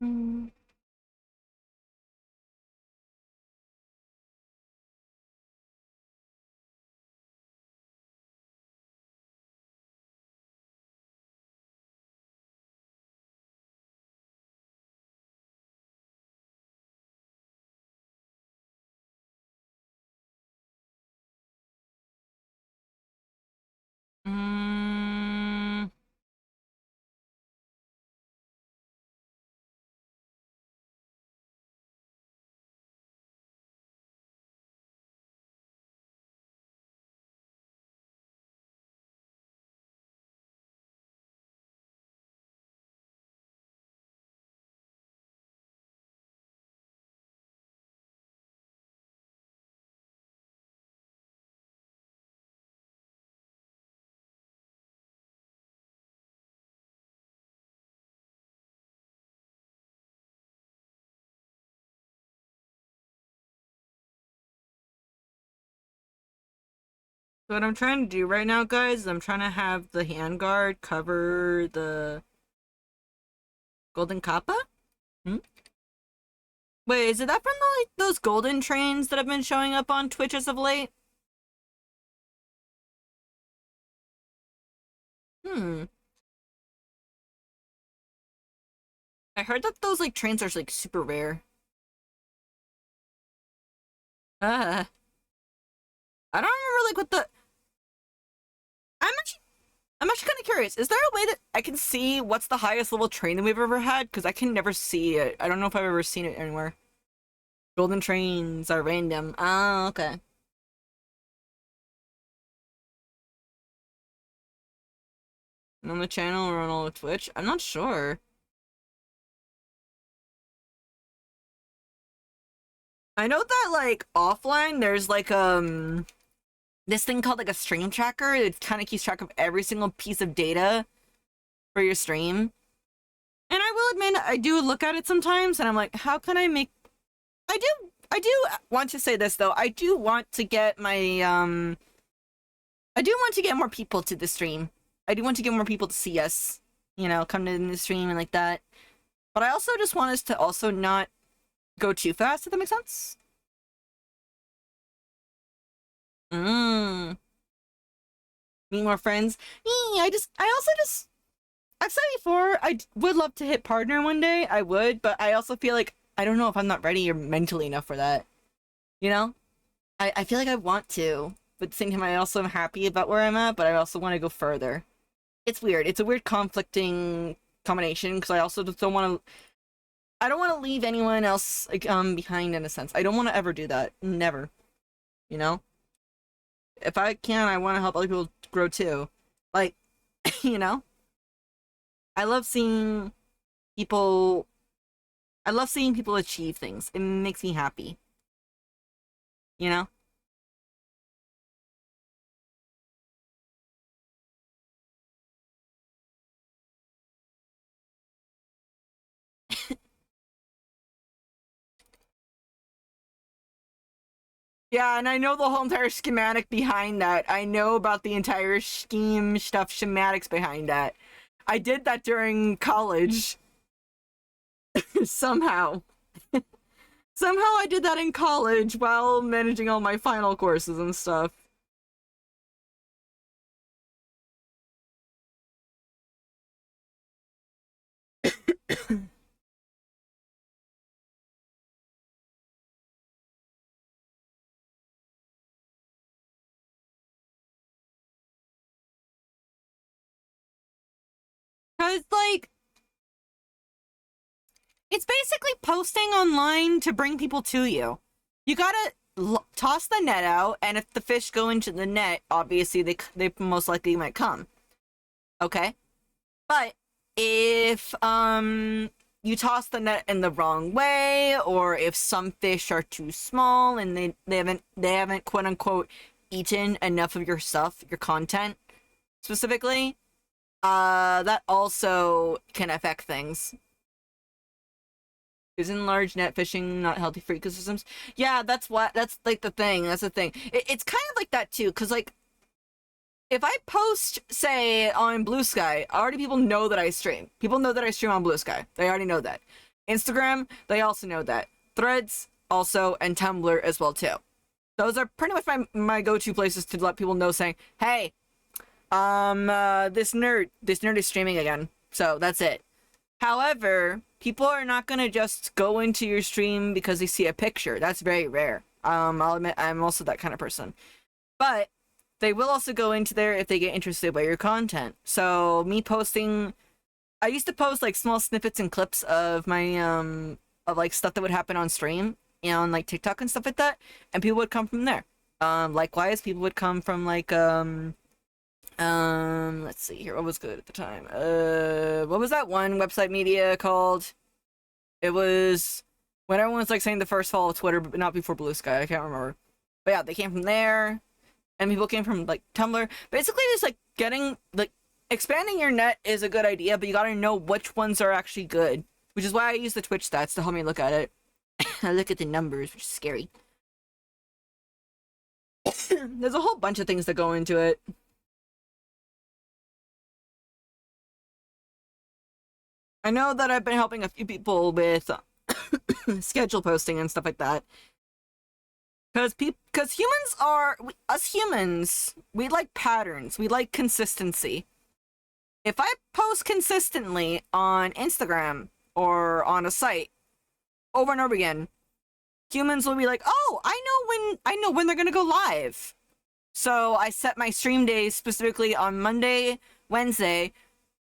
Mm. So what I'm trying to do right now, guys, is I'm trying to have the handguard cover the golden kappa? Hmm? Wait, is it that from the, like those golden trains that have been showing up on Twitch as of late? Hmm. I heard that those like trains are like super rare. Uh, I don't remember like what the. I'm actually I'm actually kind of curious. Is there a way that I can see what's the highest level train that we've ever had? Because I can never see it. I don't know if I've ever seen it anywhere. Golden trains are random. Oh, okay. On the channel or on all of Twitch? I'm not sure. I know that like offline there's like this thing called like a stream tracker. It kind of keeps track of every single piece of data for your stream. And I will admit I do look at it sometimes and I'm like, how can I make I do want to say this though. I do want to get my I do want to get more people to the stream. I do want to get more people to see us, you know, come to the stream and like that. But I also just want us to also not go too fast, if that makes sense. Mm. Meet more friends. I also just, I've said it before, would love to hit partner one day. I would, but I also feel like I don't know if I'm not ready or mentally enough for that. You know? I feel like I want to, but at the same time, I also am happy about where I'm at, but I also want to go further. It's weird. It's a weird conflicting combination because I also just don't want to. I don't want to leave anyone else like behind in a sense. I don't want to ever do that. Never. You know. If I can, I want to help other people grow too. Like, you know. I love seeing people. I love seeing people achieve things. It makes me happy. You know. Yeah, and I know the whole entire schematic behind that. I know about the entire scheme stuff, schematics behind that. I did that during college. Somehow. Somehow I did that in college while managing all my final courses and stuff. Cause like it's basically posting online to bring people to you. You gotta toss the net out, and if the fish go into the net, obviously they most likely might come. Okay, but if you toss the net in the wrong way, or if some fish are too small and they haven't quote unquote eaten enough of your stuff, your content specifically, that also can affect things. Isn't large net fishing not healthy for ecosystems? Yeah, that's like the thing. That's the thing. It's kind of like that too, because like if I post, say, on Blue Sky, already people know that I stream. People know that I stream on Blue Sky. They already know that. Instagram, they also know that. Threads, also, and Tumblr as well too. Those are pretty much my go-to places to let people know, saying, "Hey, this nerd is streaming again." So that's it. However, people are not gonna just go into your stream because they see a picture. That's very rare. I'll admit I'm also that kind of person. But they will also go into there if they get interested by your content. So me posting, I used to post like small snippets and clips of my of like stuff that would happen on stream, on like TikTok and stuff like that, and people would come from there. Likewise, people would come from like let's see here. What was good at the time? What was that one website media called? It was when everyone was like saying the first fall of Twitter, but not before Blue Sky. I can't remember. But yeah, they came from there, and people came from like Tumblr. Basically, just like getting like expanding your net is a good idea, but you gotta know which ones are actually good. Which is why I use the Twitch stats to help me look at it. I look at the numbers, which is scary. There's a whole bunch of things that go into it. I know that I've been helping a few people with schedule posting and stuff like that. Because us humans, we like patterns, we like consistency. If I post consistently on Instagram or on a site over and over again, humans will be like, "Oh, I know when they're gonna go live." So I set my stream days specifically on Monday, Wednesday,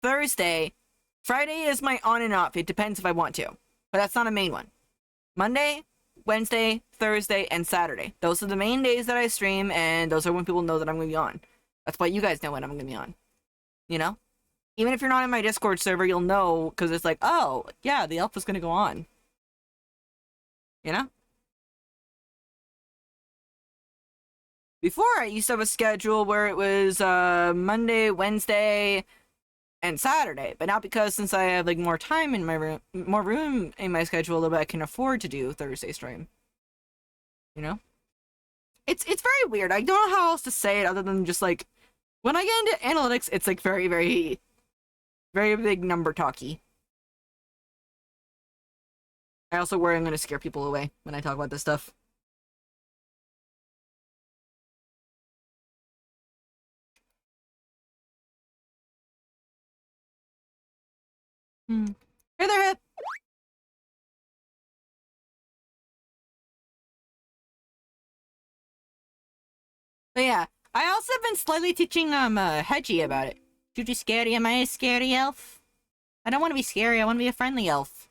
Thursday. Friday is my on and off. It depends if I want to, but that's not a main one. Monday, Wednesday, Thursday, and Saturday. Those are the main days that I stream, and those are when people know that I'm going to be on. That's why you guys know when I'm going to be on. You know? Even if you're not in my Discord server, you'll know, because it's like, oh, yeah, the alpha's going to go on. You know? Before, I used to have a schedule where it was Monday, Wednesday, and Saturday. But now because since I have like more time in my room, more room in my schedule, a little bit, I can afford to do Thursday stream. You know? It's very weird. I don't know how else to say it other than just like when I get into analytics, it's like very, very, very big number talky. I also worry I'm gonna scare people away when I talk about this stuff. Hmm. Hey there, Hip! But yeah, I also have been slightly teaching Hedgie about it. You too scary? Am I a scary elf? I don't want to be scary. I want to be a friendly elf.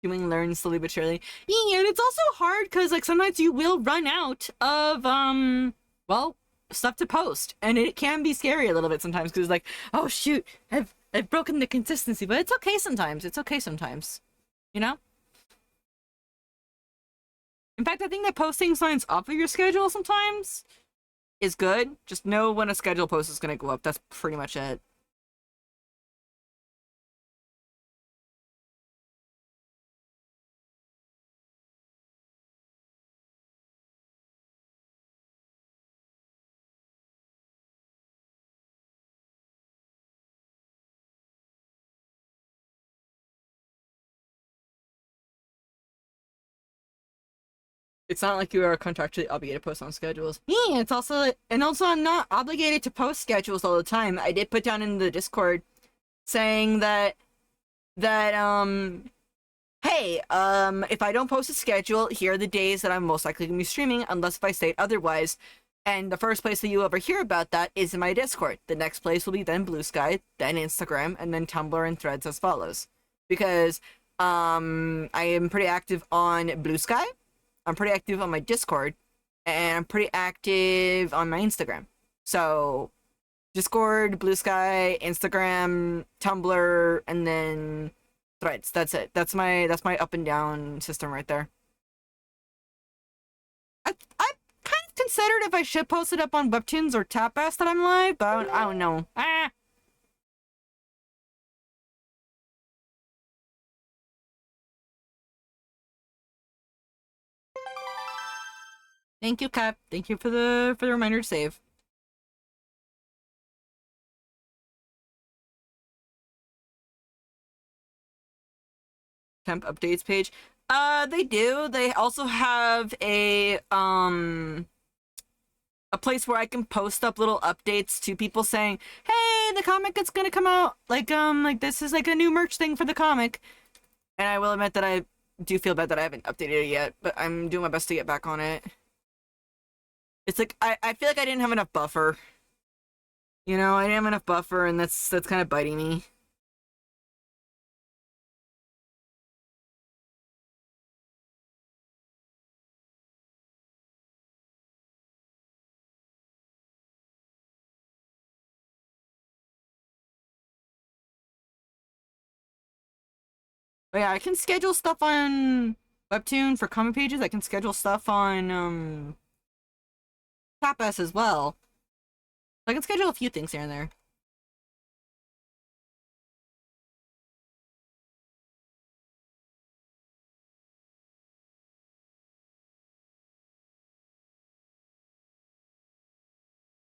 Doing learn slowly but surely. Yeah, and it's also hard because like sometimes you will run out of well, stuff to post, and it can be scary a little bit sometimes because like, oh shoot, I've broken the consistency, but it's okay sometimes. It's okay sometimes, you know. In fact, I think that posting signs off of your schedule sometimes. is good. Just know when a schedule post is gonna go up. That's pretty much it. It's not like you are contractually obligated to post on schedules. Yeah, it's also and also I'm not obligated to post schedules all the time. I did put down in the Discord saying that hey, if I don't post a schedule, here are the days that I'm most likely gonna be streaming, unless if I state otherwise. And the first place that you ever hear about that is in my Discord. The next place will be then Blue Sky, then Instagram, and then Tumblr and Threads as follows. Because I am pretty active on Blue Sky, I'm pretty active on my Discord, and I'm pretty active on my Instagram. So Discord, Blue Sky, Instagram, Tumblr, and then Threads. That's it. That's my up and down system right there. I kind of considered if I should post it up on Webtoons or Tapas that I'm live, but I don't know. Ah. Thank you, Cap. Thank you for the reminder to save. Temp updates page. They do. They also have a place where I can post up little updates to people saying, "Hey, the comic is gonna come out. Like this is like a new merch thing for the comic." And I will admit that I do feel bad that I haven't updated it yet, but I'm doing my best to get back on it. It's like I feel like I didn't have enough buffer. You know, I didn't have enough buffer, and that's kind of biting me. But yeah, I can schedule stuff on Webtoon for comic pages. I can schedule stuff on Tapas as well. I can schedule a few things here and there.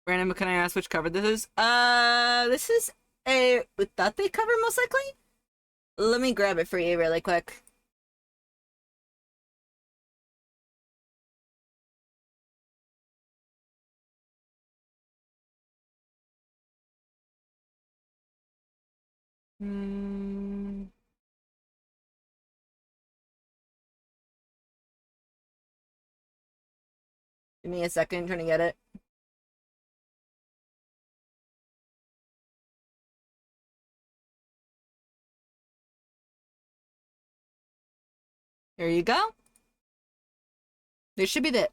Random, can I ask which cover this is? This is a Utate cover, most likely? Let me grab it for you really quick. Hmm. Give me a second, trying to get it. Here you go. This should be it.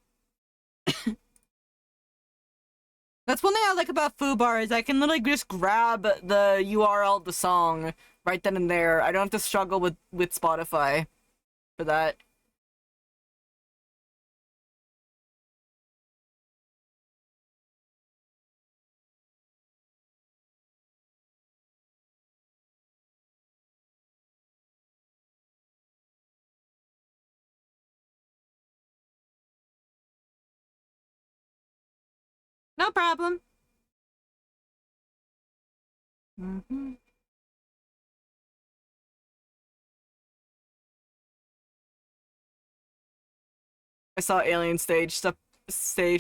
That's one thing I like about Foobar is I can literally just grab the URL of the song right then and there. I don't have to struggle with Spotify for that. No problem. Mm-hmm. I saw Alien stage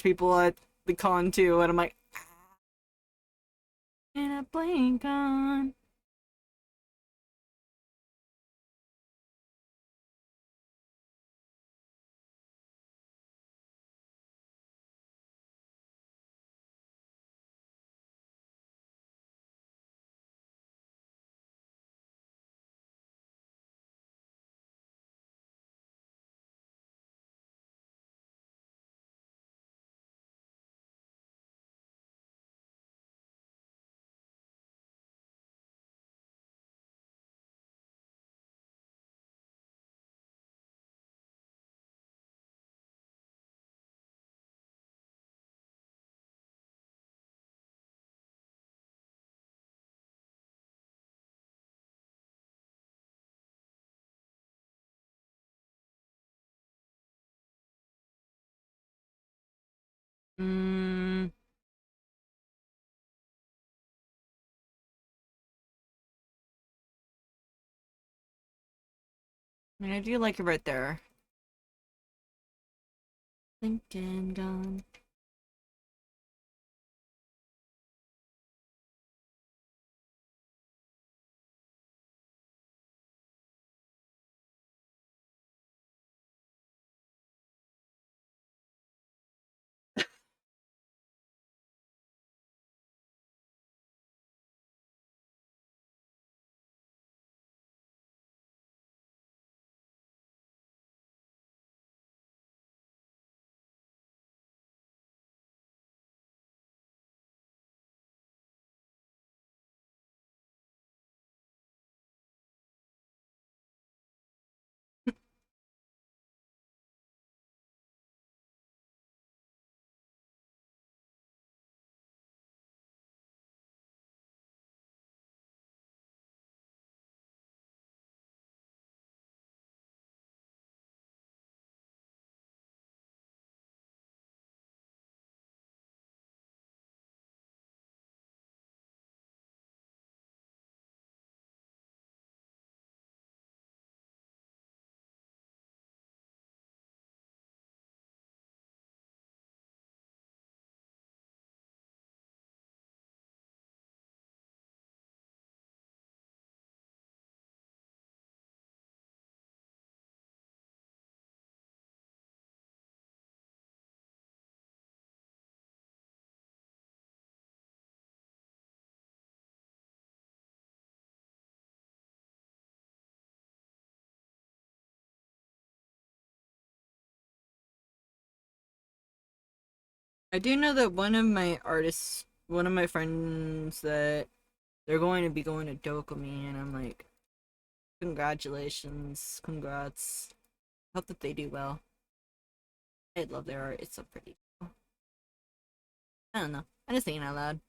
people at the con too, and I'm like, in a blink on. Mm, I mean, I do like it right there. LinkedIn gone. I do know that one of my artists, one of my friends, that they're going to be going to Dokumi, and I'm like, congratulations, congrats. Hope that they do well. I love their art. It's so pretty. I don't know. I'm just thinking out loud.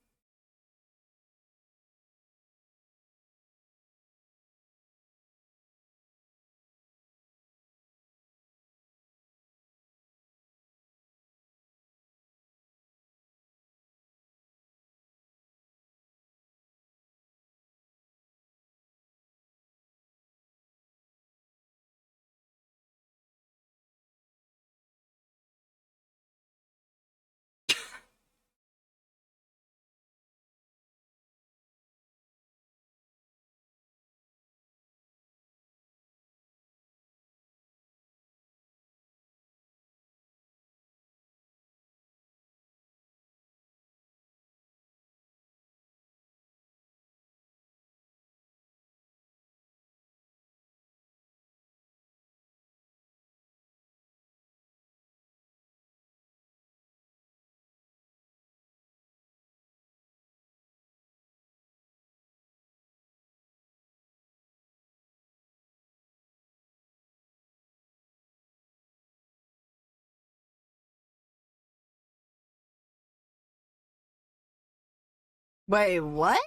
Wait, what?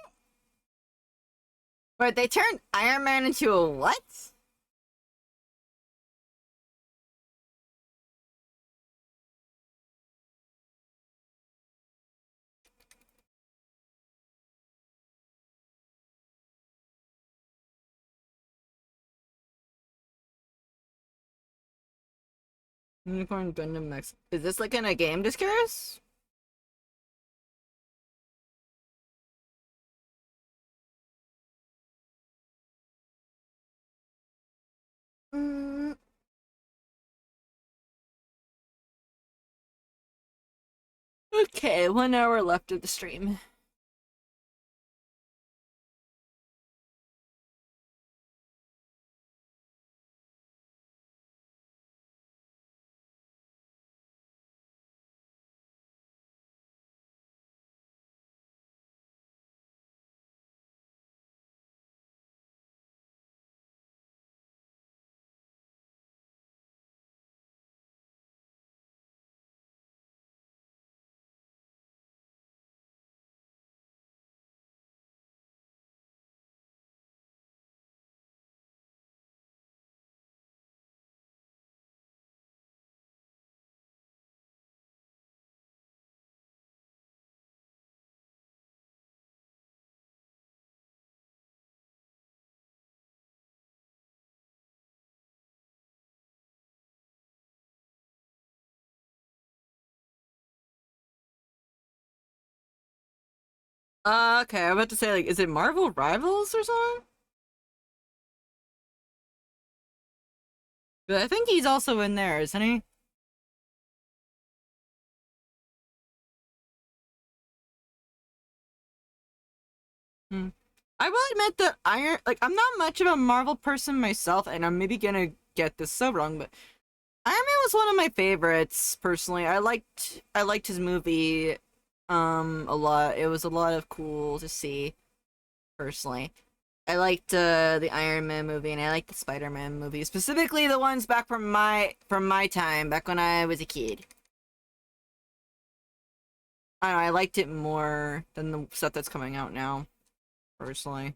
Wait, they turned Iron Man into a what? Unicorn Gundam Max. Is this like in a game? Just curious. Mm, okay, 1 hour left of the stream. Okay, I'm about to say, like, is it Marvel Rivals or something? But I think he's also in there, isn't he? Hmm. I will admit that I'm not much of a Marvel person myself, and I'm maybe gonna get this so wrong, but Iron Man was one of my favorites personally. I liked his movie a lot. It was a lot of cool to see personally. I liked the Iron Man movie and I liked the Spider-Man movie, specifically the ones back from my time, back when I was a kid. I don't know, I liked it more than the stuff that's coming out now, personally.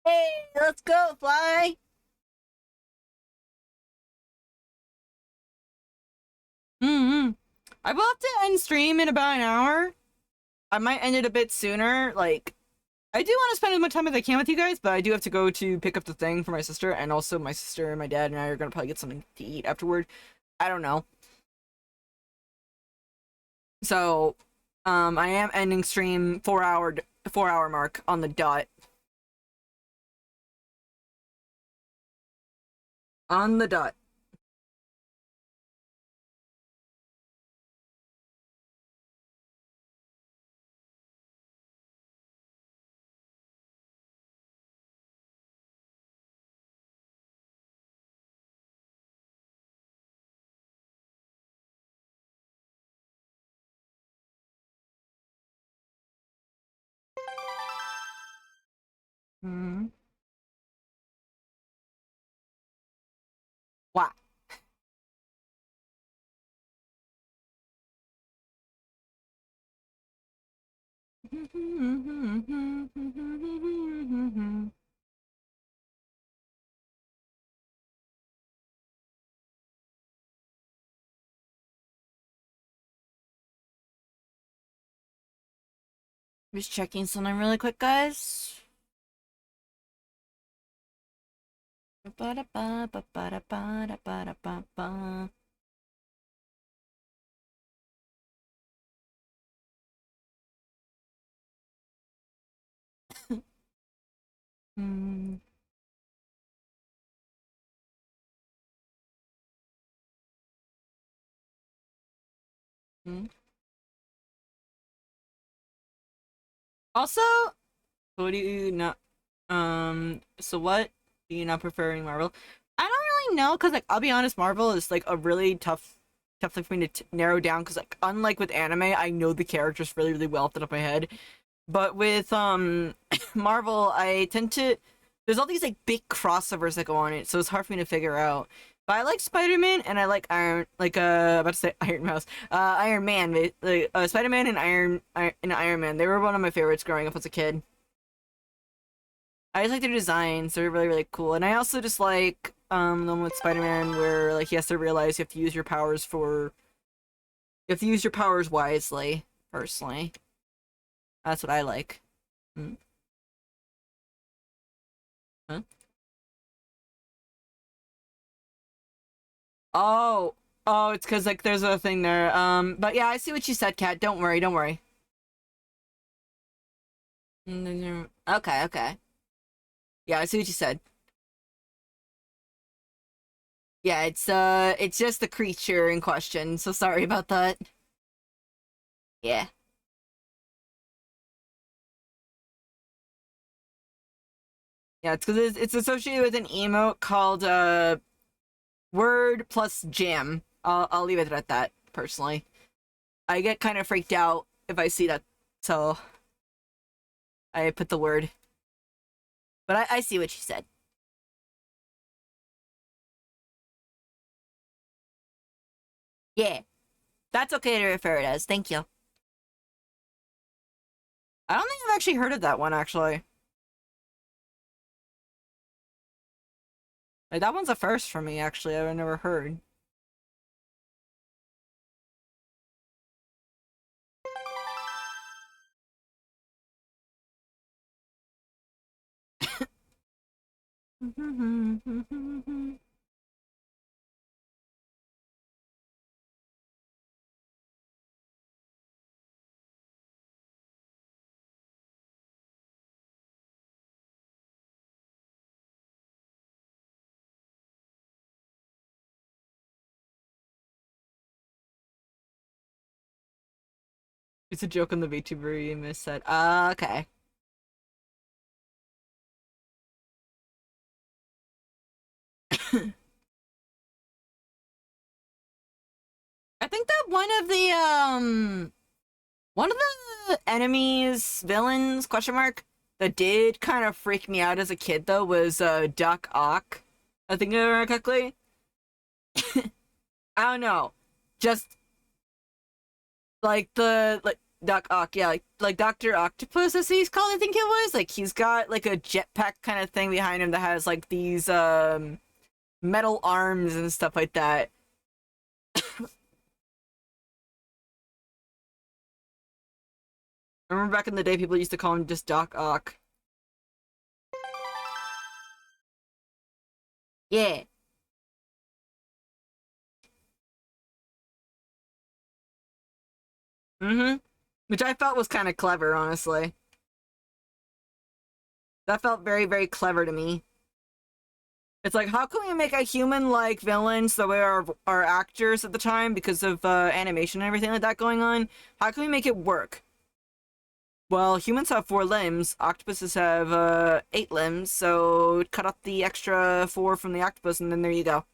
Hey, let's go, Fly! Mm-hmm. I will have to end stream in about an hour. I might end it a bit sooner. Like, I do want to spend as much time as I can with you guys, but I do have to go to pick up the thing for my sister, and also my sister and my dad and I are gonna probably get something to eat afterward. I don't know. So, I am ending stream 4 hour mark on the dot. On the dot. Hmm. Wow. Just checking something really quick, guys. Ba-da-ba-ba-ba-da-ba-da-ba-da-ba. Hmm. Hmm. Also, what do you not? So what do you not preferring Marvel? I don't really know, cause like I'll be honest, Marvel is like a really tough thing for me to narrow down. Cause like unlike with anime, I know the characters really really well off the top of my head. But with Marvel, I tend to there's all these like big crossovers that go on it, so it's hard for me to figure out. But I like Spider-Man and I like about to say Iron Mouse, Iron Man, like Spider-Man and Iron Man. They were one of my favorites growing up as a kid. I just like their designs; they're really really cool. And I also just like the one with Spider-Man where like he has to realize you have to use your powers wisely. Personally, that's what I like. Mm. Huh? Oh, oh, it's because like there's a thing there. But yeah, I see what you said, Kat. Don't worry, don't worry. Okay, okay. Yeah, I see what you said. Yeah, it's just the creature in question. So sorry about that. Yeah. Yeah, it's because it's associated with an emote called word plus jam. I'll leave it at that, personally. I get kind of freaked out if I see that, so I put the word. But I see what she said. Yeah, that's okay to refer it as. Thank you. I don't think I've actually heard of that one, actually. Like, that one's a first for me, actually. I've never heard. It's a joke on the VTuber you missed said. Okay. I think that one of the enemies, villains, question mark, that did kind of freak me out as a kid though was Duck Ock. I think I remember correctly. I don't know. Just like the Duck Ock, yeah, like Dr. Octopus as he's called, I think it was. Like he's got like a jetpack kind of thing behind him that has like these metal arms and stuff like that. I remember back in the day people used to call him just Doc Ock. Yeah. Mm-hmm. Which I felt was kind of clever, honestly. That felt very, very clever to me. It's like, how can we make a human-like villain so we are our actors at the time because of animation and everything like that going on? How can we make it work? Well, humans have 4 limbs, octopuses have 8 limbs, so cut off the extra 4 from the octopus and then there you go.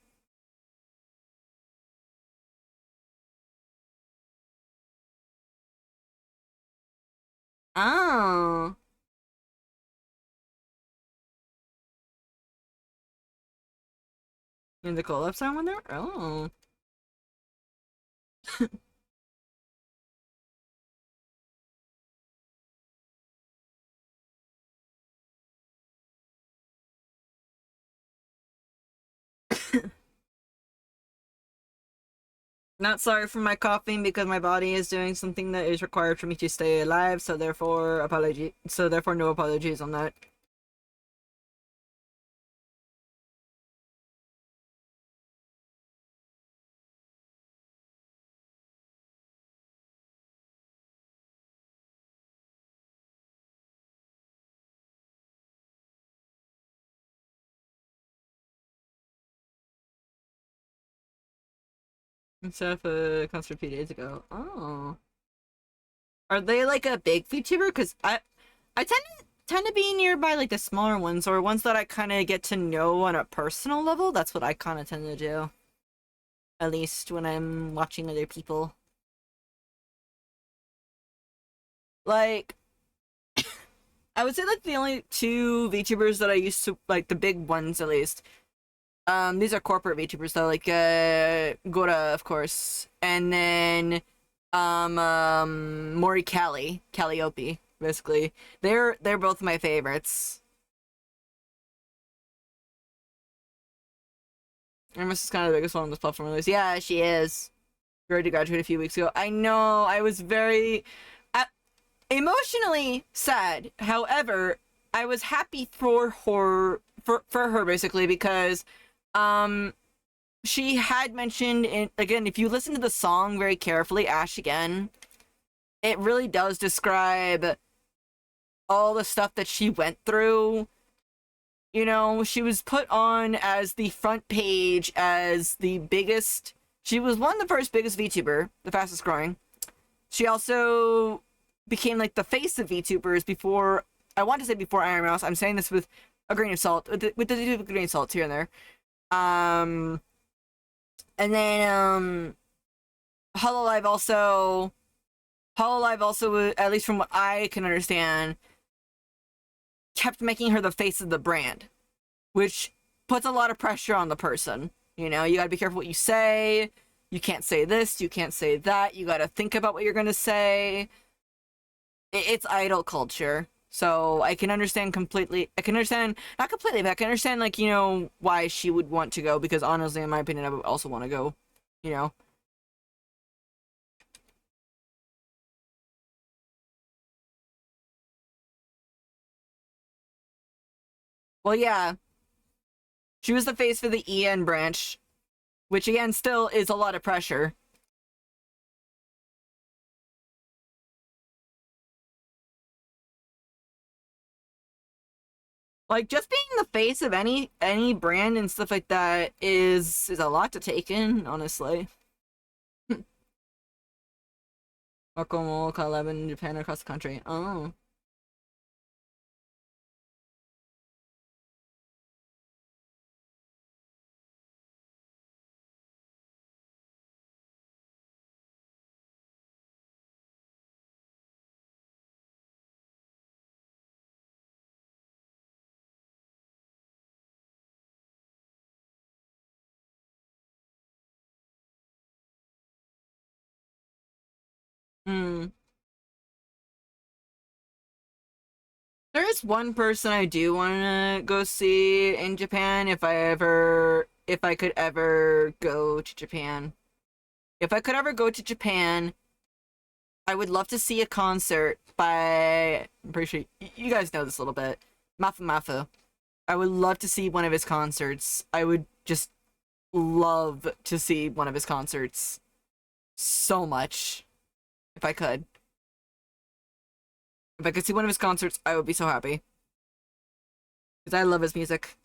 Oh. In the collab sound one there? Oh. Not sorry for my coughing because my body is doing something that is required for me to stay alive, so therefore no apologies on that. Instead of a concert a few days ago. Oh. Are they like a big VTuber? Because I tend to be nearby like the smaller ones or ones that I kind of get to know on a personal level. That's what I kind of tend to do. At least when I'm watching other people. Like, I would say like the only 2 VTubers that I used to like, the big ones at least. These are corporate VTubers though, like Gora, of course, and then Mori Calliope, basically. They're both my favorites. Hermes is kind of the biggest one on this platform release. Yeah, she is. Ready to graduate a few weeks ago. I know. I was very emotionally sad. However, I was happy for her basically because she had mentioned again, if you listen to the song very carefully, Ash Again, it really does describe all the stuff that she went through. You know, she was put on as the front page as the biggest. She was one of the first biggest VTuber, the fastest growing. She also became like the face of VTubers before, I want to say before Iron Mouse. I'm saying this with a grain of salt, with the grain of salt here and there. Um, and then Hololive also, at least from what I can understand, kept making her the face of the brand, which puts a lot of pressure on the person. You know, you gotta be careful what you say. You can't say this, you can't say that. You gotta think about what you're gonna say. It's idol culture. So I can understand completely. I can understand, not completely, but I can understand, like, you know, why she would want to go, because honestly, in my opinion, I would also want to go, you know? Well, yeah, she was the face for the EN branch, which again, still is a lot of pressure. Like, just being the face of any brand and stuff like that is a lot to take in, honestly. Makomo collab in Japan or across the country. Oh. Hmm. There is one person I do want to go see in Japan if I could ever go to Japan. If I could ever go to Japan, I would love to see a concert by, I'm pretty sure you guys know this a little bit, Mafu Mafu. I would love to see one of his concerts. I would just love to see one of his concerts so much if I could. If I could see one of his concerts, I would be so happy. Because I love his music.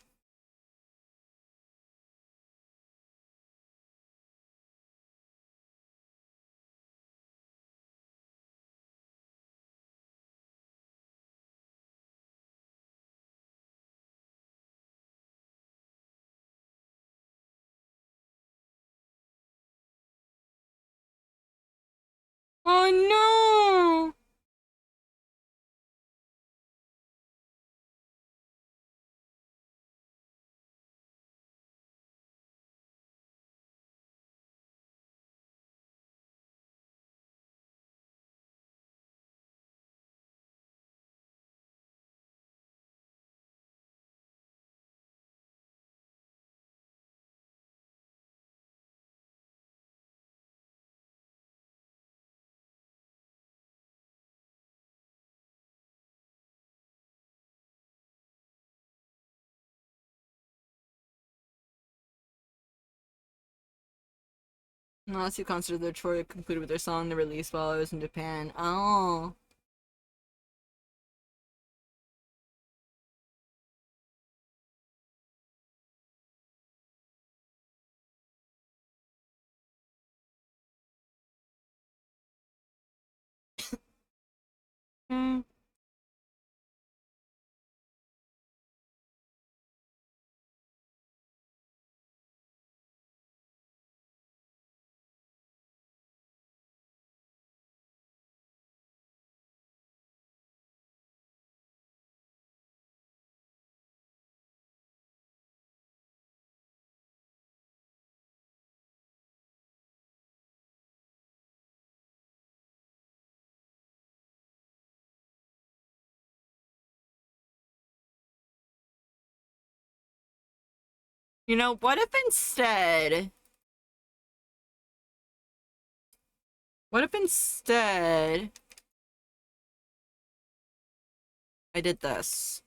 Oh no! No, last two concerts of their tour concluded with their song they released while I was in Japan. Oh. Hmm. You know, what if instead I did this?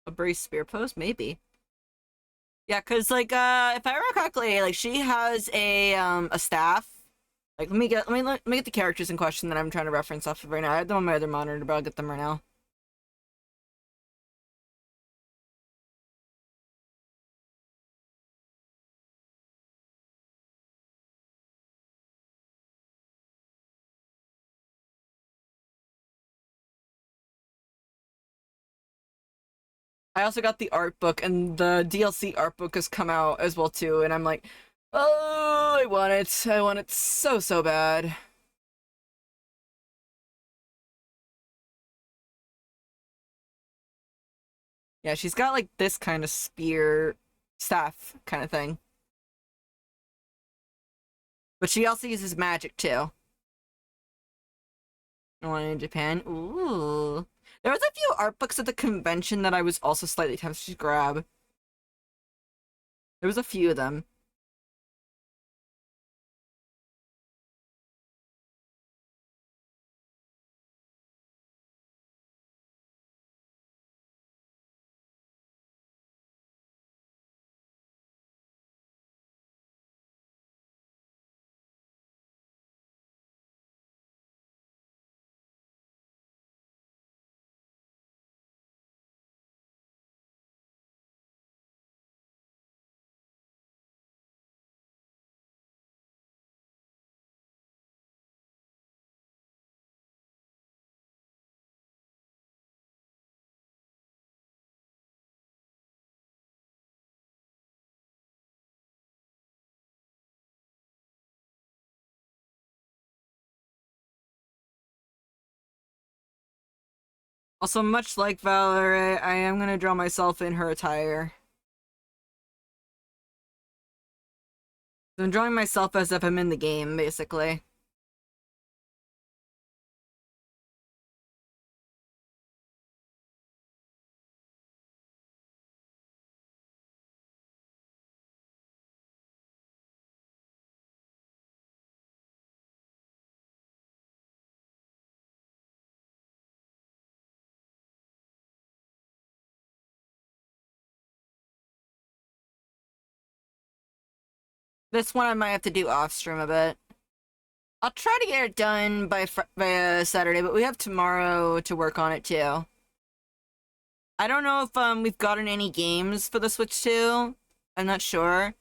A brace spear pose? Maybe. Yeah, cause like if I remember correctly, like she has a staff. Like let me get the characters in question that I'm trying to reference off of right now. I have them on my other monitor, but I'll get them right now. I also got the art book, and the DLC art book has come out as well too, and I'm like, oh, I want it. I want it so, so bad. Yeah, she's got like this kind of spear staff kind of thing. But she also uses magic too. One in Japan. Ooh. There was a few art books at the convention that I was also slightly tempted to grab. There was a few of them. Also, much like Valerie, I am gonna draw myself in her attire. I'm drawing myself as if I'm in the game, basically. This one I might have to do off stream a bit. I'll try to get it done by Saturday, but we have tomorrow to work on it too. I don't know if we've gotten any games for the Switch 2. I'm not sure.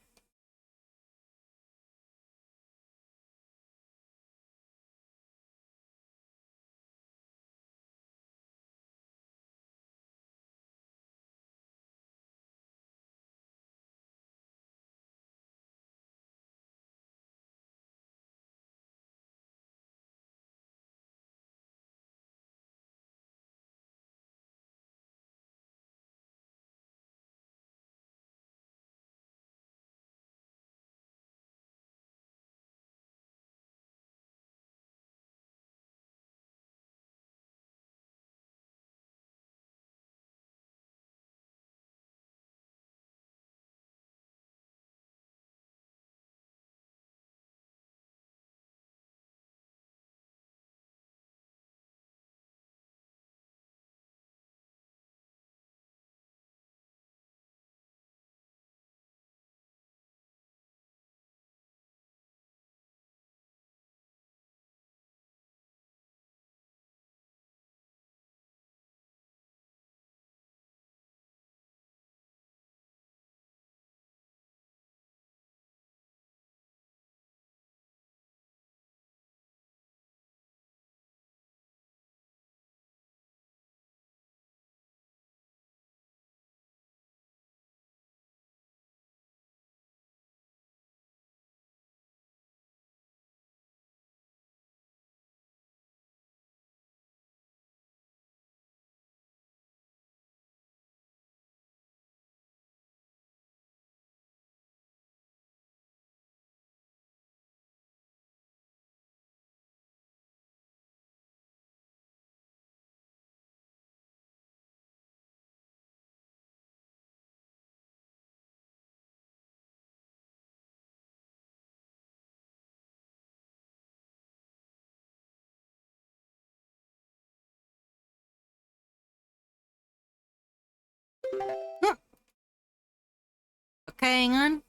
Okay, hang on.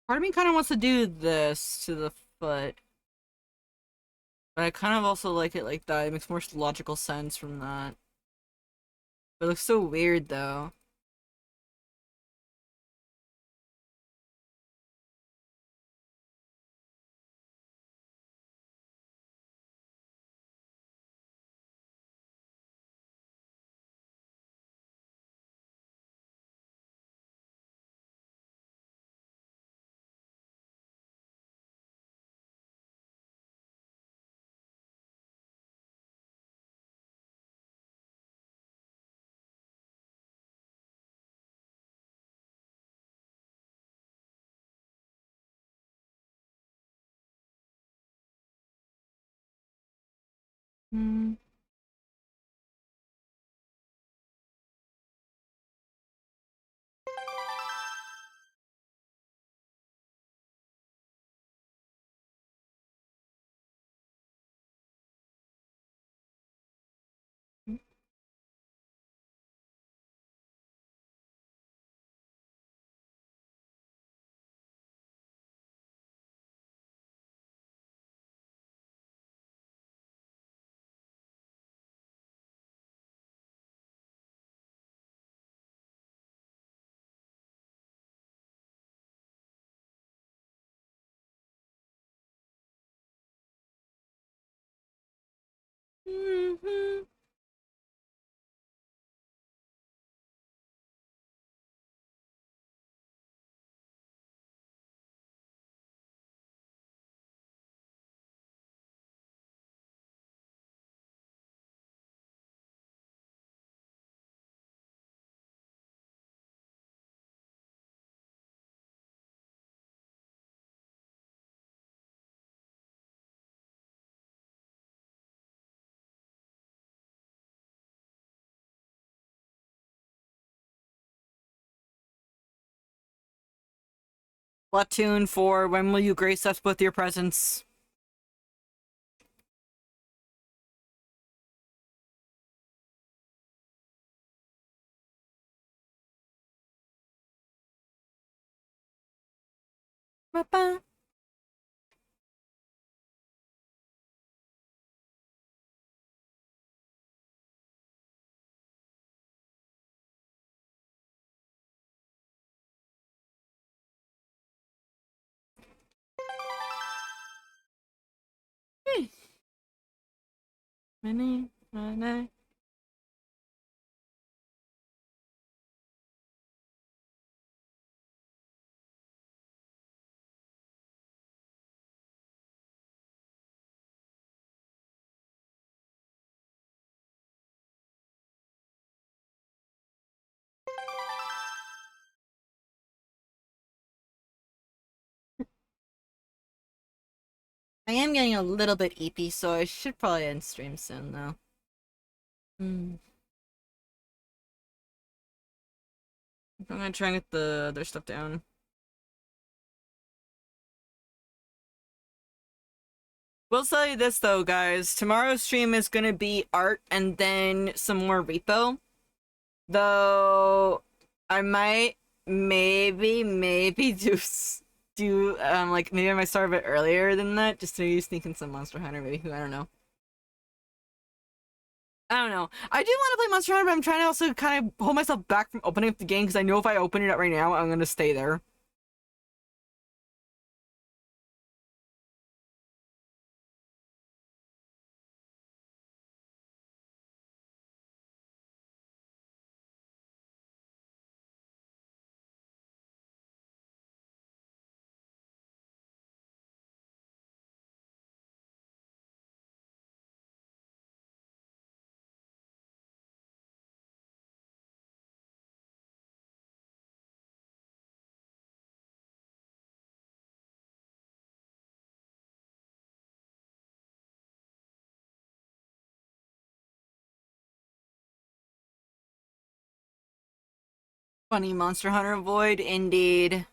Part of me kind of wants to do this to the foot. But I kind of also like it like that. It makes more logical sense from that. But it looks so weird though. Hmm. Mhm. Platoon 4, when will you grace us with your presence? Ba-ba. Many, many. I am getting a little bit eepy, so I should probably end stream soon, though. Hmm. I'm gonna try and get the other stuff down. We'll tell you this though, guys. Tomorrow's stream is gonna be art and then some more repo. Though I might maybe do like maybe I might start a bit earlier than that, just to maybe sneak in some Monster Hunter, maybe who I don't know. I don't know. I do want to play Monster Hunter, but I'm trying to also kind of hold myself back from opening up the game because I know if I open it up right now, I'm gonna stay there. Funny Monster Hunter Void, indeed.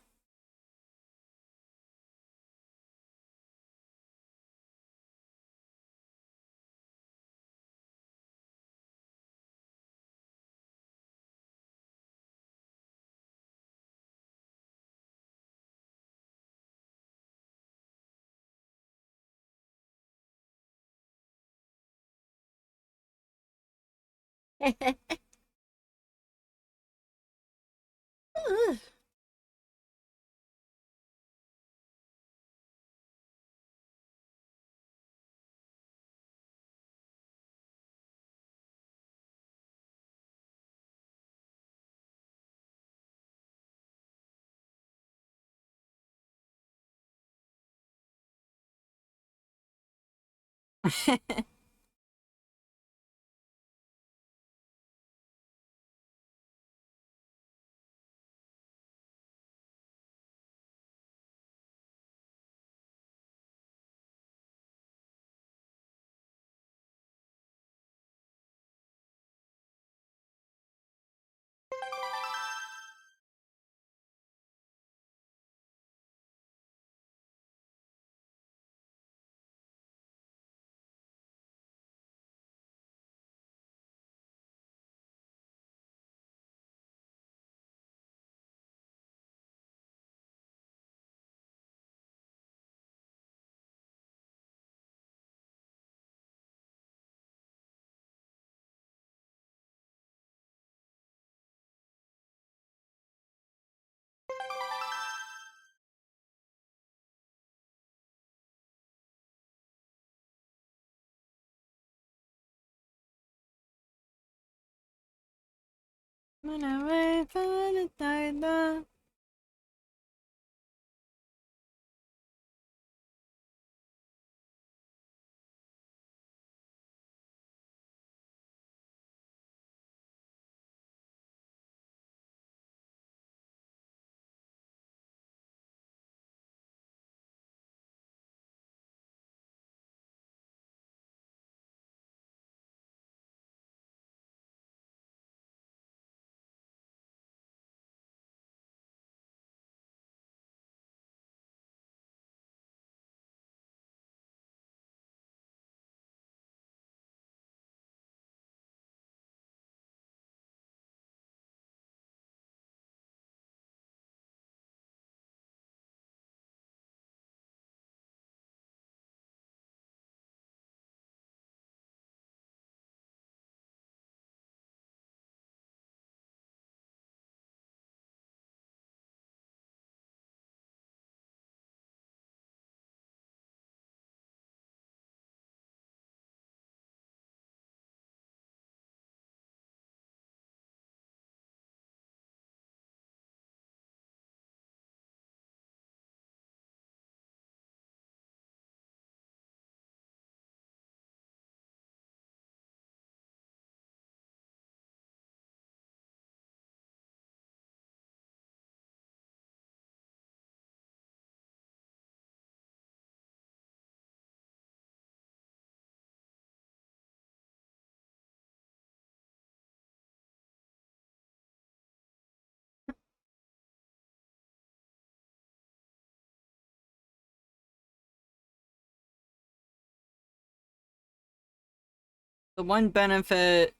The one benefit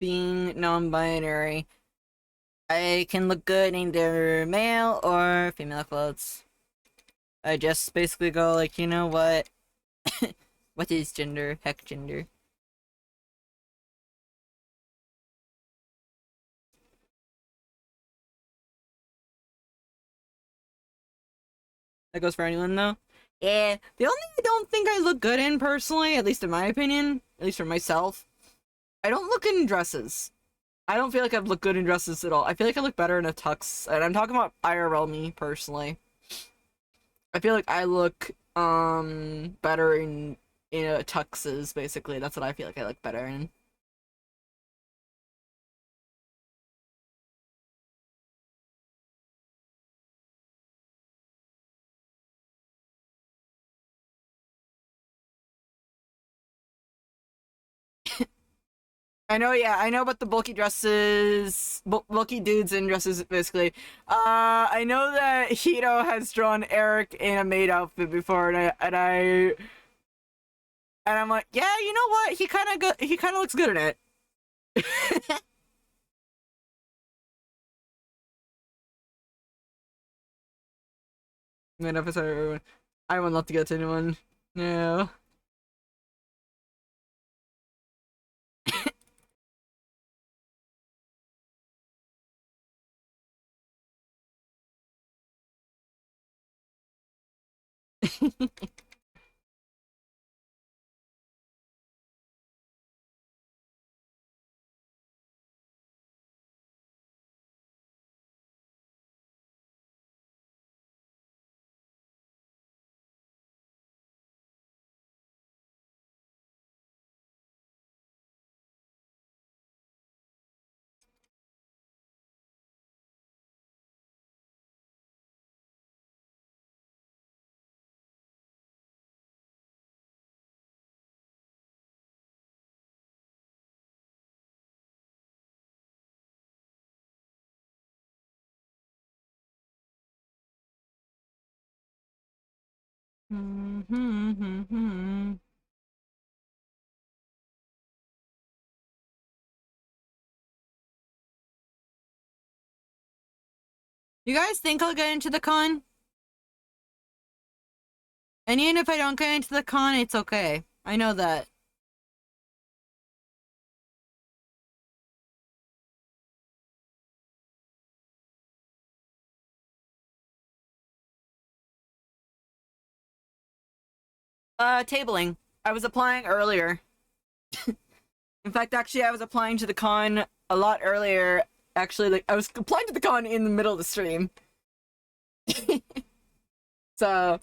being non-binary, I can look good in either male or female clothes. I just basically go like, you know what? What is gender? Heck gender. That goes for anyone though. Yeah, the only thing I don't think I look good in personally, at least in my opinion, at least for myself, I don't look good in dresses. I don't feel like I look good in dresses at all. I feel like I look better in a tux, and I'm talking about IRL me personally. I feel like I look better in a tuxes basically. That's what I feel like I look better in. I know, yeah, I know about the bulky dresses, bulky dudes in dresses, basically. I know that Hito has drawn Eric in a maid outfit before, and I'm like, yeah, you know what? He kind of looks good in it. I mean, if it's everyone, I would love to get to anyone. No. You guys think I'll get into the con? And even if I don't get into the con, it's okay. I know that. Tabling. I was applying earlier. In fact, actually, I was applying to the con a lot earlier. Actually, like I was applying to the con in the middle of the stream. So,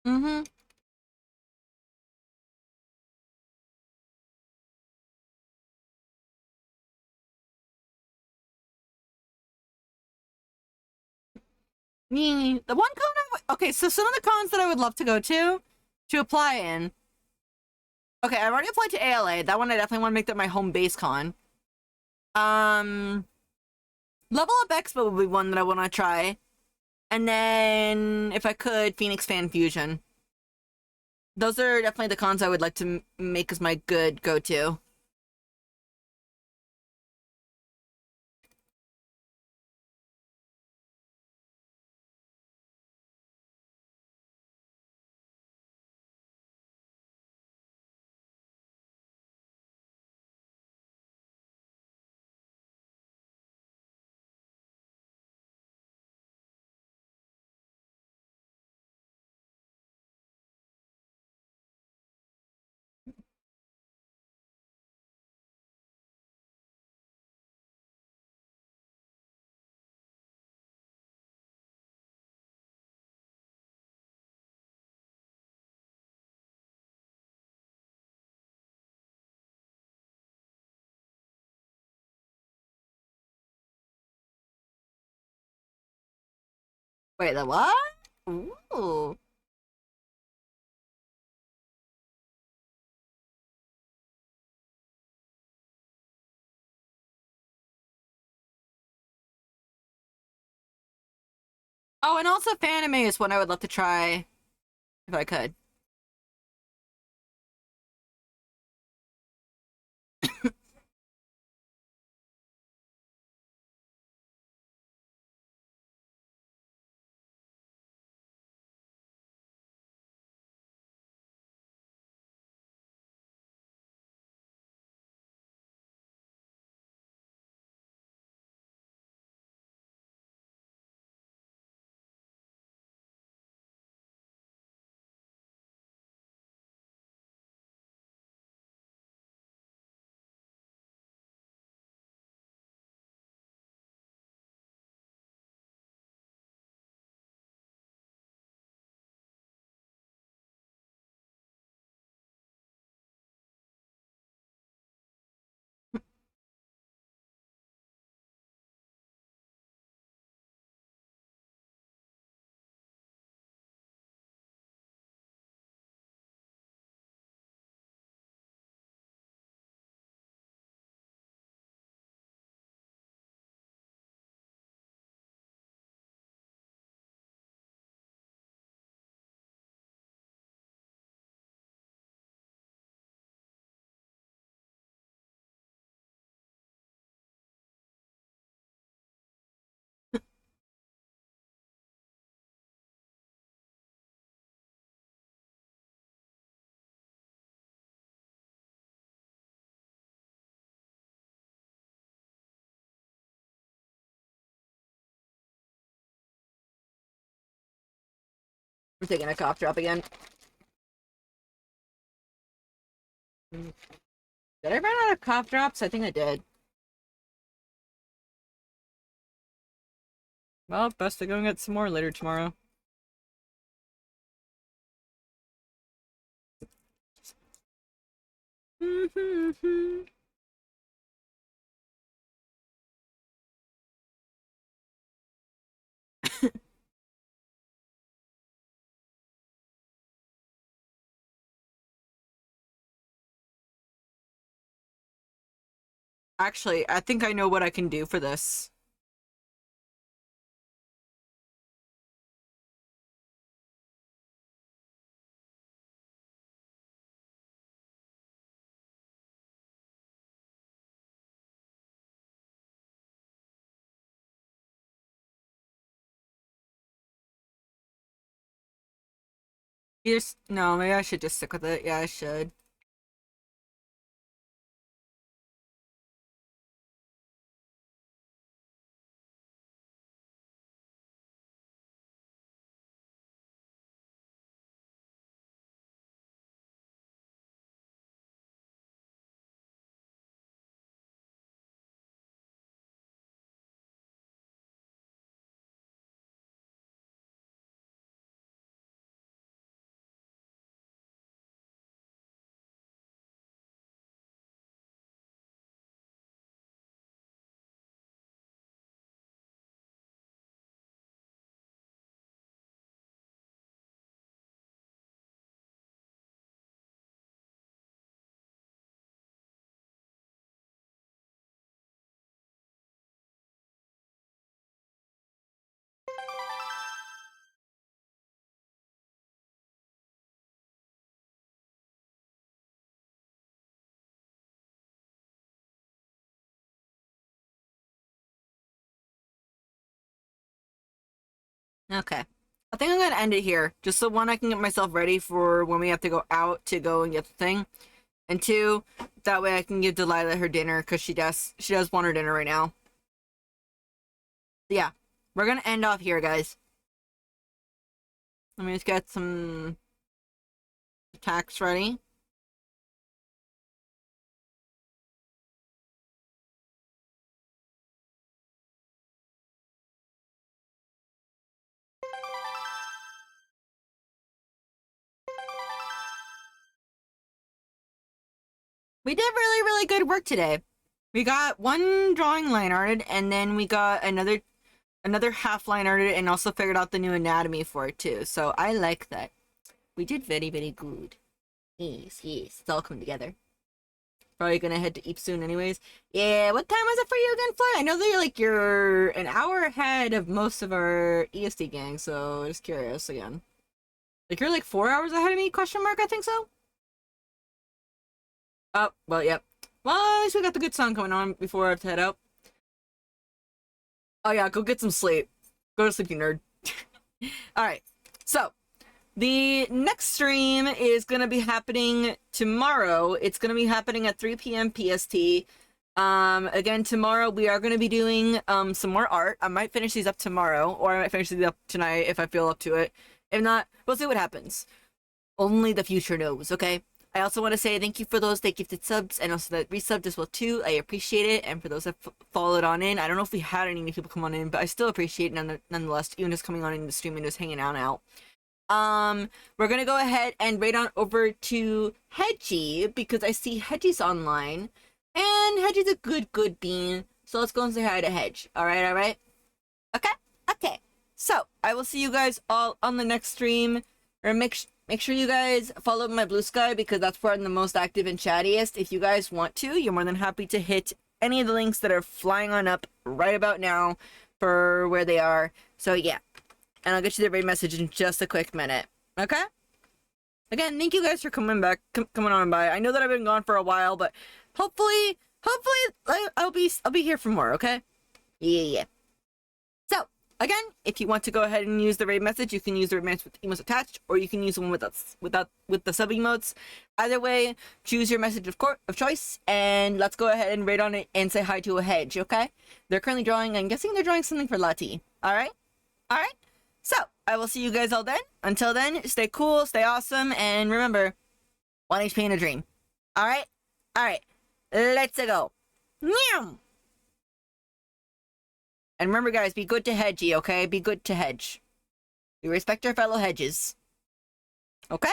mm-hmm. The one con okay, so some of the cons that I would love to go to apply in. Okay, I've already applied to ALA. That one I definitely want to make that my home base con. Um, Level Up Expo would be one that I want to try. And then, if I could, Phoenix Fan Fusion. Those are definitely the cons I would like to make as my good go-to. Wait, the what? Ooh. Oh, and also Fanime is one I would love to try if I could. I'm taking a cough drop again. Did I run out of cough drops? I think I did. Well, best to go and get some more later tomorrow. Actually, I think I know what I can do for this. No, maybe I should just stick with it. Yeah, I should. Okay. I think I'm gonna end it here. Just so one, I can get myself ready for when we have to go out to go and get the thing. And two, that way I can give Delilah her dinner because she does want her dinner right now. Yeah. We're gonna end off here, guys. Let me just get some attacks ready. We did really, really good work today. We got one drawing line arted, and then we got another half line arted, and also figured out the new anatomy for it too. So I like that. We did very, very good. Yes, yes. It's all coming together. Probably gonna head to Eep soon anyways. Yeah, what time was it for you again, Fly? I know that you're an hour ahead of most of our ESD gang, so just curious again. You're 4 hours ahead of me, question mark, I think so? Oh, well, yep. Well, at least we got the good sun coming on before I have to head out. Oh yeah, go get some sleep. Go to sleep, you nerd. Alright, so the next stream is gonna be happening tomorrow. It's gonna be happening at 3 p.m. PST. Again, tomorrow we are gonna be doing some more art. I might finish these up tomorrow, or I might finish these up tonight if I feel up to it. If not, we'll see what happens. Only the future knows, okay? I also want to say thank you for those that gifted subs and also that resubbed as well too. I appreciate it. And for those that followed on in, I don't know if we had any new people come on in, but I still appreciate it nonetheless, even just coming on in the stream and just hanging out. We're gonna go ahead and raid on over to Hedgie because I see Hedgie's online, and Hedgie's a good bean. So let's go and say hi to Hedge. All right. Okay. So I will see you guys all on the next stream. Or make sure you guys follow my Blue Sky because that's where I'm the most active and chattiest. If you guys want to, you're more than happy to hit any of the links that are flying on up right about now for where they are. So yeah. And I'll get you the raid message in just a quick minute. Okay? Again, thank you guys for coming on by. I know that I've been gone for a while, but hopefully I'll be here for more, okay? Yeah. So, again, if you want to go ahead and use the raid message, you can use the raid message with emotes attached, or you can use the one with the sub emotes. Either way, choose your message of choice, and let's go ahead and raid on it and say hi to a Hedge, okay? They're currently drawing, I'm guessing they're drawing something for Lati. Alright? So, I will see you guys all then. Until then, stay cool, stay awesome, and remember, 1 HP in a dream. Alright? Alright. Let's go. Meow. And remember, guys, be good to hedgy, okay? Be good to hedge. We respect our fellow hedges. Okay?